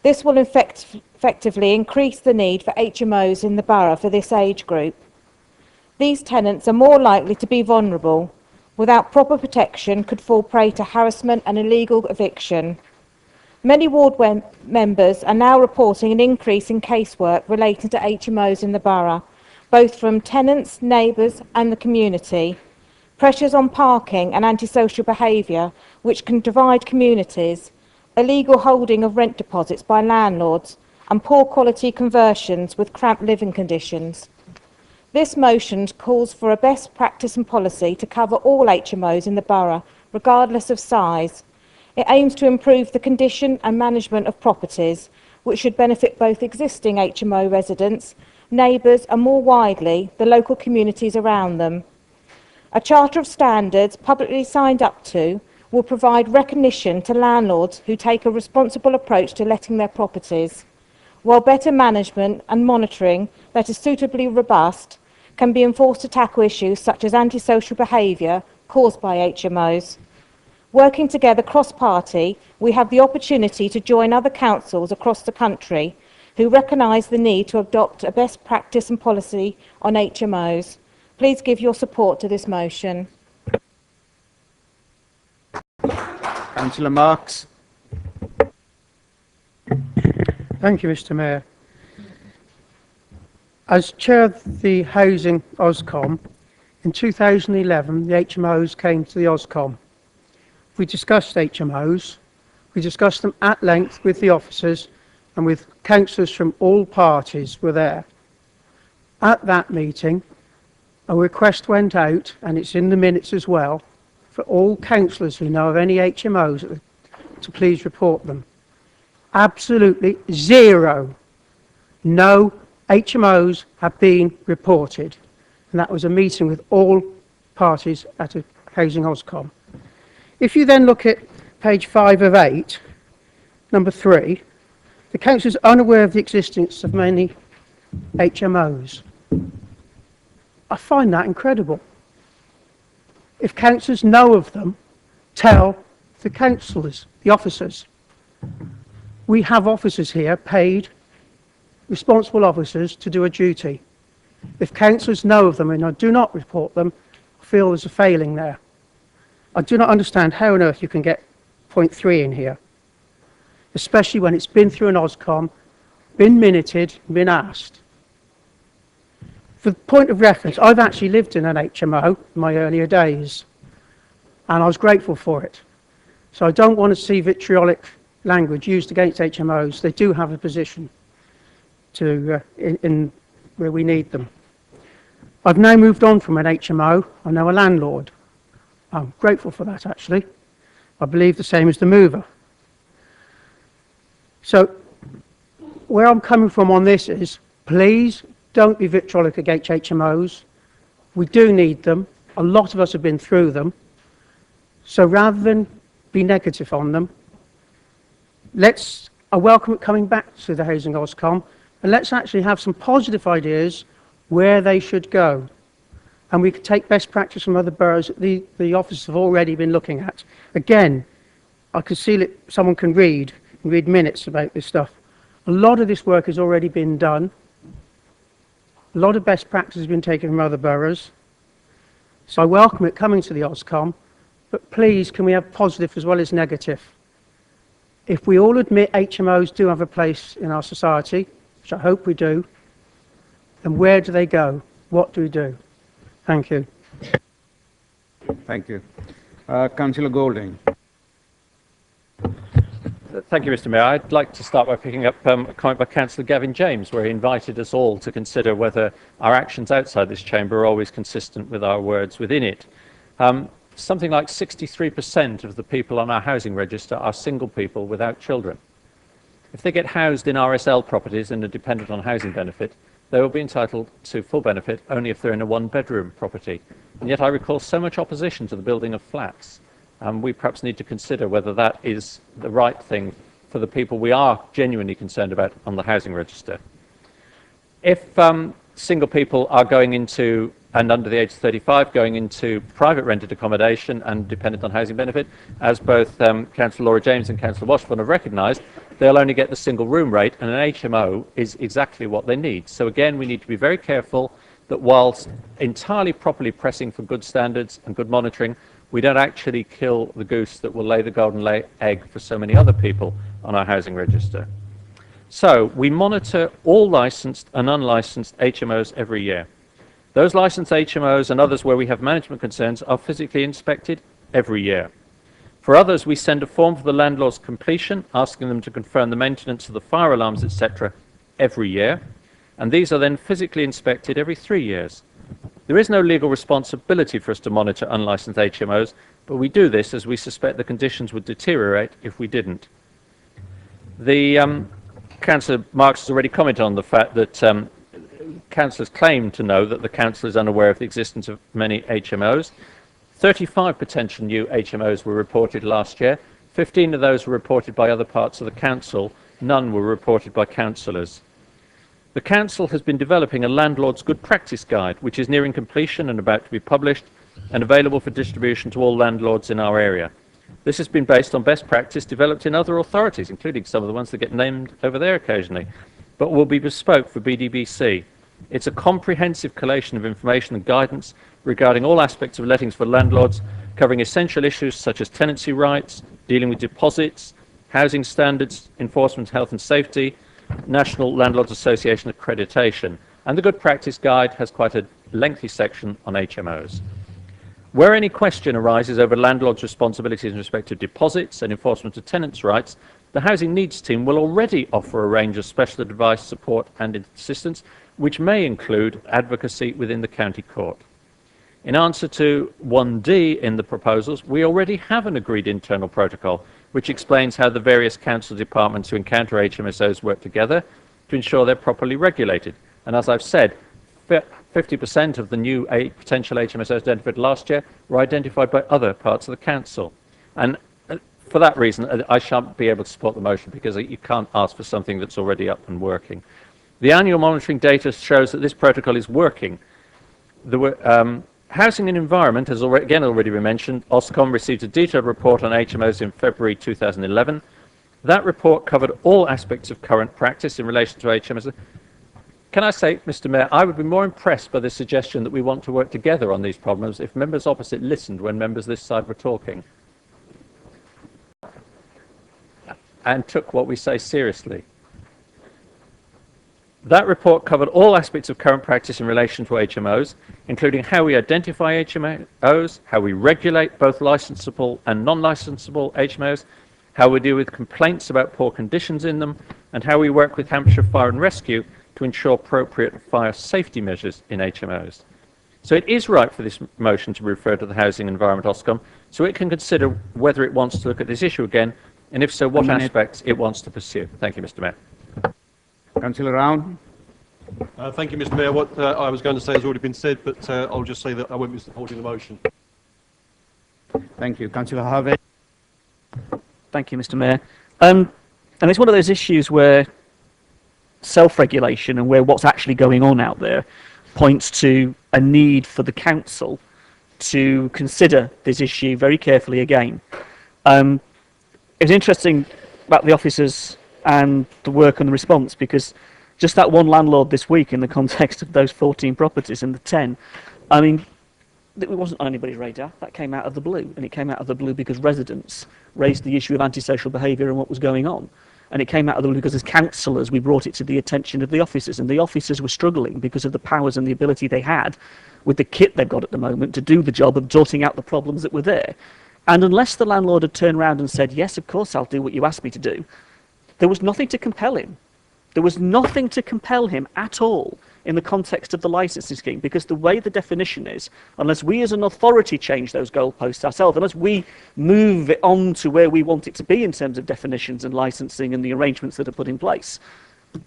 This will effectively increase the need for HMOs in the borough for this age group. These tenants are more likely to be vulnerable. Without proper protection, could fall prey to harassment and illegal eviction. Many ward members are now reporting an increase in casework relating to HMOs in the borough, both from tenants, neighbours and the community. Pressures on parking and antisocial behaviour, which can divide communities, illegal holding of rent deposits by landlords, and poor quality conversions with cramped living conditions. This motion calls for a best practice and policy to cover all HMOs in the borough, regardless of size. It aims to improve the condition and management of properties, which should benefit both existing HMO residents, neighbours and more widely, the local communities around them. A Charter of Standards publicly signed up to will provide recognition to landlords who take a responsible approach to letting their properties, while better management and monitoring that is suitably robust can be enforced to tackle issues such as antisocial behaviour caused by HMOs. Working together cross-party, we have the opportunity to join other councils across the country who recognise the need to adopt a best practice and policy on HMOs. Please give your support to this motion. Councillor Marks. Thank you, Mr. Mayor. As chair of the Housing Oscom, in 2011 the HMOs came to the Oscom. We discussed HMOs, we discussed them at length with the officers and with councillors from all parties were there. At that meeting, a request went out, and it's in the minutes as well, for all councillors who know of any HMOs to please report them. Absolutely zero. No HMOs have been reported. And that was a meeting with all parties at a Housing Oscom. If you then look at page 5 of 8, number 3, the council is unaware of the existence of many HMOs. I find that incredible. If councillors know of them, tell the councillors, the officers. We have officers here, paid, responsible officers, to do a duty. If councillors know of them and do not report them, I feel there's a failing there. I do not understand how on earth you can get point 3 in here, especially when it's been through an Oscom, been minuted, been asked. For the point of reference, I've actually lived in an HMO in my earlier days, and I was grateful for it. So I don't want to see vitriolic language used against HMOs. They do have a position to in where we need them. I've now moved on from an HMO. I'm now a landlord. I'm grateful for that, actually. I believe the same as the mover. So where I'm coming from on this is, please don't be vitriolic against HMOs. We do need them. A lot of us have been through them. So rather than be negative on them, I welcome it coming back to the Housing Oscom, and let's actually have some positive ideas where they should go. And we could take best practice from other boroughs that the officers have already been looking at. Again, I could see that someone can read minutes about this stuff. A lot of this work has already been done. A lot of best practice has been taken from other boroughs. So I welcome it coming to the Oscom, but please, can we have positive as well as negative? If we all admit HMOs do have a place in our society, which I hope we do, then where do they go? What do we do? Thank you. Thank you. Councillor Golding. Thank you, Mr. Mayor. I'd like to start by picking up a comment by Councillor Gavin James, where he invited us all to consider whether our actions outside this chamber are always consistent with our words within it. Something like 63% of the people on our housing register are single people without children. If they get housed in RSL properties and are dependent on housing benefit, they will be entitled to full benefit only if they're in a one-bedroom property. And yet I recall so much opposition to the building of flats. We perhaps need to consider whether that is the right thing for the people we are genuinely concerned about on the housing register. If single people are going into, and under the age of 35, going into private rented accommodation and dependent on housing benefit, as both Councillor Laura James and Councillor Washburn have recognised, they'll only get the single room rate, and an HMO is exactly what they need. So again, we need to be very careful that whilst entirely properly pressing for good standards and good monitoring, we don't actually kill the goose that will lay the golden egg for so many other people on our housing register. So we monitor all licensed and unlicensed HMOs every year. Those licensed HMOs and others where we have management concerns are physically inspected every year. For others, we send a form for the landlord's completion, asking them to confirm the maintenance of the fire alarms, etc., every year, and these are then physically inspected every 3 years. There is no legal responsibility for us to monitor unlicensed HMOs, but we do this as we suspect the conditions would deteriorate if we didn't. The Councillor Marks has already commented on the fact that councillors claim to know that the council is unaware of the existence of many HMOs. 35 potential new HMOs were reported last year. 15 of those were reported by other parts of the council. None were reported by councillors. The council has been developing a landlord's good practice guide, which is nearing completion and about to be published and available for distribution to all landlords in our area. This has been based on best practice developed in other authorities, including some of the ones that get named over there occasionally, but will be bespoke for BDBC. It's a comprehensive collation of information and guidance regarding all aspects of lettings for landlords, covering essential issues such as tenancy rights, dealing with deposits, housing standards, enforcement, health and safety, National Landlords Association accreditation. And the Good Practice Guide has quite a lengthy section on HMOs. Where any question arises over landlords' responsibilities in respect to deposits and enforcement of tenants' rights, the Housing Needs Team will already offer a range of special advice, support and assistance, which may include advocacy within the county court. In answer to 1D in the proposals, we already have an agreed internal protocol which explains how the various council departments who encounter HMSOs work together to ensure they're properly regulated. And as I've said, 50% of the new potential HMSOs identified last year were identified by other parts of the council. And for that reason, I shan't be able to support the motion because you can't ask for something that's already up and working. The annual monitoring data shows that this protocol is working. Housing and Environment has already been mentioned. Ofcom received a detailed report on HMOs in February 2011. That report covered all aspects of current practice in relation to HMOs. Can I say, Mr. Mayor, I would be more impressed by the suggestion that we want to work together on these problems if members opposite listened when members this side were talking and took what we say seriously. That report covered all aspects of current practice in relation to HMOs, including how we identify HMOs, how we regulate both licensable and non-licensable HMOs, how we deal with complaints about poor conditions in them, and how we work with Hampshire Fire and Rescue to ensure appropriate fire safety measures in HMOs. So it is right for this motion to be referred to the Housing Environment Ofcom, so it can consider whether it wants to look at this issue again, and if so, what aspects it wants to pursue. Thank you, Mr. Mayor. Councillor Round. Thank you, Mr. Mayor. What I was going to say has already been said, but I'll just say that I won't be supporting the motion. Thank you. Councillor Harvey. Thank you, Mr. Mayor. And it's one of those issues where self-regulation and where what's actually going on out there points to a need for the council to consider this issue very carefully again. It was interesting about the officers and the work and the response, because just that one landlord this week in the context of those 14 properties and the 10, I mean, it wasn't on anybody's radar. That came out of the blue, and it came out of the blue because residents raised the issue of antisocial behaviour and what was going on. And it came out of the blue because as councillors we brought it to the attention of the officers, and the officers were struggling because of the powers and the ability they had with the kit they've got at the moment to do the job of sorting out the problems that were there. And unless the landlord had turned around and said, yes, of course I'll do what you asked me to do, there was nothing to compel him. There was nothing to compel him at all in the context of the licensing scheme, because the way the definition is, unless we as an authority change those goalposts ourselves, unless we move it on to where we want it to be in terms of definitions and licensing and the arrangements that are put in place,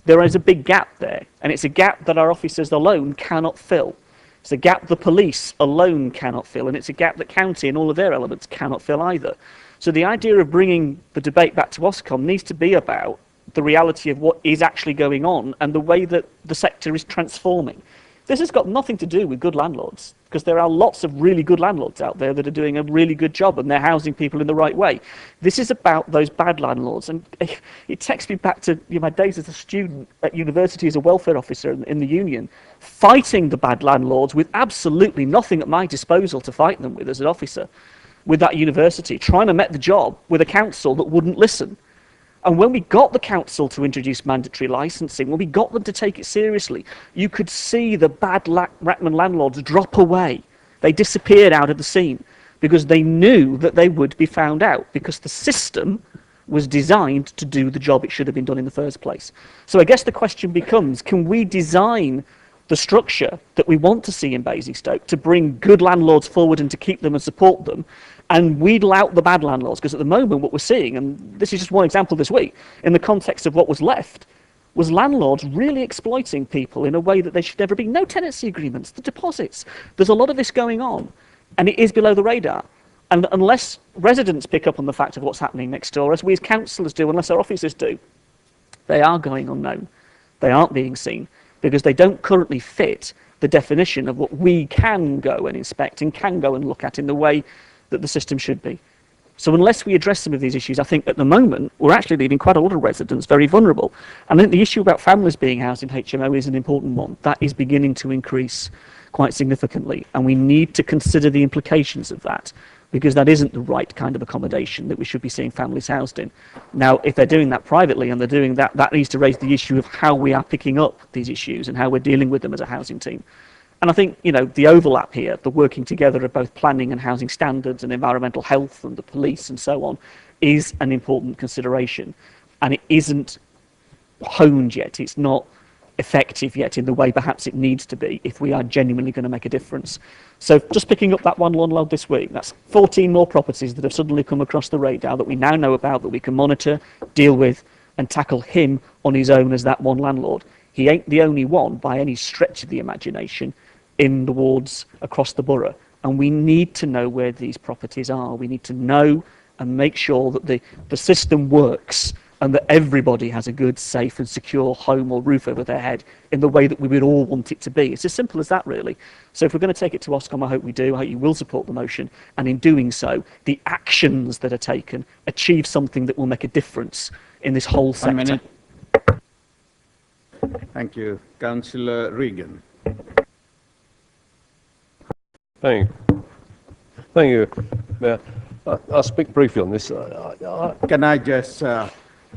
there is a big gap there. And it's a gap that our officers alone cannot fill. It's a gap the police alone cannot fill, and it's a gap that county and all of their elements cannot fill either. So the idea of bringing the debate back to Ofcom needs to be about the reality of what is actually going on and the way that the sector is transforming. This has got nothing to do with good landlords. because there are lots of really good landlords out there that are doing a really good job and they're housing people in the right way. This is about those bad landlords, and it takes me back to my days as a student at university as a welfare officer in the union, fighting the bad landlords with absolutely nothing at my disposal to fight them with as an officer with that university, trying to make the job with a council that wouldn't listen. And when we got the council to introduce mandatory licensing, when we got them to take it seriously, you could see the bad Rackman landlords drop away. They disappeared out of the scene because they knew that they would be found out, because the system was designed to do the job it should have been done in the first place. So I guess the question becomes, can we design the structure that we want to see in Basingstoke to bring good landlords forward and to keep them and support them, and wheedle out the bad landlords? Because at the moment what we're seeing, and this is just one example this week, in the context of what was left, was landlords really exploiting people in a way that they should never be. No tenancy agreements, the deposits. There's a lot of this going on, and it is below the radar. And unless residents pick up on the fact of what's happening next door, as we as councillors do, unless our officers do, they are going unknown. They aren't being seen, because they don't currently fit the definition of what we can go and inspect and can go and look at in the way that the system should be. So unless we address some of these issues, I think at the moment we're actually leaving quite a lot of residents very vulnerable. And I think the issue about families being housed in HMO is an important one. That is beginning to increase quite significantly, and we need to consider the implications of that, because that isn't the right kind of accommodation that we should be seeing families housed in. Now, if they're doing that privately and they're doing that, that needs to raise the issue of how we are picking up these issues and how we're dealing with them as a housing team. And I think, the overlap here, the working together of both planning and housing standards and environmental health and the police and so on, is an important consideration. And it isn't honed yet. It's not effective yet in the way perhaps it needs to be if we are genuinely going to make a difference. So just picking up that one lawn load this week, that's 14 more properties that have suddenly come across the radar that we now know about, that we can monitor, deal with, and tackle him on his own as that one landlord. He ain't the only one by any stretch of the imagination in the wards across the borough. And we need to know where these properties are. We need to know and make sure that the system works and that everybody has a good, safe and secure home or roof over their head in the way that we would all want it to be. It's as simple as that, really. So if we're going to take it to Ofcom, I hope we do. I hope you will support the motion. And in doing so, the actions that are taken achieve something that will make a difference in this whole sector. 1 minute. Thank you. Councillor Regan. Thank you, Mayor. I'll speak briefly on this. Can I just,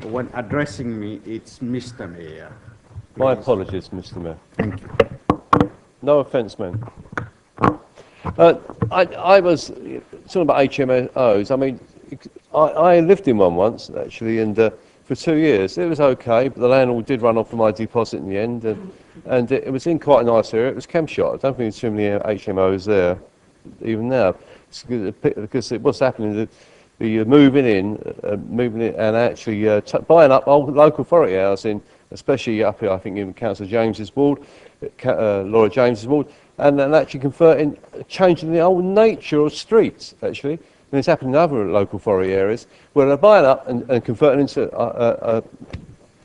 when addressing me, it's Mr. Mayor. My apologies, Mr. Mayor. Thank you. No offence, man. I was talking about HMOs. I mean, I lived in one once, actually, and for 2 years. It was okay, but the landlord did run off with my deposit in the end, and it was in quite a nice area. It was Kempshire. I don't think there's too many HMOs there, even now. Because what's happening, the moving in and actually buying up old local authority housing, especially up here, I think in Councillor James's ward, Laura James's ward, and then actually changing the whole nature of streets, actually. And it's happening in other local authority areas where they're buying up and converting into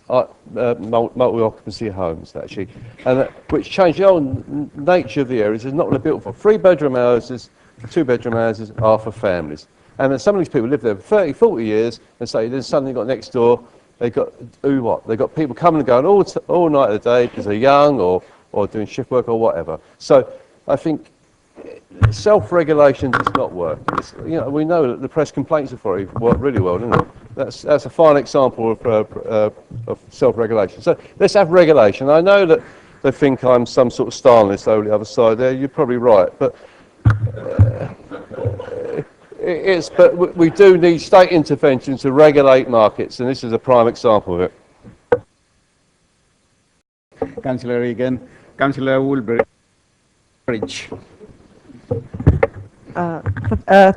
multi-occupancy homes, actually, and which change the whole nature of the areas. It's not really built for 3-bedroom houses, 2-bedroom houses are for families. And then some of these people live there for 30, 40 years and say, then suddenly got next door, they've got people coming and going all night of the day because they're young or doing shift work or whatever. So I think self-regulation does not work. We know that the Press Complaints Authority work really well, doesn't it? That's a fine example of self-regulation. So let's have regulation. I know that they think I'm some sort of Stalinist over the other side there. You're probably right, but but we do need state intervention to regulate markets, and this is a prime example of it. Councillor Regan. Councillor Woolbridge.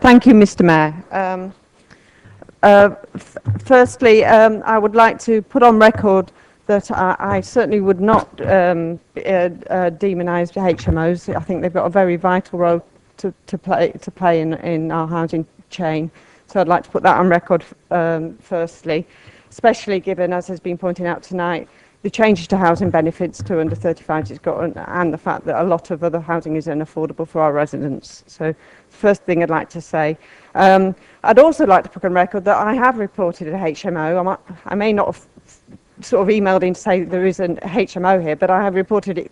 Thank you, Mr. Mayor. Firstly, I would like to put on record that I certainly would not demonise HMOs. I think they've got a very vital role to play in our housing chain. So I'd like to put that on record firstly, especially given, as has been pointed out tonight, the changes to housing benefits to under 35s it's got, and the fact that a lot of other housing is unaffordable for our residents. So first thing I'd like to say. I'd also like to put on record that I have reported a HMO. I may not have sort of emailed in to say there is an HMO here, but I have reported it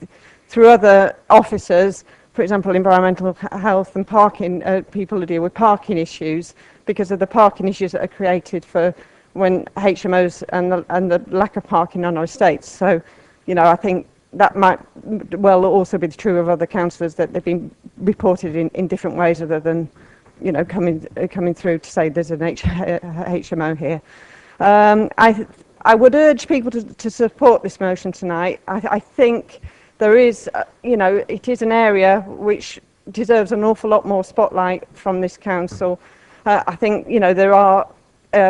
through other officers, for example, environmental health and parking, people who deal with parking issues, because of the parking issues that are created for when HMOs and the lack of parking on our estates. So, you know, I think that might well also be true of other councillors, that they've been reported in different ways other than, you know, coming through to say there's an HMO here. I would urge people to support this motion tonight. I think there is, you know, it is an area which deserves an awful lot more spotlight from this council. I think, you know, there are,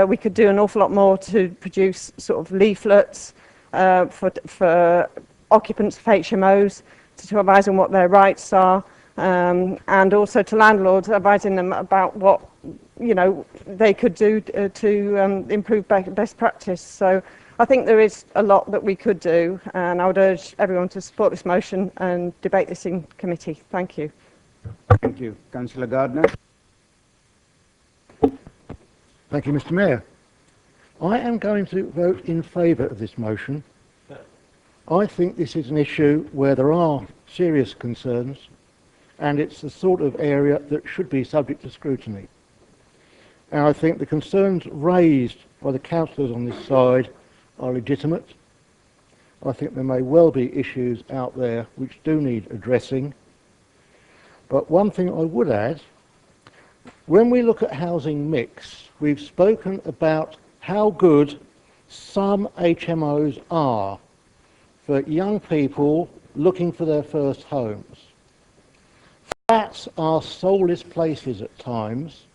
we could do an awful lot more to produce sort of leaflets for occupants of HMOs to advise them what their rights are, and also to landlords, advising them about what, you know, they could do to improve best practice. So I think there is a lot that we could do, and I would urge everyone to support this motion and debate this in committee. Thank you. Thank you. Councillor Gardner. Thank you, Mr. Mayor. I am going to vote in favour of this motion. I think this is an issue where there are serious concerns, and it's the sort of area that should be subject to scrutiny. And I think the concerns raised by the councillors on this side are legitimate. I think there may well be issues out there which do need addressing. But one thing I would add, when we look at housing mix, we've spoken about how good some HMOs are for young people looking for their first homes. Flats are soulless places at times.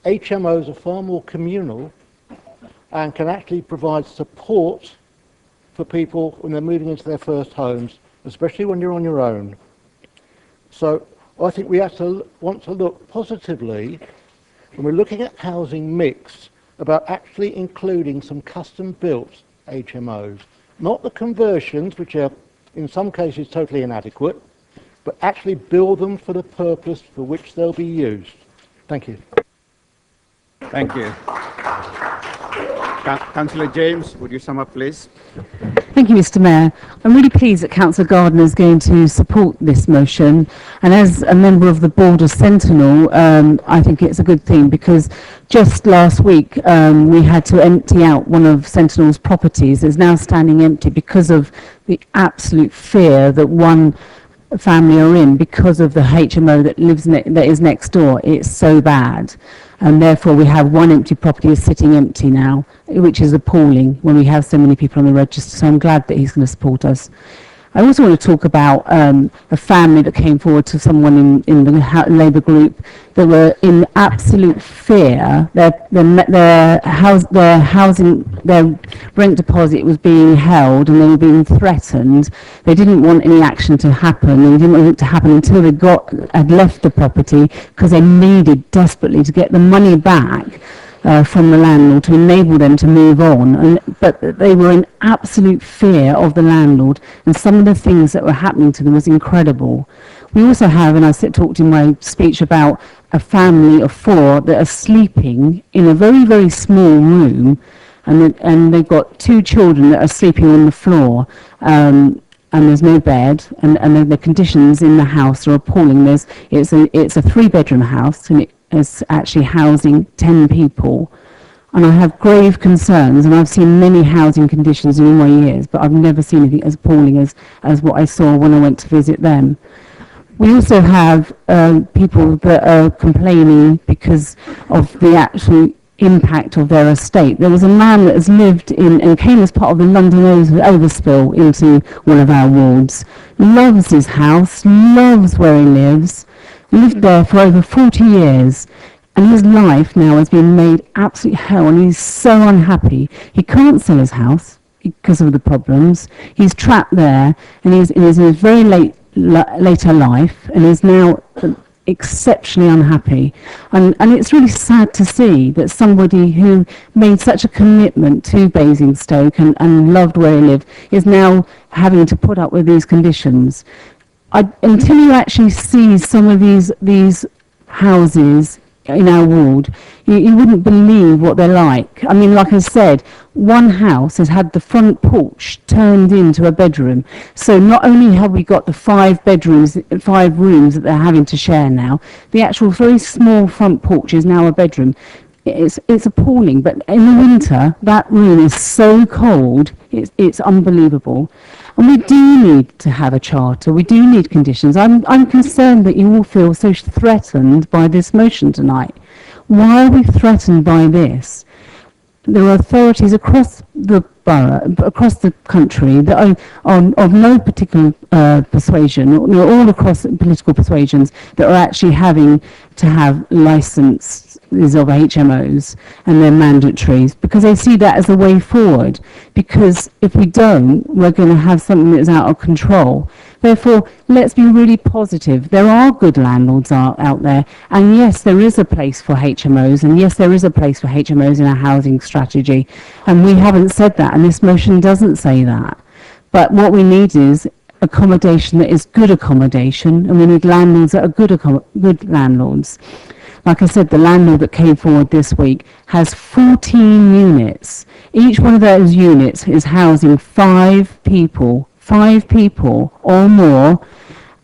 HMOs are far more communal and can actually provide support for people when they're moving into their first homes, especially when you're on your own. So I think we have to want to look positively when we're looking at housing mix about actually including some custom-built HMOs, not the conversions, which are in some cases totally inadequate, but actually build them for the purpose for which they'll be used. Thank you. Thank you. Councillor James, would you sum up, please? Thank you, Mr. Mayor. I'm really pleased that Councillor Gardner is going to support this motion. And as a member of the Board of Sentinel, I think it's a good thing, because just last week we had to empty out one of Sentinel's properties. It's now standing empty because of the absolute fear that one family are in because of the HMO that that is next door. It's so bad. And therefore we have one empty property is sitting empty now, which is appalling when we have so many people on the register. So I'm glad that he's going to support us. I also want to talk about a family that came forward to someone in the Labour group that were in absolute fear. Their rent deposit was being held and they were being threatened. They didn't want any action to happen. They didn't want it to happen until they had left the property, because they needed desperately to get the money back from the landlord to enable them to move on. But they were in absolute fear of the landlord, and some of the things that were happening to them was incredible. We also have, and I talked in my speech about a family of 4 that are sleeping in a very, very small room, and they've got 2 children that are sleeping on the floor, and there's no bed, and the conditions in the house are appalling. It's a 3-bedroom house, and it's actually housing 10 people. And I have grave concerns, and I've seen many housing conditions in all my years, but I've never seen anything as appalling as what I saw when I went to visit them. We also have people that are complaining because of the actual impact of their estate. There was a man that has lived in, and came as part of the London overspill into one of our wards, loves his house, loves where he lives, lived there for over 40 years, and his life now has been made absolute hell, and he's so unhappy. He can't sell his house because of the problems. He's trapped there, and he's in his very later life, and is now exceptionally unhappy. And it's really sad to see that somebody who made such a commitment to Basingstoke and loved where he lived is now having to put up with these conditions. Until you actually see some of these houses in our ward, you wouldn't believe what they're like. I mean, like I said, one house has had the front porch turned into a bedroom. So not only have we got the 5 bedrooms, 5 rooms that they're having to share now, the actual very small front porch is now a bedroom. It's appalling, but in the winter, that room is so cold, it's unbelievable. And we do need to have a charter. We do need conditions. I'm concerned that you all feel so threatened by this motion tonight. Why are we threatened by this? There are authorities across the borough, across the country, that are of no particular persuasion, all across political persuasions, that are actually having to have licenses of HMOs, and they're mandatory, because they see that as a way forward. Because if we don't, we're going to have something that's out of control. Therefore, let's be really positive. There are good landlords out there, and yes, there is a place for HMOs, and yes, there is a place for HMOs in our housing strategy, and we haven't said that, and this motion doesn't say that. But what we need is accommodation that is good accommodation, and we need landlords that are good landlords. Like I said, the landlord that came forward this week has 14 units. Each one of those units is housing 5 people or more,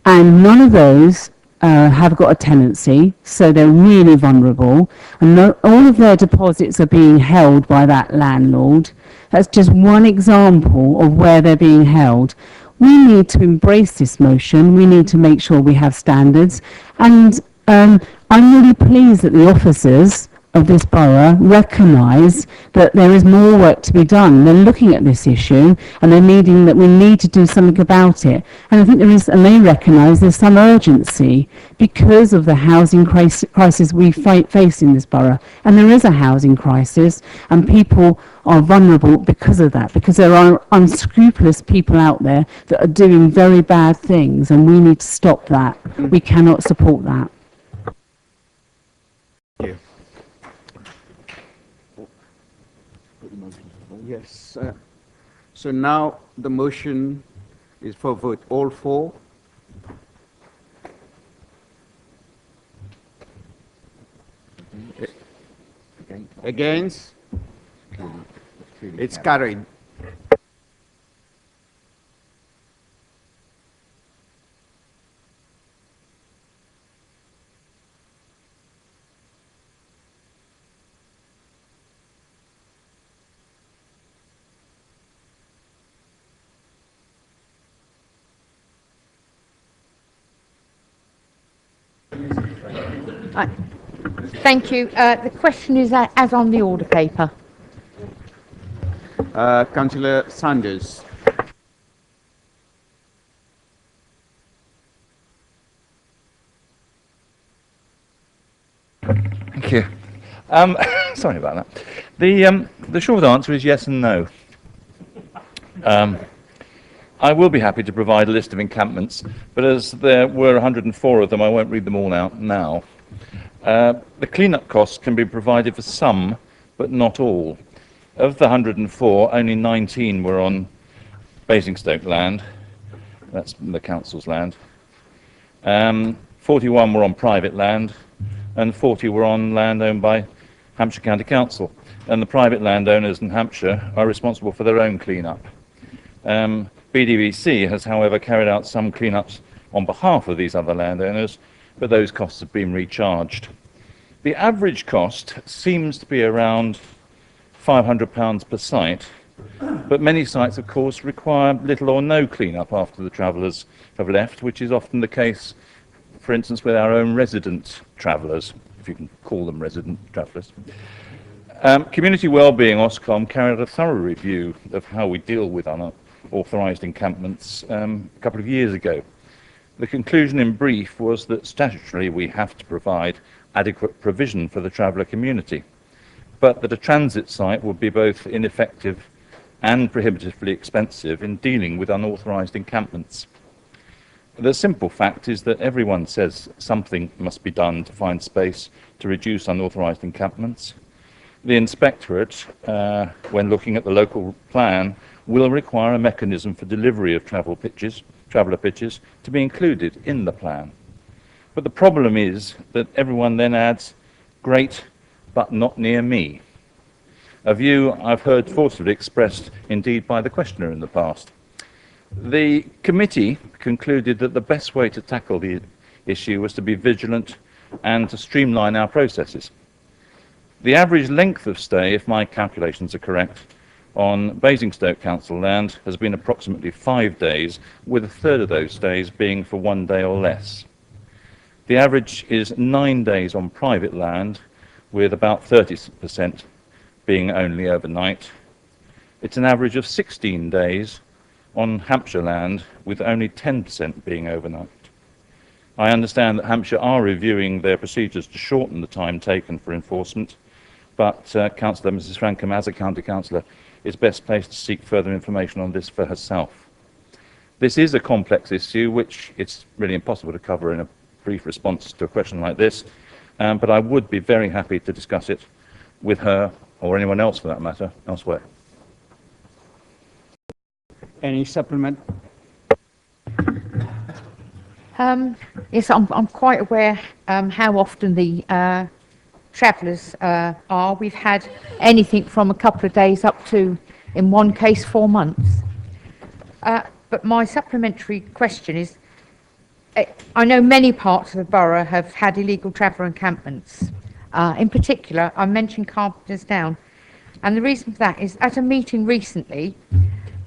and none of those have got a tenancy, so they're really vulnerable, and all of their deposits are being held by that landlord. That's just one example of where they're being held. We need to embrace this motion. We need to make sure we have standards, and I'm really pleased that the officers of this borough recognise that there is more work to be done. They're looking at this issue, and they're needing that we need to do something about it. And I think there is, and they recognise there's some urgency because of the housing crisis we face in this borough. And there is a housing crisis, and people are vulnerable because of that, because there are unscrupulous people out there that are doing very bad things, and we need to stop that. We cannot support that. Yes. So now the motion is for vote. All for? Against? It's carried. Thank you. The question is as on the order paper. Councillor Sanders. Thank you. Sorry about that. The short answer is yes and no. I will be happy to provide a list of encampments, but as there were 104 of them, I won't read them all out now. The clean-up costs can be provided for some, but not all. Of the 104, only 19 were on Basingstoke land. That's the council's land. 41 were on private land, and 40 were on land owned by Hampshire County Council. And the private landowners in Hampshire are responsible for their own clean-up. BDVC has, however, carried out some clean-ups on behalf of these other landowners, but those costs have been recharged. The average cost seems to be around £500 per site, but many sites, of course, require little or no clean-up after the travellers have left, which is often the case, for instance, with our own resident travellers, if you can call them resident travellers. Community Wellbeing Ofcom carried out a thorough review of how we deal with unauthorised encampments a couple of years ago. The conclusion in brief was that statutorily we have to provide adequate provision for the traveller community, but that a transit site would be both ineffective and prohibitively expensive in dealing with unauthorised encampments. The simple fact is that everyone says something must be done to find space to reduce unauthorised encampments. The inspectorate, when looking at the local plan, will require a mechanism for delivery of traveller pitches to be included in the plan. But the problem is that everyone then adds, great, but not near me. A view I've heard forcibly expressed indeed by the questioner in the past. The committee concluded that the best way to tackle the issue was to be vigilant and to streamline our processes. The average length of stay, if my calculations are correct, on Basingstoke Council land has been approximately 5 days, with a third of those stays being for 1 day or less. The average is 9 days on private land, with about 30% being only overnight. It's an average of 16 days on Hampshire land, with only 10% being overnight. I understand that Hampshire are reviewing their procedures to shorten the time taken for enforcement, but Councillor Mrs Frankham, as a county councillor, is best placed to seek further information on this for herself. This is a complex issue which it's really impossible to cover in a brief response to a question like this, but I would be very happy to discuss it with her, or anyone else for that matter, elsewhere. Any supplement? Yes, I'm quite aware how often the travellers are. We've had anything from a couple of days up to, in one case, 4 months. But my supplementary question is, I know many parts of the borough have had illegal traveller encampments. In particular, I mentioned Carpenter's Down, and the reason for that is at a meeting recently,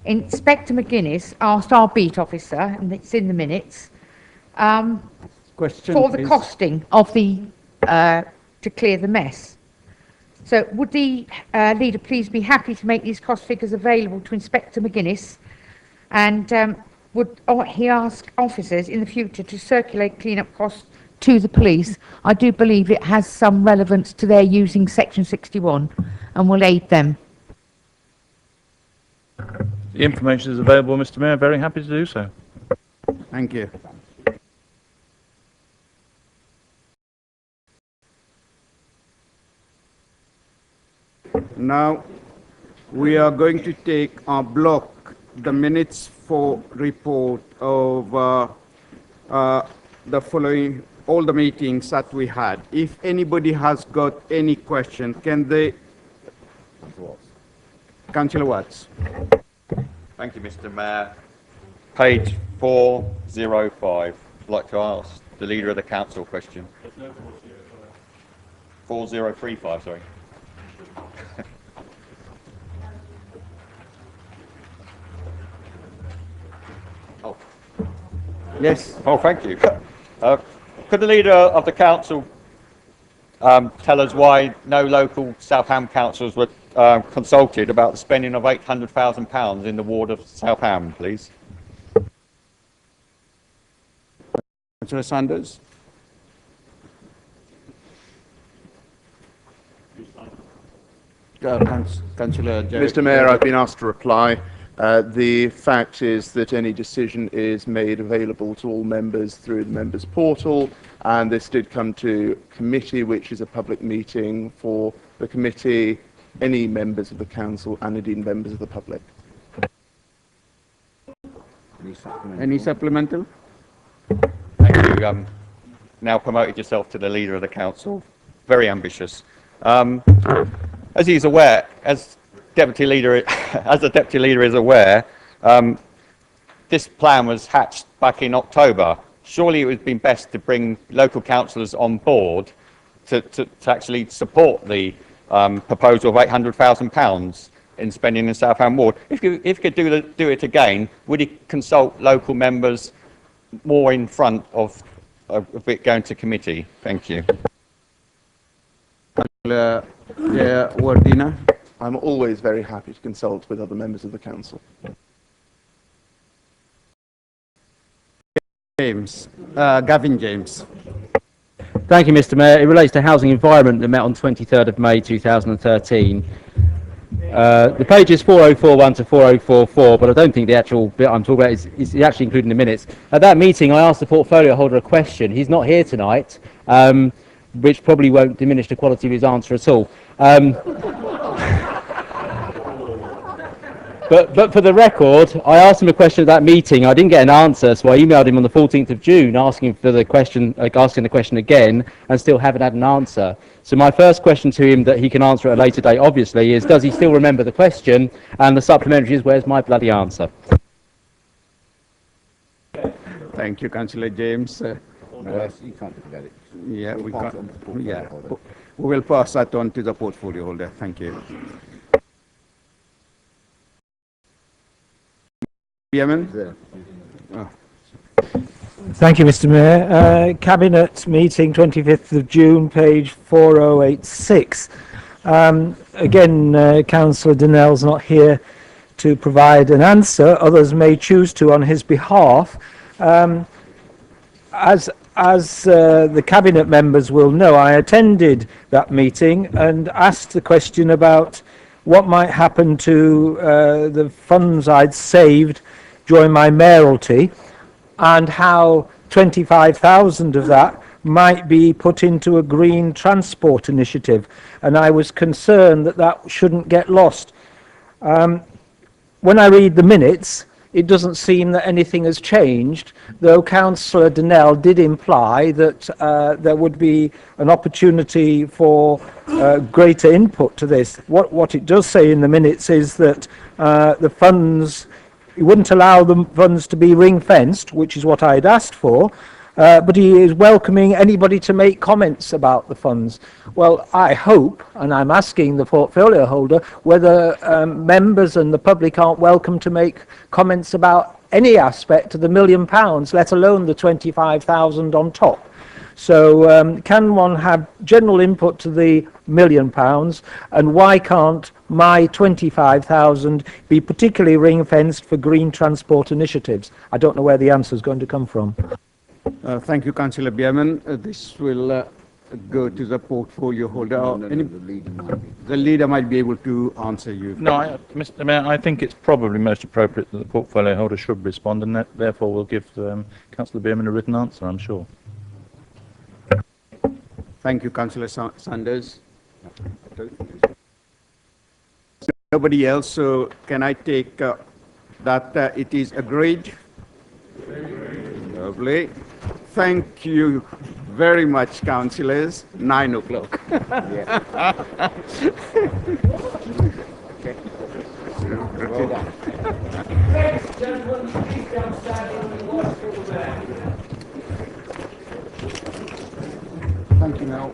Inspector McGuinness asked our beat officer, and it's in the minutes, for the costing of the to clear the mess. So would the leader please be happy to make these cost figures available to Inspector McGuinness, and would he ask officers in the future to circulate clean-up costs to the police? I do believe it has some relevance to their using Section 61 and will aid them. The information is available, Mr Mayor. Very happy to do so. Thank you. Now, we are going to take our block the minutes for report of the following, all the meetings that we had. If anybody has got any question, can they? Councillor Watts. Thank you, Mr Mayor. Page 405. I'd like to ask the Leader of the Council a question. 4035, sorry. Oh. Yes. Oh, thank you. Could the Leader of the Council tell us why no local Southam councils were consulted about the spending of £800,000 in the ward of Southam, please? Councillor Sanders. Councillor Mr Mayor, I've been asked to reply. The fact is that any decision is made available to all members through the members portal, and this did come to committee, which is a public meeting for the committee, any members of the council, and indeed members of the public. Any supplemental? Thank you. Now promoted yourself to the Leader of the Council. Very ambitious. As he's aware, as Deputy Leader, as the Deputy Leader is aware, this plan was hatched back in October. Surely it would have been best to bring local councillors on board to actually support the proposal of £800,000 in spending in Southam Ward. If you could do it again, would you consult local members more in front of it going to committee? Thank you. Wardina. I'm always very happy to consult with other members of the council. James, Gavin James. Thank you, Mr Mayor. It relates to housing environment that met on 23rd of May 2013. The page is 4041 to 4044, but I don't think the actual bit I'm talking about is actually including the minutes. At that meeting, I asked the portfolio holder a question. He's not here tonight, which probably won't diminish the quality of his answer at all. But for the record, I asked him a question at that meeting. I didn't get an answer, so I emailed him on the 14th of June asking for the question, asking the question again, and still haven't had an answer. So my first question to him that he can answer at a later date, obviously, is does he still remember the question? And the supplementary is where's my bloody answer? Thank you, Councillor James. You can't forget it. Yeah, we pass can't. it on to the portfolio Yeah, holder. we will pass that on to the portfolio holder. Thank you. Yemen? Oh. Thank you, Mr. Mayor. Cabinet meeting 25th of June, page 4086. Again, Councillor Donnell's not here to provide an answer. Others may choose to on his behalf. As the Cabinet members will know, I attended that meeting and asked the question about what might happen to the funds I'd saved during my mayoralty, and how 25,000 of that might be put into a green transport initiative. And I was concerned that that shouldn't get lost. When I read the minutes, it doesn't seem that anything has changed, though Councillor Donnell did imply that there would be an opportunity for greater input to this. What it does say in the minutes is that the funds, he wouldn't allow the funds to be ring-fenced, which is what I had asked for, but he is welcoming anybody to make comments about the funds. Well, I hope, and I'm asking the portfolio holder, whether members and the public aren't welcome to make comments about any aspect of the £1 million, let alone the 25,000 on top. So can one have general input to the £1 million, and why can't my 25,000 be particularly ring-fenced for green transport initiatives? I don't know where the answer is going to come from. Thank you, Councillor Bierman. This will go to the portfolio holder. The leader might be able to answer you. No, Mr. Mayor, I think it's probably most appropriate that the portfolio holder should respond, and that, therefore we'll give Councillor Bierman a written answer, I'm sure. Thank you, Councillor Sanders. Nobody else, so can I take that it is agreed? Lovely. Thank you very much, councillors. 9 o'clock. Thank you, Mel.